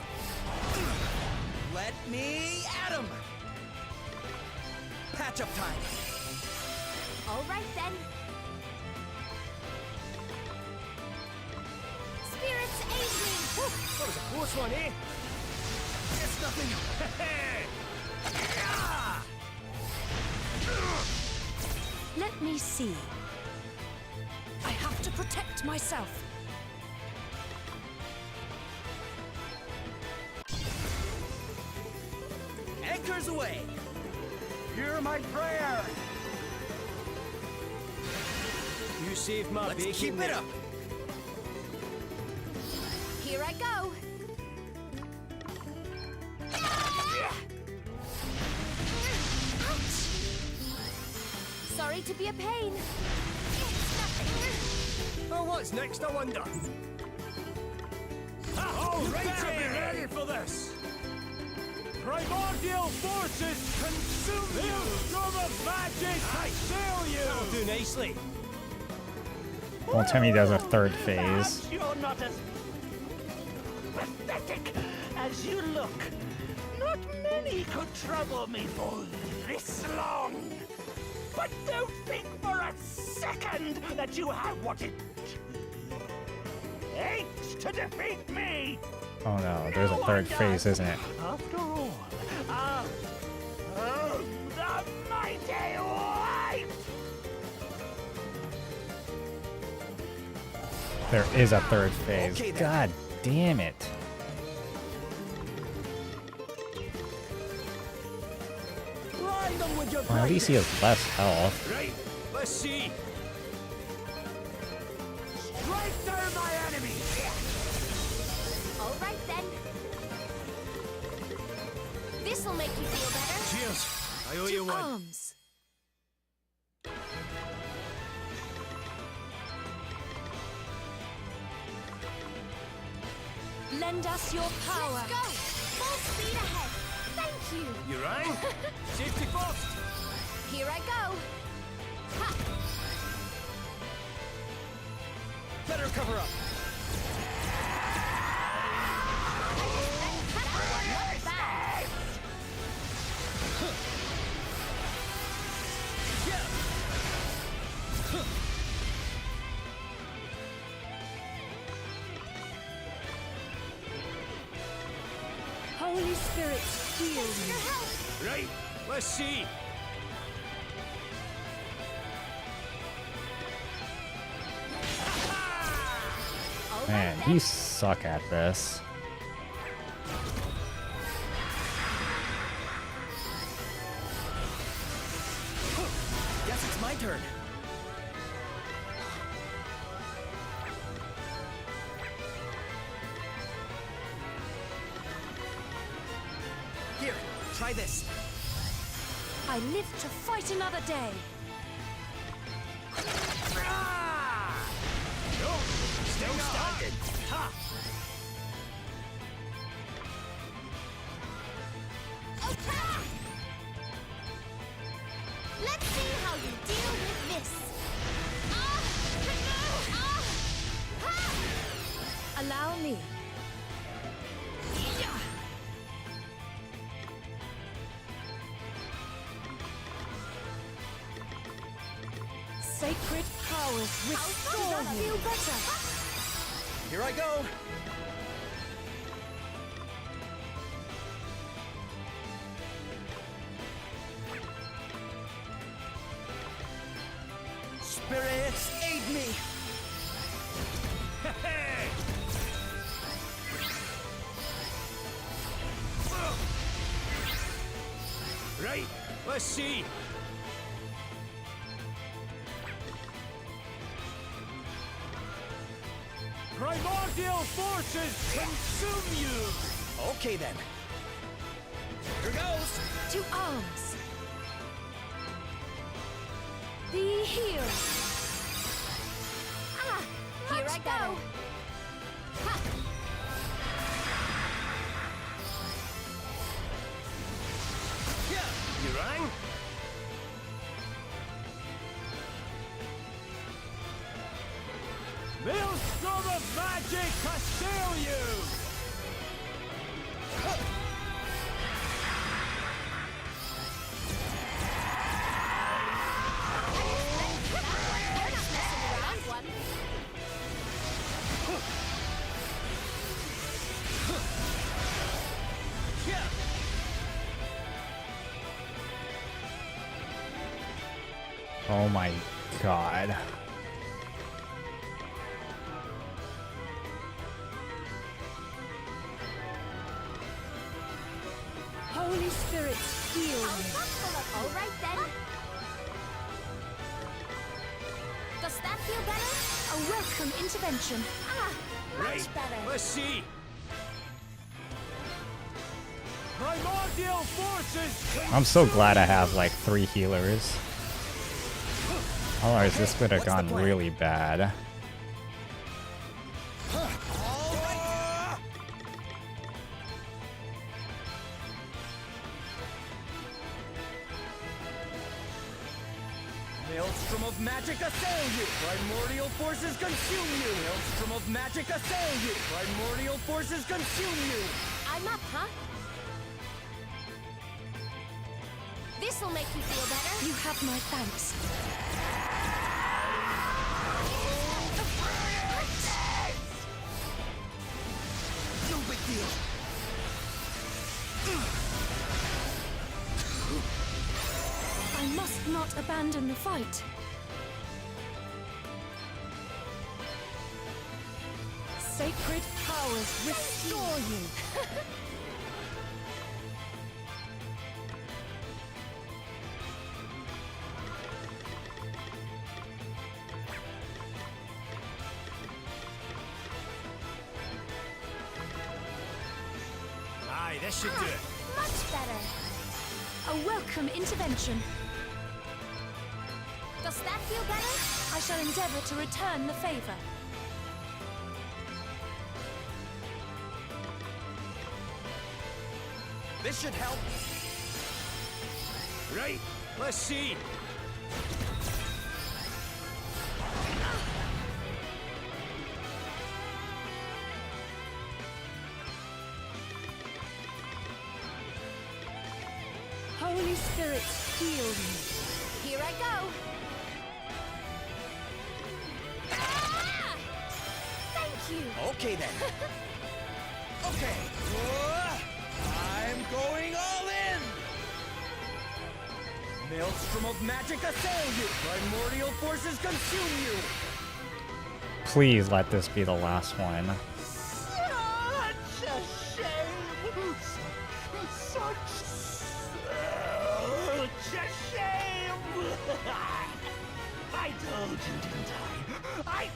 Let me at him! Patch up time! All right then. Spirits aid me. Whew, that was a close one, eh? It's nothing! Let me see. I have to protect myself. Anchors away! Hear my prayer! You saved my bacon. Let's keep it up! Here I go. Ouch! Sorry to be a pain. It's nothing. Oh, what's next, I wonder? All right, be ready for this! Primordial forces consume you! Maelstrom of magic assail you! That'll do nicely. Won't tell me there's a third phase. You're not as pathetic as you look. Not many could trouble me for this long. But don't think for a second that you have what it takes to defeat me. Oh no, there's a third phase, isn't it? After all, the mighty white. There is a third phase. Okay, then. God damn it. Blind them with your Well, at least he has less health. Right, let's see. Strike down my enemy. All right then. This'll make you feel better. Cheers. I owe you one. Arms. Lend us your power. Let's go. Full speed ahead. Thank you. You rang? Safety first. Here I go. Ha! Better cover up. Not bad. Holy Spirit, heal Thanks me. for your help. Right, let's see. All Man, right you then. suck at this. Guess it's my turn. Here, try this. I live to fight another day. Still standing. Ha! Okay. Let's see how you deal with this. No! Ha! Allow me. Sacred powers restore I'll me. feel better. Here I go. Spirits, aid me. Right, let's see. Primordial forces consume you! Okay then. Here goes. To arms. Be healed. Here I go. Ha! You rang? Maelstrom of magic assail you! You're not messing around, one. Oh my god. Holy Spirit, heal I'll me. buckle up. All right then. Does that feel better? A welcome intervention. Much Right, better. let's see. Primordial forces I'm so glad I have like 3 healers. Otherwise this would have gone really bad. Maelstrom of magic assail you! Primordial forces consume you! Maelstrom of magic assail you! Primordial forces consume you! I'm up, huh? This'll make you feel better. You have my thanks. No big deal. I must not abandon the fight. Sacred powers restore you. Aye, this should do it. Much better. A welcome intervention. Does that feel better? I shall endeavor to return the favor. This should help. Right, let's see. Holy Spirit, heal me. Here I go. Ah! Thank you. Okay then. Okay. I'm going all in! Maelstrom of magic assail you! Primordial forces consume you! Please let this be the last one. Such a shame! Such a shame! I told you, didn't I? I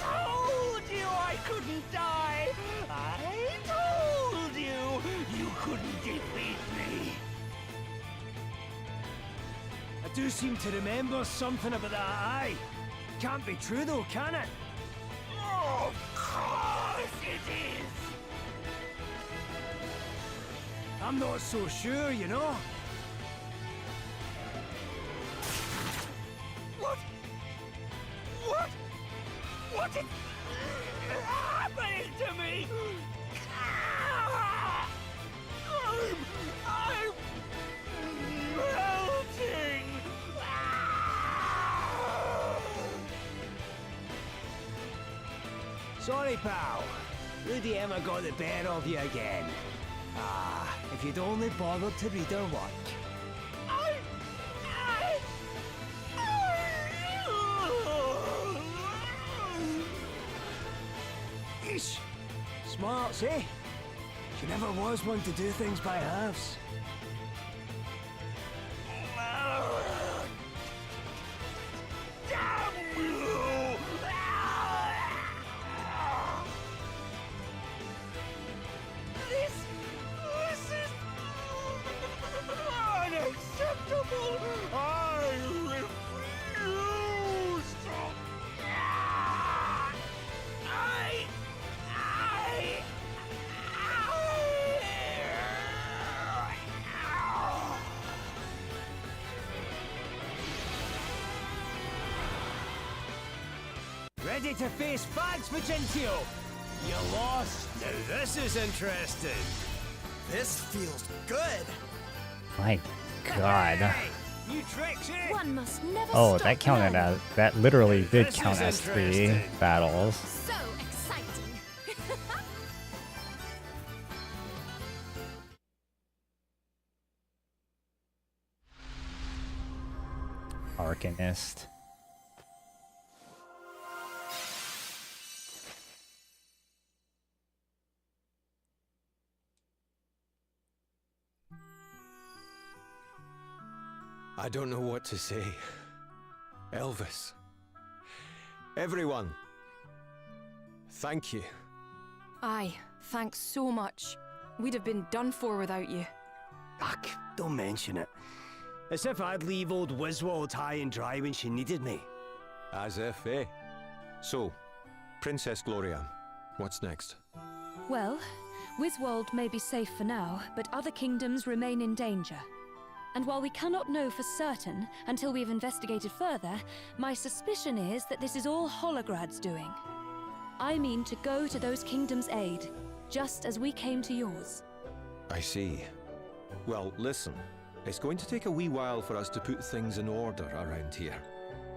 told you I couldn't die! I told you you couldn't defeat me! I do seem to remember something about that eye. Can't be true though, can it? Of course it is! I'm not so sure, you know? What is happening to me? I'm melting! Sorry, pal. Lady Emma got the better of you again. Ah, if you'd only bothered to read her work. Yeesh. Smarts, eh? She never was one to do things by halves. Damn you! This is unacceptable! I refuse to... Ready to face facts, Vicentio? You lost. Now this is interesting. This feels good. My God. Hey, new tricks, eh? One must never Oh, stop that counted learning. as that literally did This count is as 3 interesting. battles. So exciting. Arcanist. I don't know what to say. Elvis. Everyone. Thank you. Aye, thanks so much. We'd have been done for without you. Ugh, don't mention it. As if I'd leave old Wiswald high and dry when she needed me. As if, eh? So, Princess Gloria, what's next? Well, Wiswald may be safe for now, but other kingdoms remain in danger. And while we cannot know for certain until we've investigated further, my suspicion is that this is all Holograd's doing. I mean to go to those kingdoms' aid, just as we came to yours. I see. Well, listen. It's going to take a wee while for us to put things in order around here.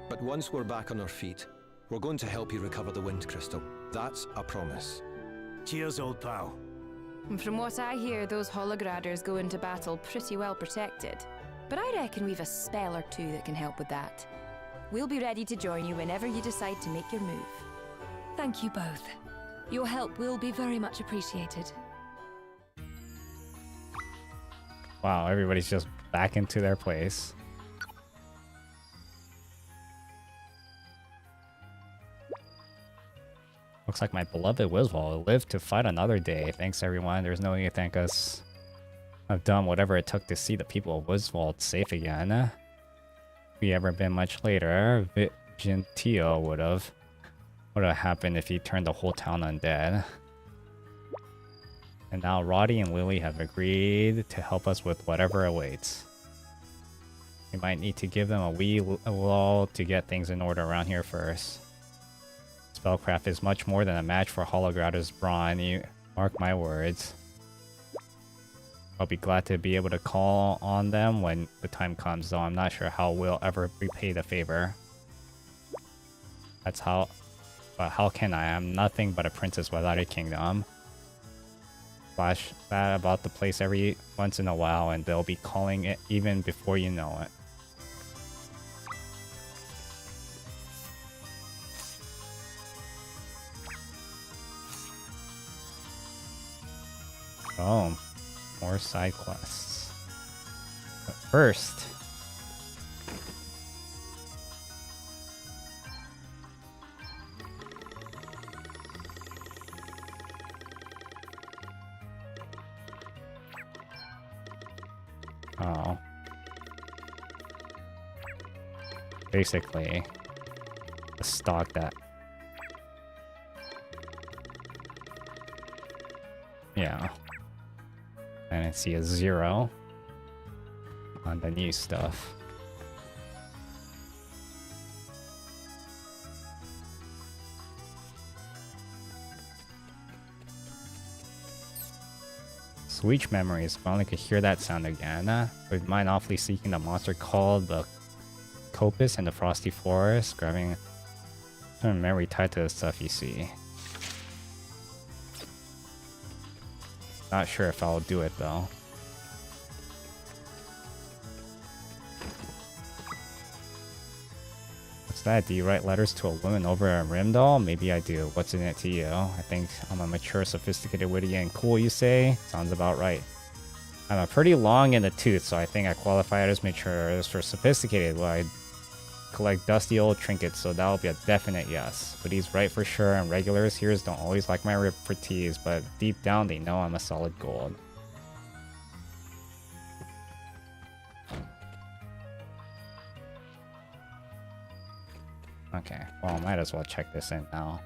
But once we're back on our feet, we're going to help you recover the wind crystal. That's a promise. Cheers, old pal. And from what I hear, those holograders go into battle pretty well protected. But I reckon we've a spell or two that can help with that. We'll be ready to join you whenever you decide to make your move. Thank you both. Your help will be very much appreciated. Wow, everybody's just back into their place. Looks like my beloved Wiswall lived to fight another day. Thanks everyone. There's no need to thank us. I've done whatever it took to see the people of Wiswall safe again. If we ever been much later, Gentile would have happened if he turned the whole town undead. And now Roddy and Lily have agreed to help us with whatever awaits. We might need to give them a wee lull to get things in order around here first. Spellcraft is much more than a match for Holograder's brawn, you mark my words. I'll be glad to be able to call on them when the time comes, though I'm not sure how we'll ever repay the favor. But how can I? I'm nothing but a princess without a kingdom. Flash that about the place every once in a while and they'll be calling it even before you know it. Oh, more side quests. But first, oh, basically, a stock that, yeah. And I see a 0 on the new stuff. Sweet memories. If only could hear that sound again. Would mind awfully seeking the monster called the Copus in the Frosty Forest, grabbing some memory tied to the stuff you see. Not sure if I'll do it though. What's that? Do you write letters to a woman over a rim doll? Maybe I do. What's in it to you? I think I'm a mature, sophisticated, witty, and cool, you say? Sounds about right. I'm a pretty long in the tooth, so I think I qualify as mature. As for sophisticated, well, I collect dusty old trinkets, so that'll be a definite yes. But he's right for sure, and regulars here don't always like my repartees, but deep down they know I'm a solid gold. Okay, well, I might as well check this in now.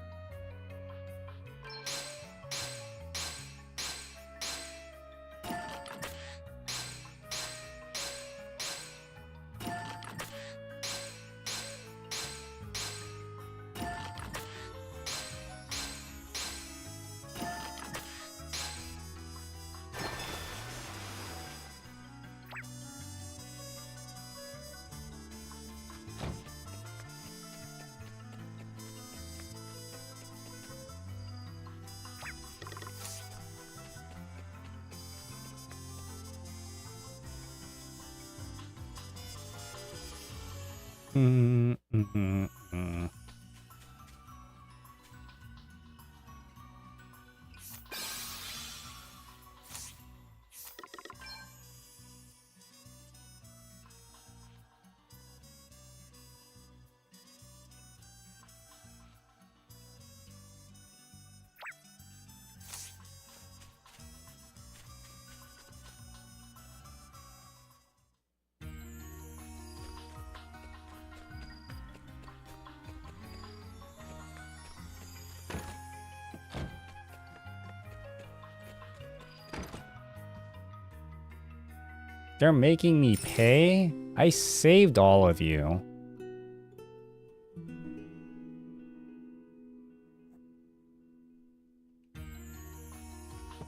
They're making me pay? I saved all of you.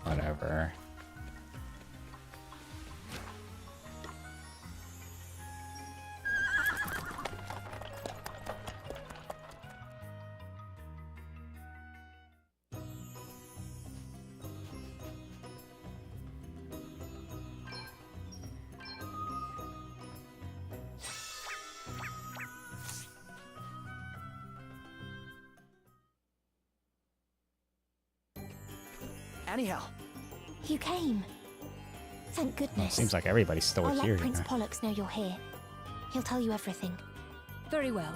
Whatever. Anyhow, You came. Thank goodness. Seems like everybody's still I'll here. let Prince Pollux know you're here. He'll tell you everything. Very well.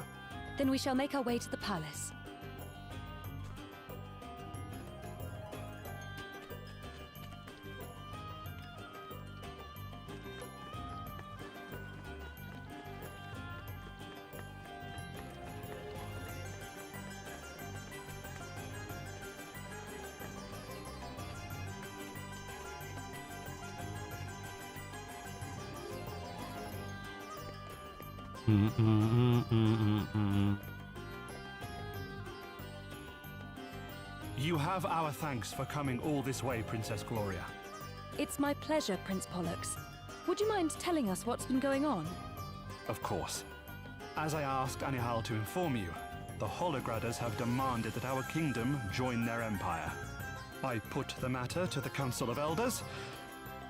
Then we shall make our way to the palace. You have our thanks for coming all this way, Princess Gloria. It's my pleasure, Prince Pollux. Would you mind telling us what's been going on? Of course. As I asked Anihal to inform you, the Holograders have demanded that our kingdom join their empire. I put the matter to the Council of Elders,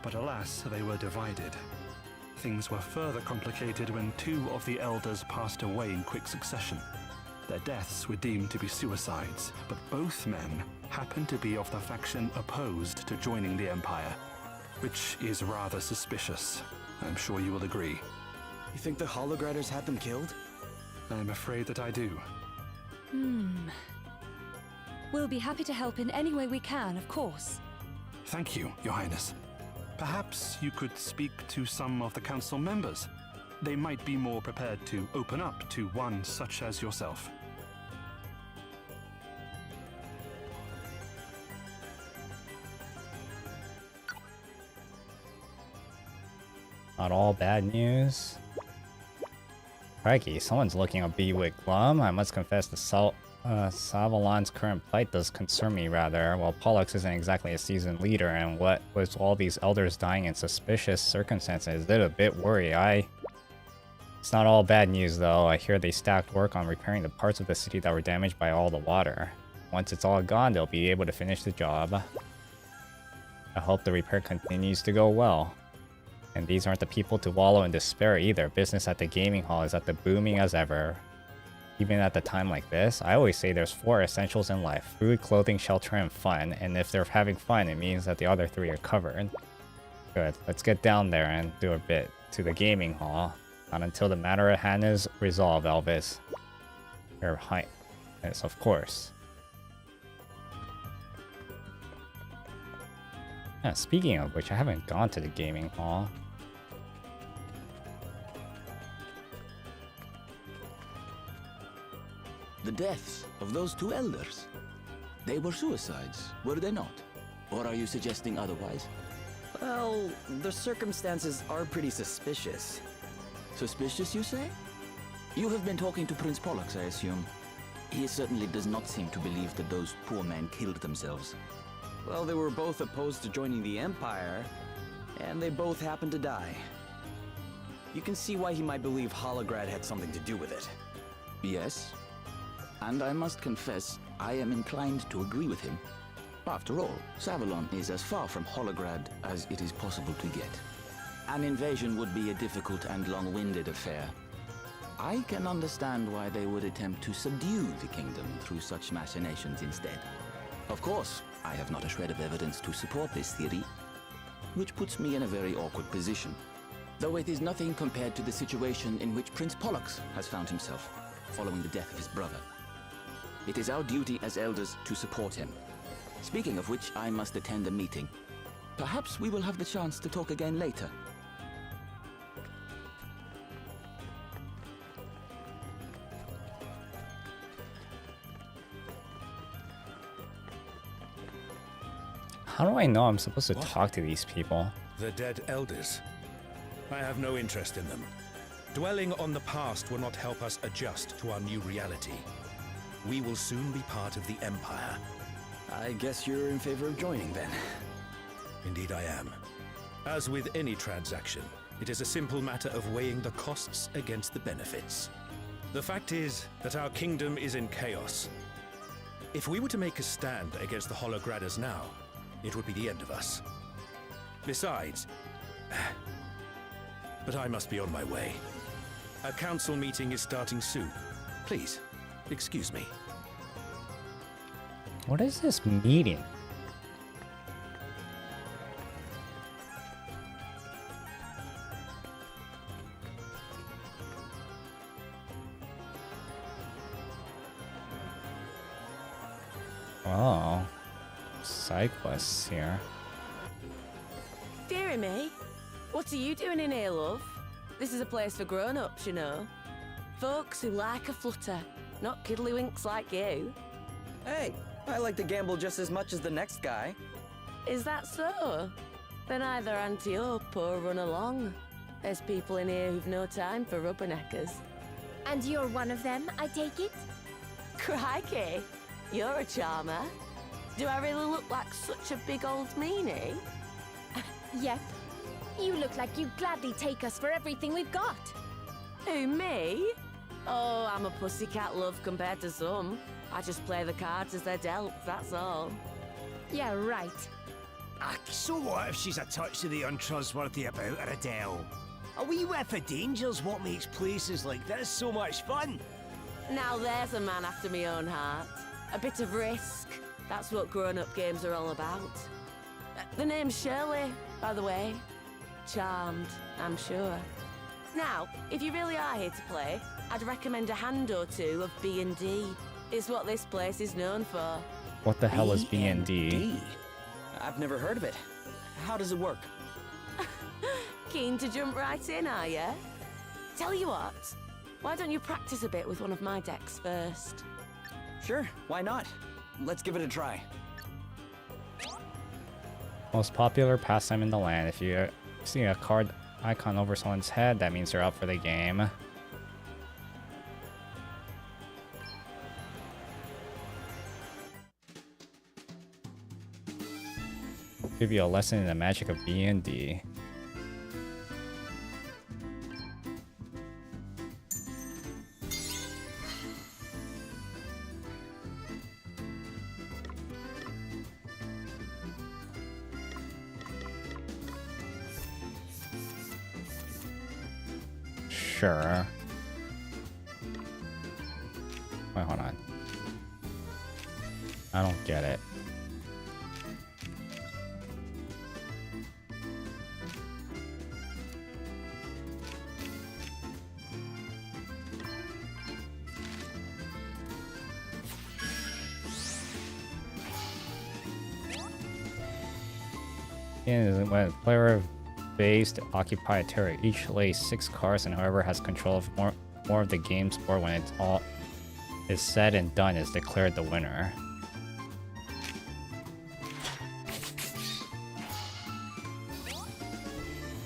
but alas, they were divided. Things were further complicated when two of the elders passed away in quick succession. Their deaths were deemed to be suicides, but both men happened to be of the faction opposed to joining the Empire, which is rather suspicious. I'm sure you will agree. You think the Holograders had them killed? I'm afraid that I do. We'll be happy to help in any way we can, of course. Thank you, Your Highness. Perhaps you could speak to some of the council members. They might be more prepared to open up to one such as yourself. Not all bad news. Crikey, someone's looking a bit glum. I must confess the Savalon's current plight does concern me rather. While Pollux isn't exactly a seasoned leader, and what with all these elders dying in suspicious circumstances, did a bit worry. It's not all bad news though. I hear they stacked work on repairing the parts of the city that were damaged by all the water. Once it's all gone, they'll be able to finish the job. I hope the repair continues to go well. And these aren't the people to wallow in despair either. Business at the gaming hall is at the booming as ever. Even at a time like this, I always say there's 4 essentials in life: food, clothing, shelter, and fun. And if they're having fun, it means that the other 3 are covered. Good. Let's get down there and do a bit to the gaming hall. Not until the matter at hand is resolved, Elvis. Your Highness, of course. Yeah, speaking of which, I haven't gone to the gaming hall. The deaths of those 2 elders. They were suicides, were they not? Or are you suggesting otherwise? Well, the circumstances are pretty suspicious. Suspicious, you say? You have been talking to Prince Pollux, I assume. He certainly does not seem to believe that those poor men killed themselves. Well, they were both opposed to joining the Empire, and they both happened to die. You can see why he might believe Holograd had something to do with it. Yes. And I must confess, I am inclined to agree with him. After all, Savalon is as far from Holograd as it is possible to get. An invasion would be a difficult and long-winded affair. I can understand why they would attempt to subdue the kingdom through such machinations instead. Of course, I have not a shred of evidence to support this theory, which puts me in a very awkward position. Though it is nothing compared to the situation in which Prince Pollux has found himself, following the death of his brother. It is our duty as elders to support him. Speaking of which, I must attend a meeting. Perhaps we will have the chance to talk again later. How do I know I'm supposed to talk to these people? The dead elders. I have no interest in them. Dwelling on the past will not help us adjust to our new reality. We will soon be part of the Empire. I guess you're in favor of joining then. Indeed I am. As with any transaction, it is a simple matter of weighing the costs against the benefits. The fact is that our kingdom is in chaos. If we were to make a stand against the Holograders now, it would be the end of us. Besides... But I must be on my way. A council meeting is starting soon. Please, excuse me. What is this meeting? Oh. Side quests here. Dearie me, what are you doing in here, love? This is a place for grown-ups, you know. Folks who like a flutter, not kiddlywinks like you. Hey, I like to gamble just as much as the next guy. Is that so? Then either ante up or run along. There's people in here who've no time for rubberneckers. And you're one of them, I take it? Crikey, you're a charmer. Do I really look like such a big old meanie? Yep. You look like you'd gladly take us for everything we've got. Who, me? Oh, I'm a pussycat, love, compared to some. I just play the cards as they're dealt, that's all. Yeah, right. So what if she's a touch of the untrustworthy about her, Adele? A wee whiff of danger's what makes places like this so much fun. Now there's a man after my own heart. A bit of risk. That's what grown-up games are all about. The name's Shirley, by the way. Charmed, I'm sure. Now, if you really are here to play, I'd recommend a hand or two of B&D. It's what this place is known for. What the hell is B&D? I've never heard of it. How does it work? Keen to jump right in, are you? Tell you what, why don't you practice a bit with one of my decks first? Sure, why not? Let's give it a try. Most popular pastime in the land. If you see a card icon over someone's head, that means they're up for the game. Give you a lesson in the magic of B&D. Sure. Wait, hold on. I don't get it. When a player based occupy a territory, each lays 6 cards, and whoever has control of more of the game's board when it's all is said and done is declared the winner.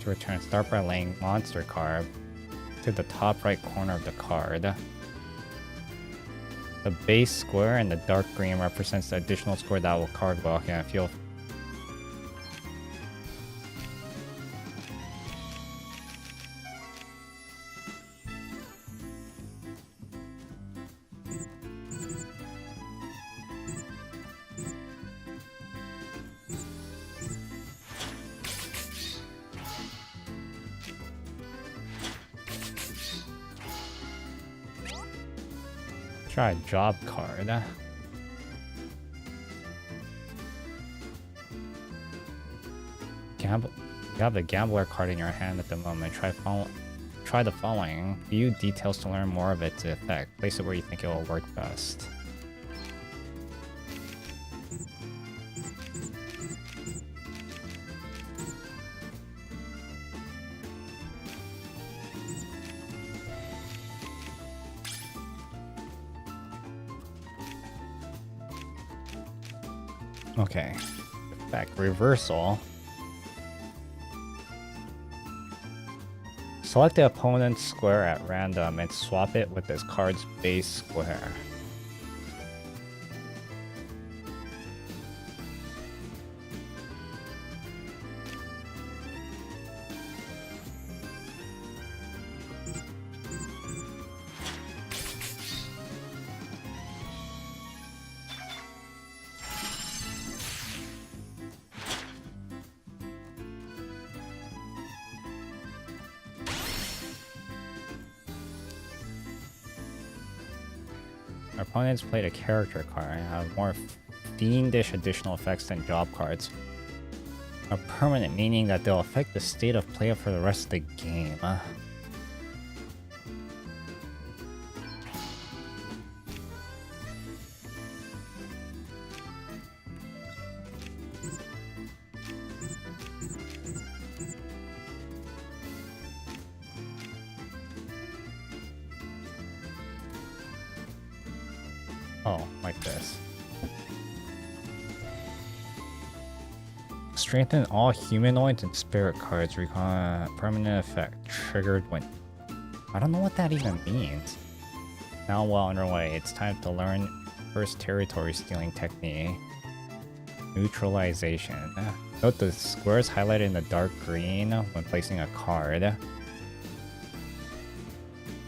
To return, start by laying monster card to the top right corner of the card. The base square and the dark green represents the additional square that will card walk, and if you'll try a job card. You have the gambler card in your hand at the moment. Try the following. View details to learn more of its effect. Place it where you think it will work best. Okay, effect reversal. Select the opponent's square at random and swap it with this card's base square. Our opponents played a character card and have more fiendish additional effects than job cards. Are permanent, meaning that they'll affect the state of play for the rest of the game. Oh, like this. Strengthen all humanoids and spirit cards. Recall permanent effect. Triggered when... I don't know what that even means. Now well underway, it's time to learn first territory stealing technique. Neutralization. Note the squares highlighted in the dark green when placing a card.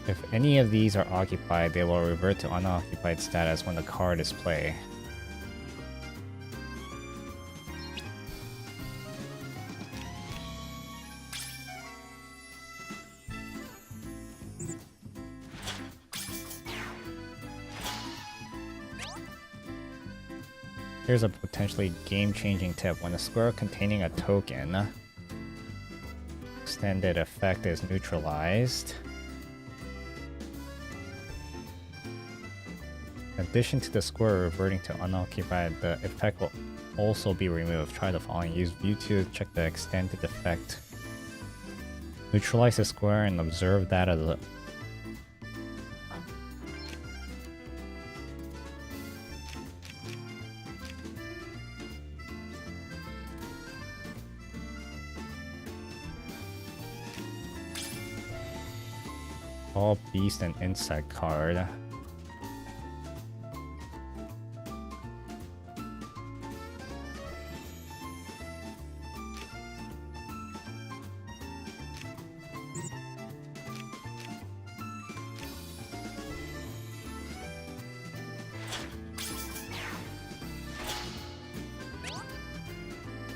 If any of these are occupied, they will revert to unoccupied status when the card is played. Here's a potentially game-changing tip. When a square containing a token extended effect is neutralized, in addition to the square reverting to unoccupied, the effect will also be removed. Try the following. Use view to check the extended effect. Neutralize the square and observe that as a... All beast and insect card.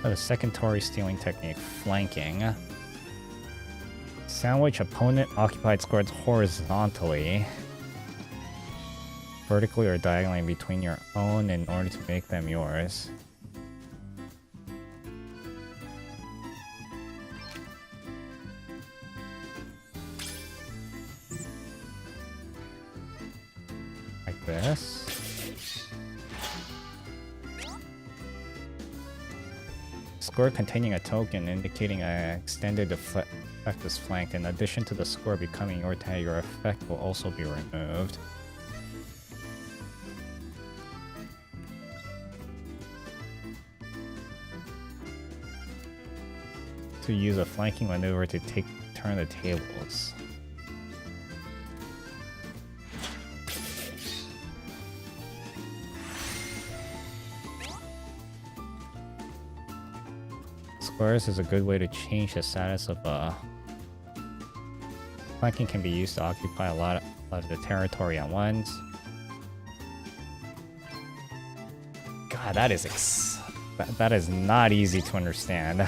The second Tory stealing technique, flanking. Sandwich opponent occupied squares horizontally, vertically or diagonally between your own in order to make them yours. Like this. Square containing a token indicating an extended effect is flanked. In addition to the square becoming your tag, your effect will also be removed. To use a flanking maneuver to turn the tables. Squares is a good way to change the status of a... Flanking can be used to occupy a lot of the territory at once. God, that is not easy to understand.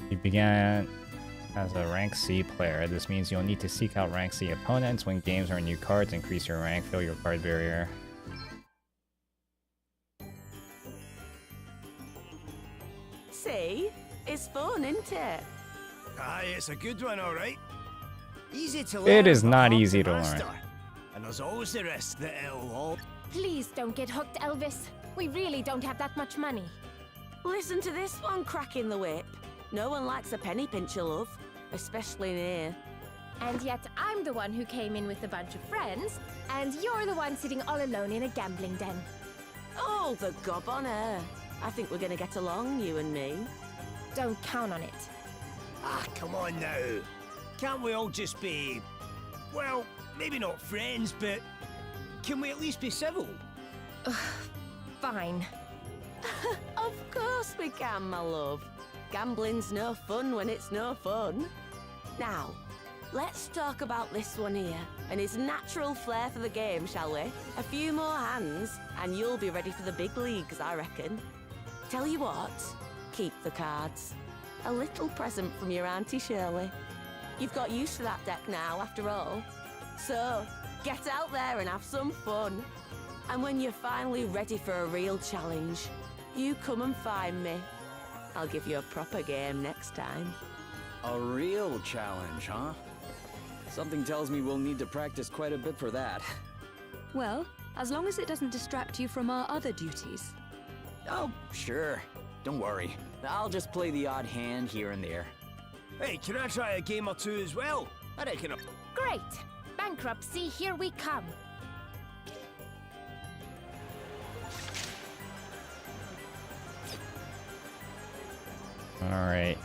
You began as a rank C player. This means you'll need to seek out rank C opponents, win games, or new cards, increase your rank, fill your card barrier. See? It's fun, isn't it? Aye, it's a good one, alright. Easy to learn. It is but not hard easy to master. learn. And there's always the risk that it'll all... Please don't get hooked, Elvis. We really don't have that much money. Listen to this one cracking the whip. No one likes a penny pincher, love. Especially in here. And yet I'm the one who came in with a bunch of friends, and you're the one sitting all alone in a gambling den. Oh, the gob on her. I think we're gonna get along, you and me. Don't count on it. Ah, come on now. Can't we all just be... Well, maybe not friends, but... Can we at least be civil? Fine. Of course we can, my love. Gambling's no fun when it's no fun. Now, let's talk about this one here and his natural flair for the game, shall we? A few more hands and you'll be ready for the big leagues, I reckon. Tell you what, keep the cards. A little present from your Auntie Shirley. You've got used to that deck now, after all. So, get out there and have some fun. And when you're finally ready for a real challenge, you come and find me. I'll give you a proper game next time. A real challenge, huh? Something tells me we'll need to practice quite a bit for that. Well, as long as it doesn't distract you from our other duties. Oh, sure. Don't worry. I'll just play the odd hand here and there. Hey, can I try a game or two as well? I reckon I'll... Great! Bankruptcy, here we come. All right.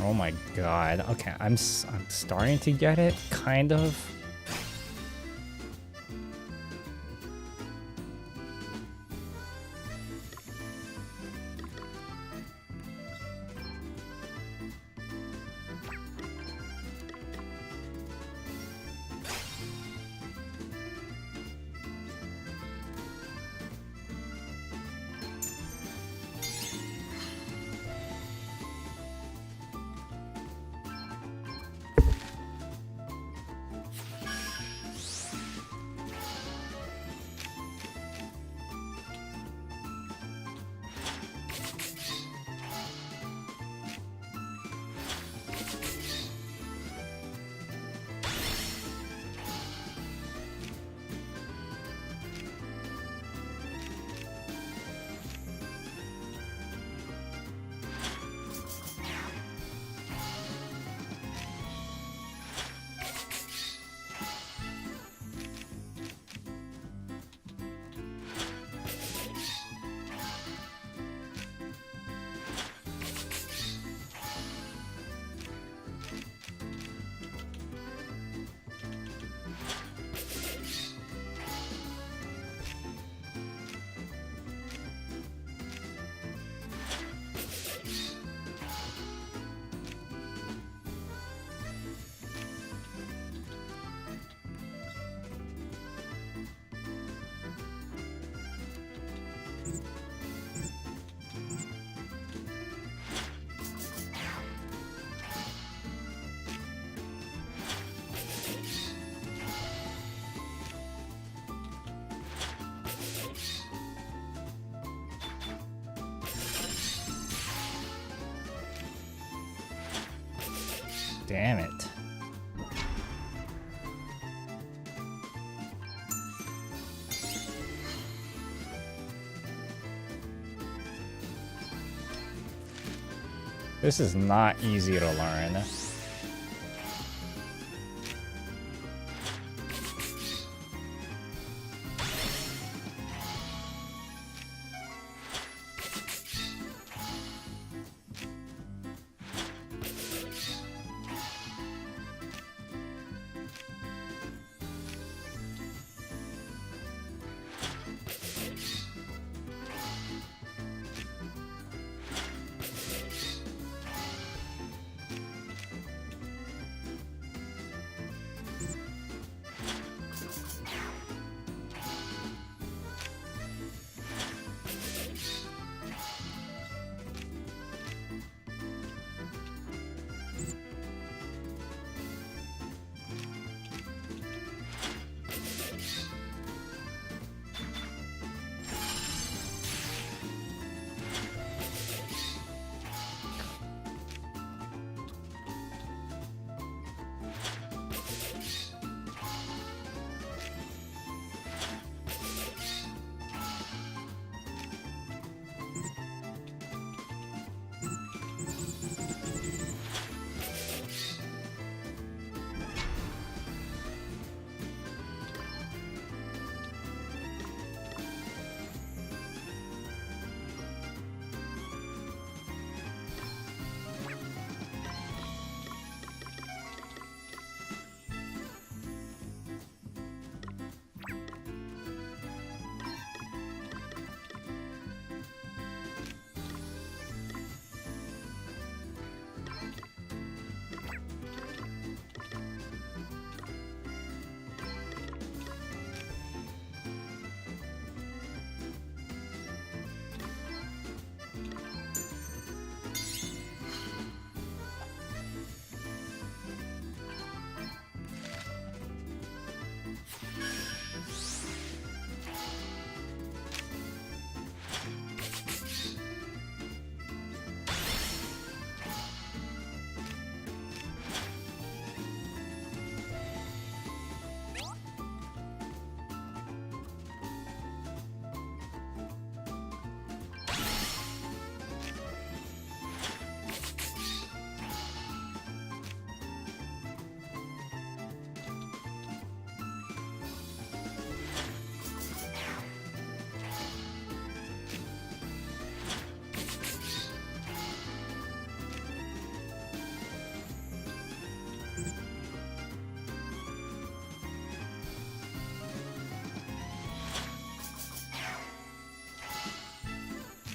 Oh my god. Okay, I'm starting to get it, kind of. Damn it. This is not easy to learn.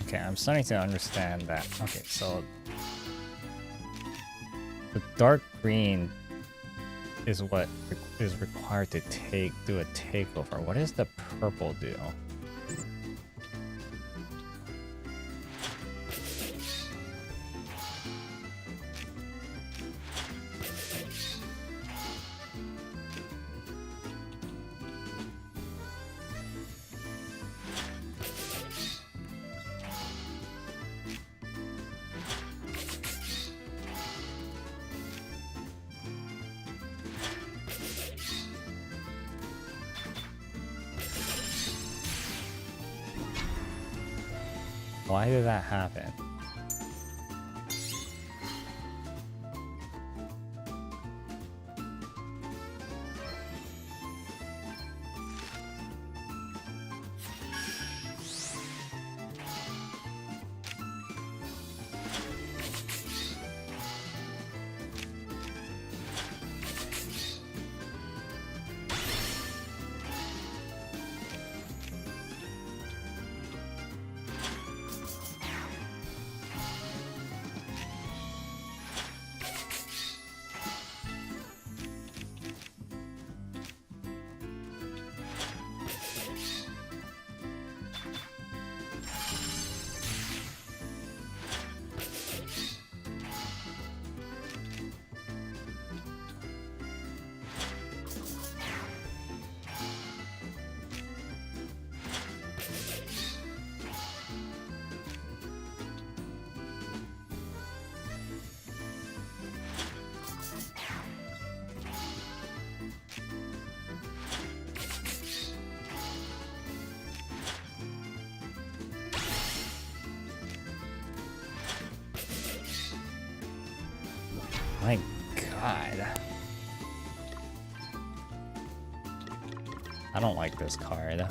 Okay, I'm starting to understand that. Okay, so the dark green is what is required to do a takeover. What does the purple do? Why did that happen? My God. I don't like this card.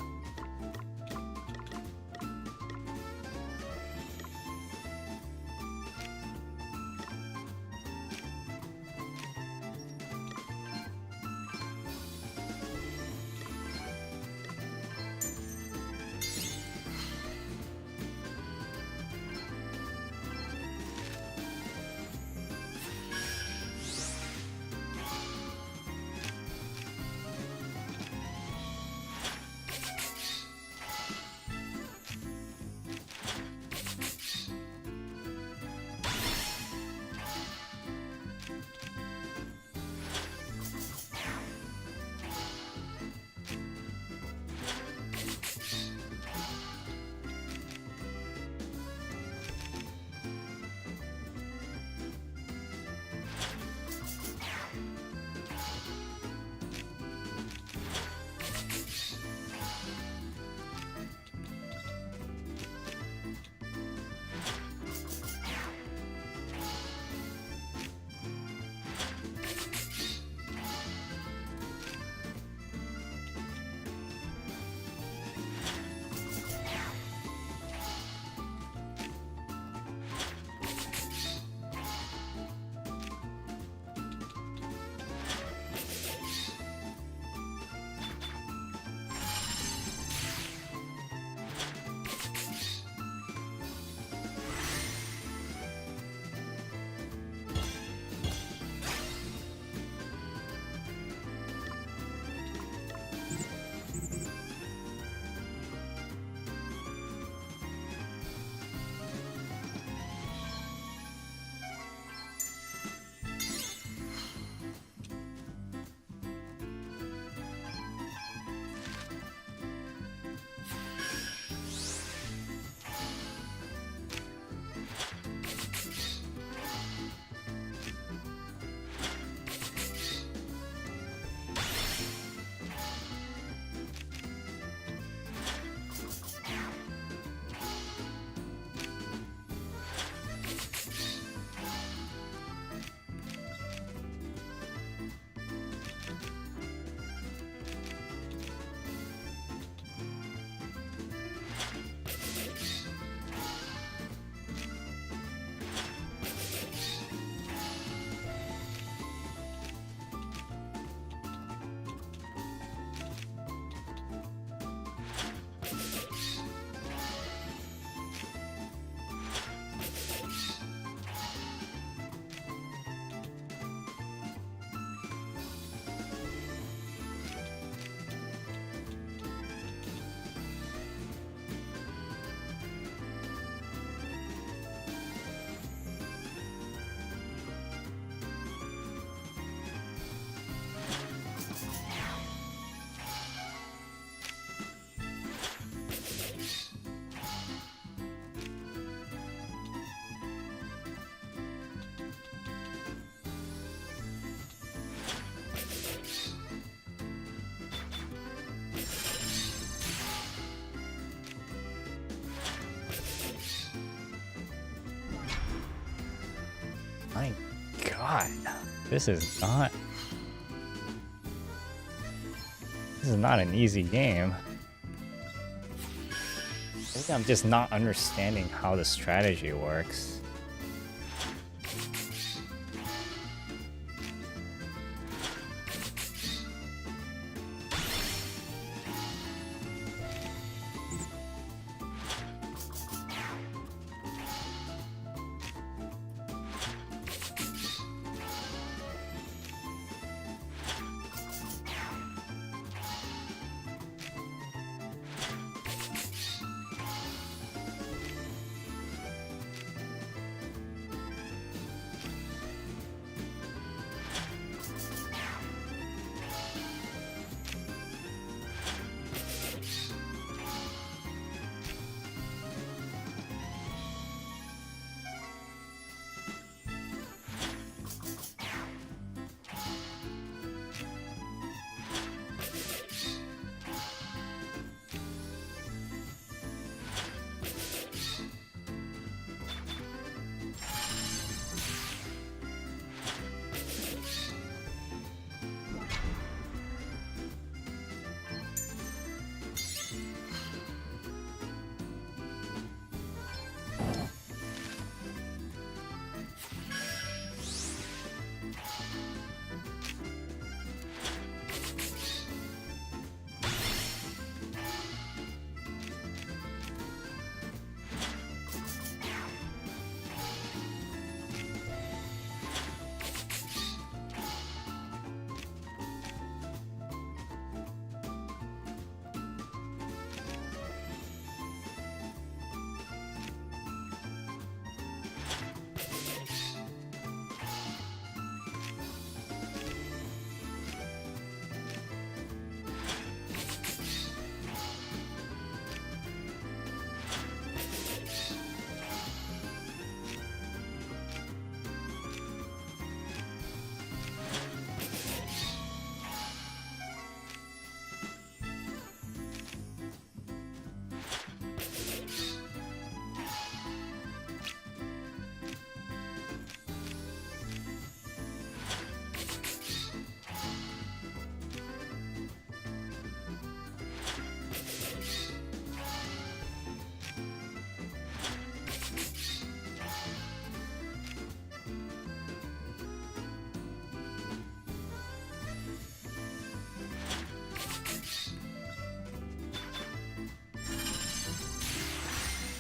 God, this is not an easy game. Maybe I'm just not understanding how the strategy works.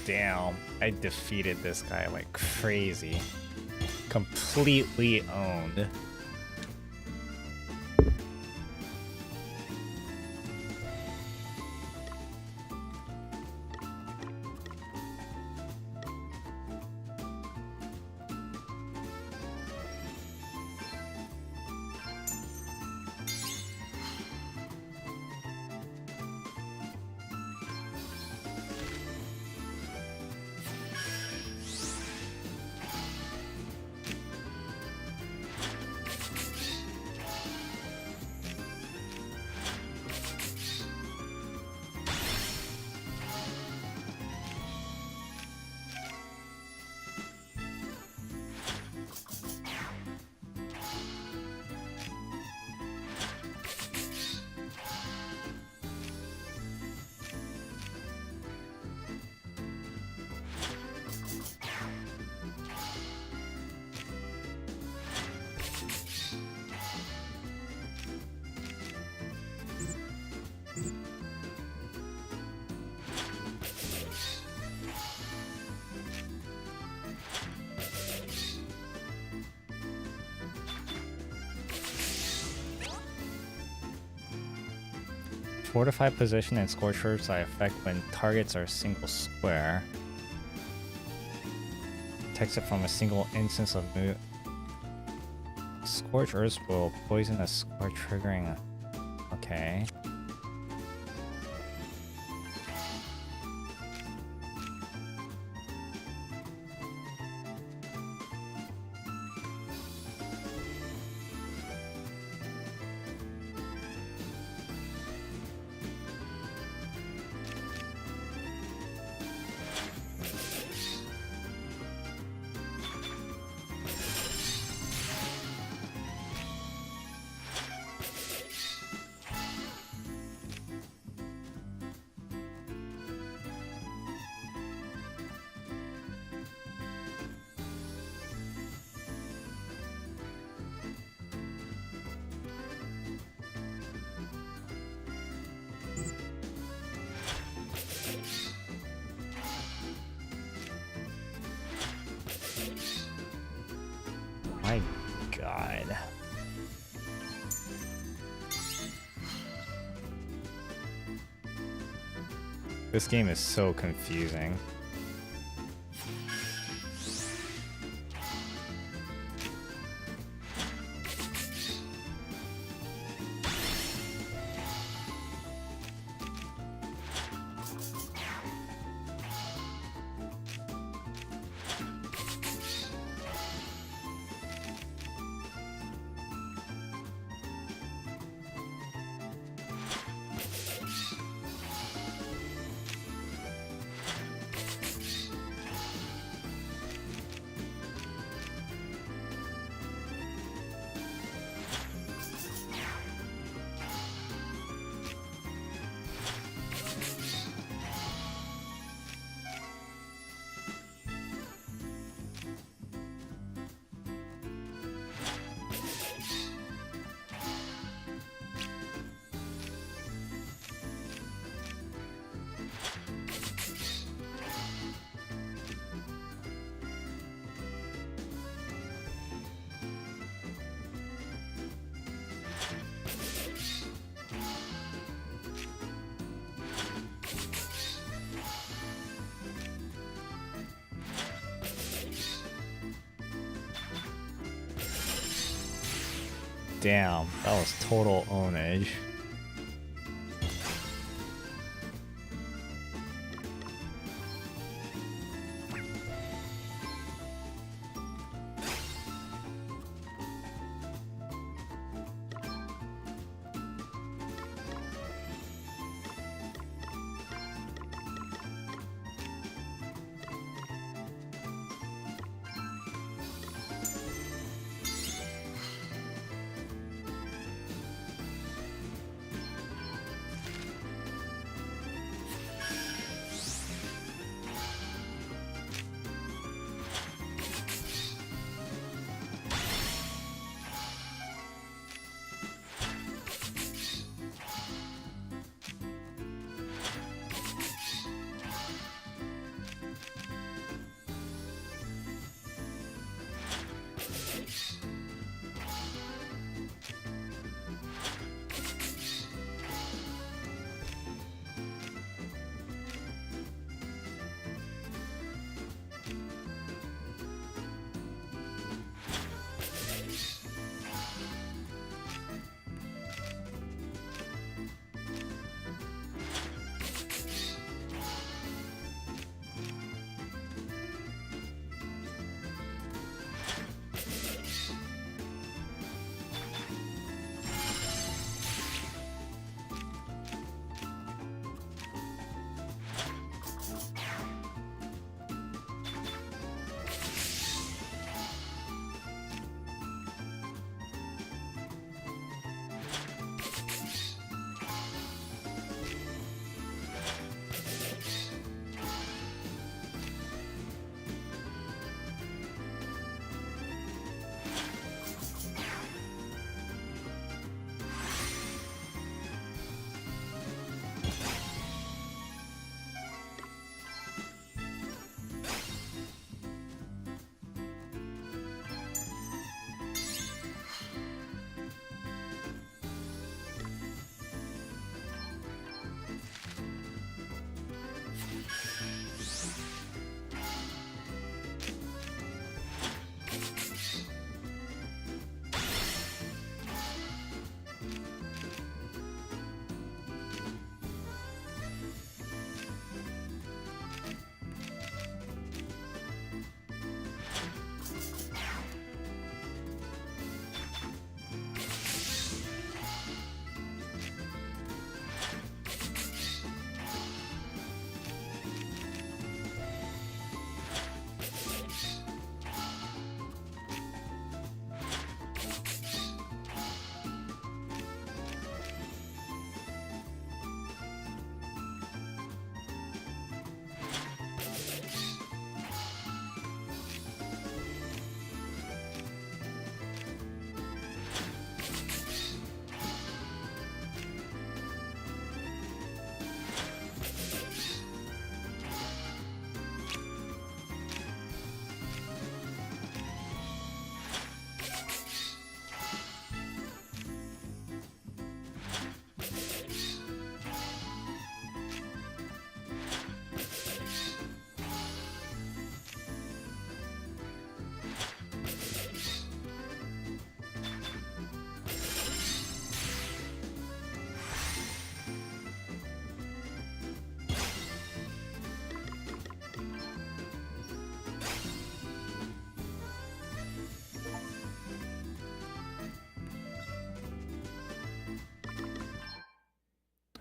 Damn, I defeated this guy like crazy. Completely owned. Fortify position and scorchers I affect when targets are a single square. Protects it from a single instance of move. Scorch Earth will poison a square, triggering a... Okay. This game is so confusing. Damn, that was total ownage.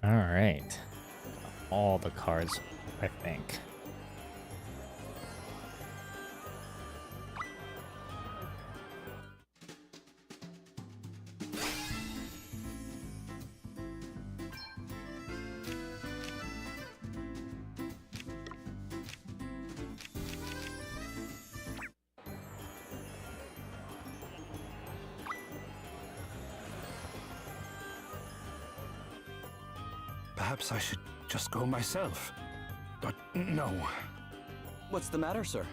Alright. All the cards, I think. Perhaps I should just go myself. But no. What's the matter, sir?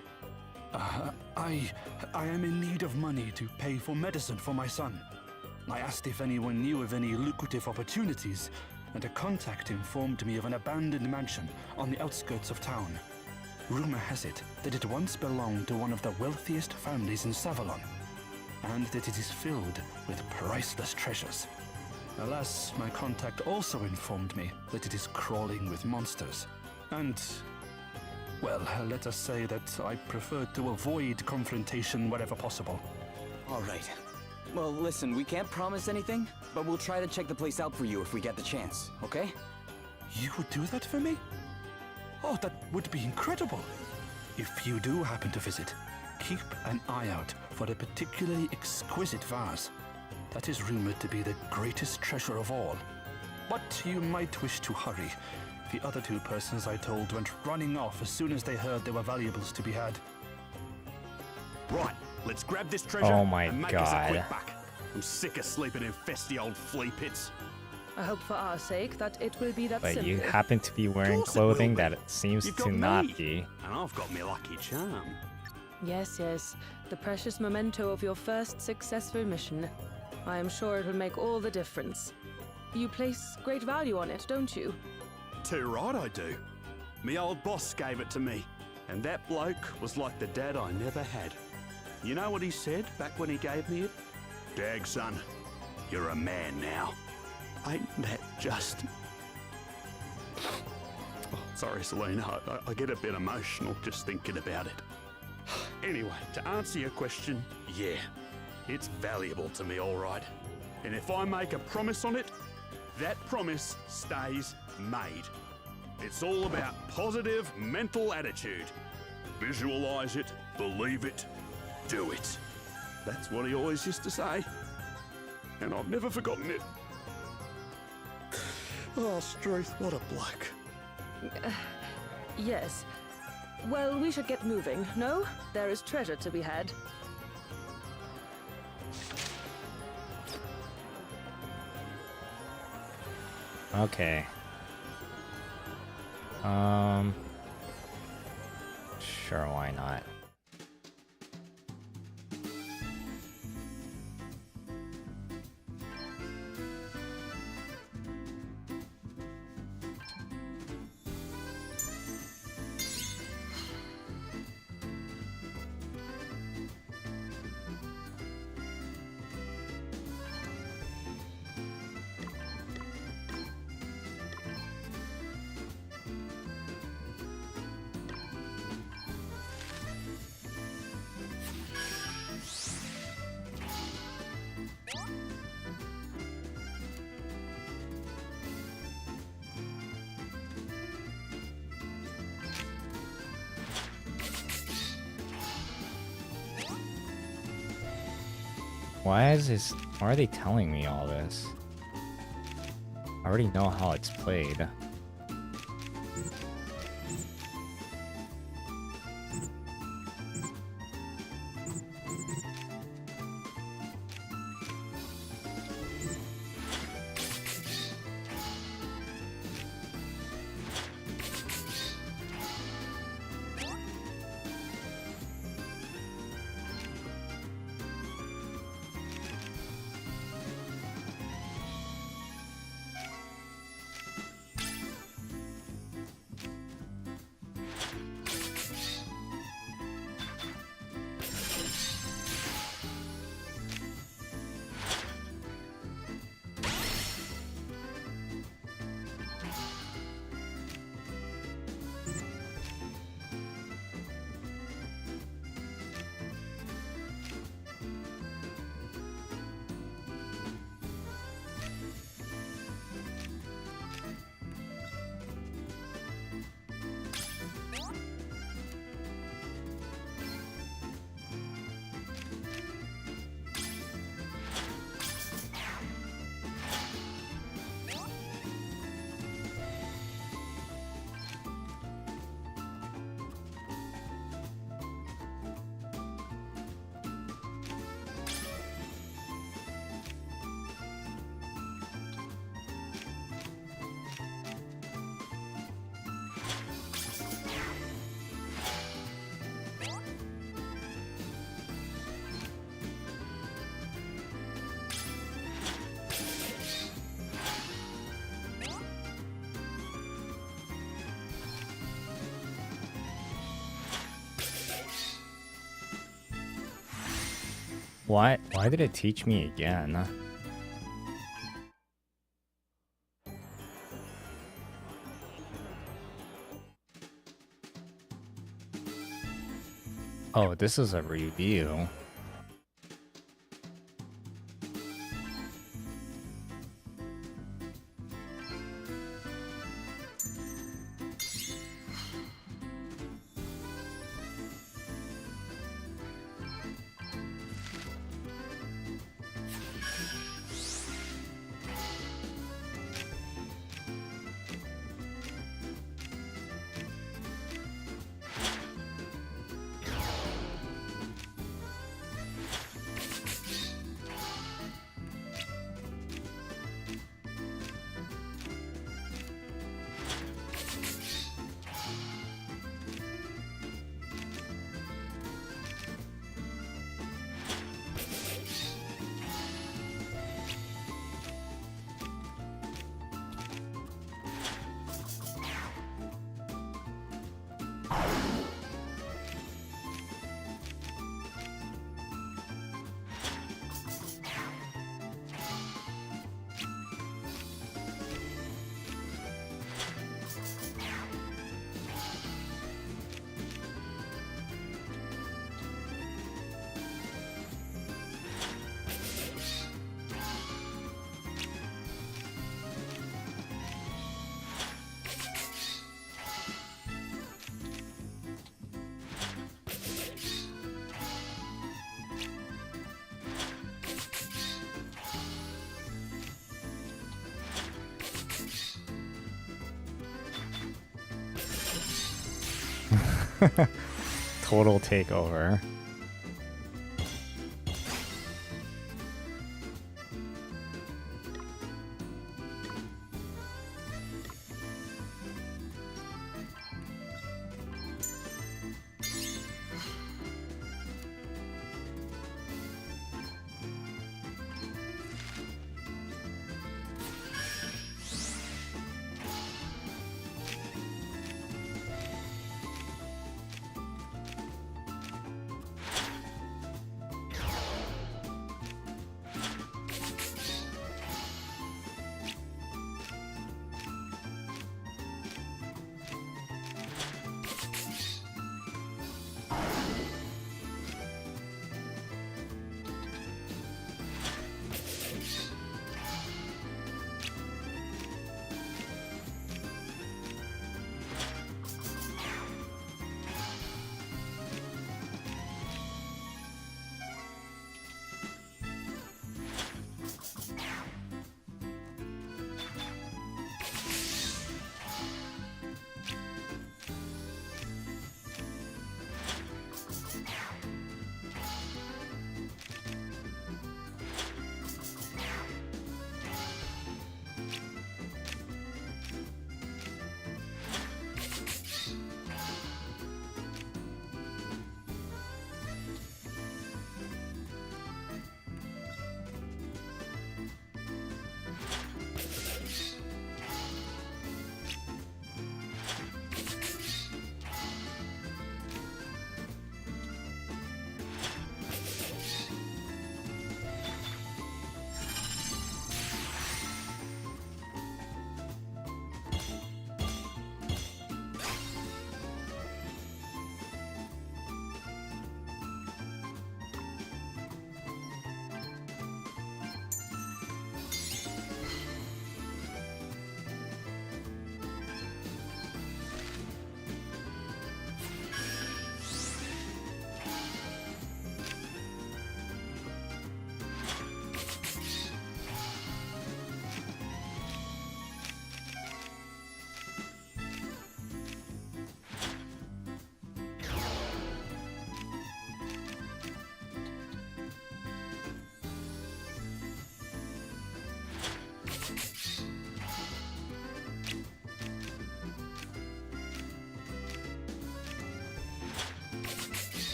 I am in need of money to pay for medicine for my son. I asked if anyone knew of any lucrative opportunities, and a contact informed me of an abandoned mansion on the outskirts of town. Rumor has it that it once belonged to one of the wealthiest families in Savalon, and that it is filled with priceless treasures. Alas, my contact also informed me that it is crawling with monsters. And, well, let us say that I prefer to avoid confrontation wherever possible. All right. Well, listen, we can't promise anything, but we'll try to check the place out for you if we get the chance, okay? You would do that for me? Oh, that would be incredible. If you do happen to visit, keep an eye out for a particularly exquisite vase. That is rumored to be the greatest treasure of all. But you might wish to hurry. The other two persons I told went running off as soon as they heard there were valuables to be had. Right, let's grab this treasure and make us a quick buck. I'm sick of sleeping in festy old flea pits. I hope for our sake that it will be that But simple. you happen to be wearing clothing that it seems You've to got not me, be. And I've got my lucky charm. Yes, yes. The precious memento of your first successful mission. I am sure it will make all the difference. You place great value on it, don't you? Too right I do. Me old boss gave it to me, and that bloke was like the dad I never had. You know what he said back when he gave me it? Dag, son, you're a man now. Ain't that just... Oh, sorry, Selena, I get a bit emotional just thinking about it. Anyway, to answer your question, yeah, it's valuable to me, all right. And if I make a promise on it, that promise stays made. It's all about positive mental attitude. Visualize it, believe it, do it. That's what he always used to say. And I've never forgotten it. Oh, Struth, what a bloke. Yes. Well, we should get moving, no? There is treasure to be had. Okay. Sure, why not? Why are they telling me all this? I already know how it's played. Why did it teach me again? Oh, this is a review. Total takeover.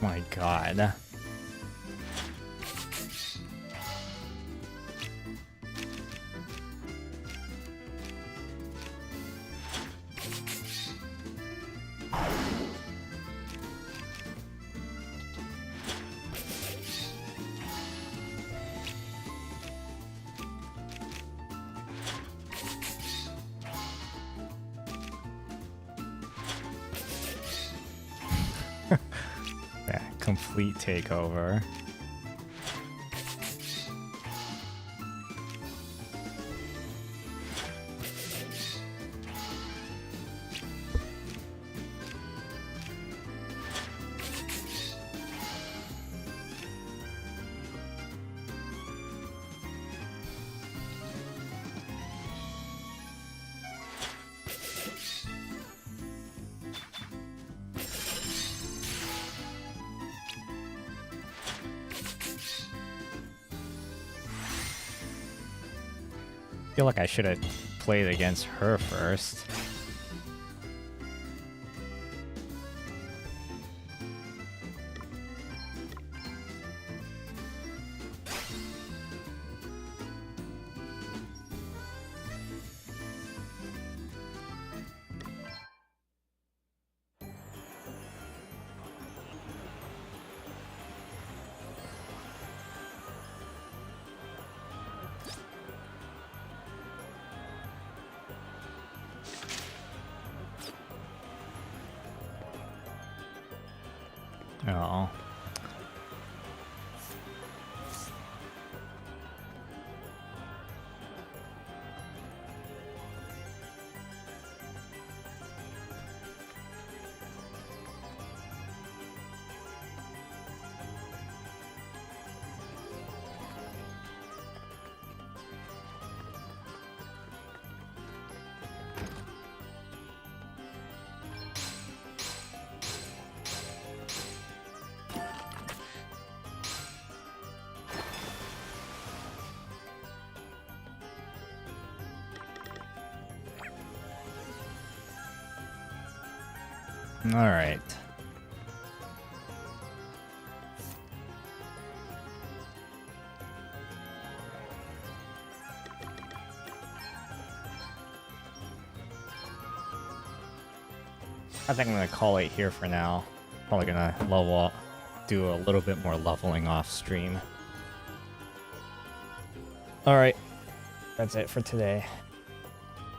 my god. Yeah, complete takeover. I feel like I should have played against her first. Oh. All right. I think I'm gonna call it here for now. Probably gonna level up, do a little bit more leveling off stream. All right, that's it for today.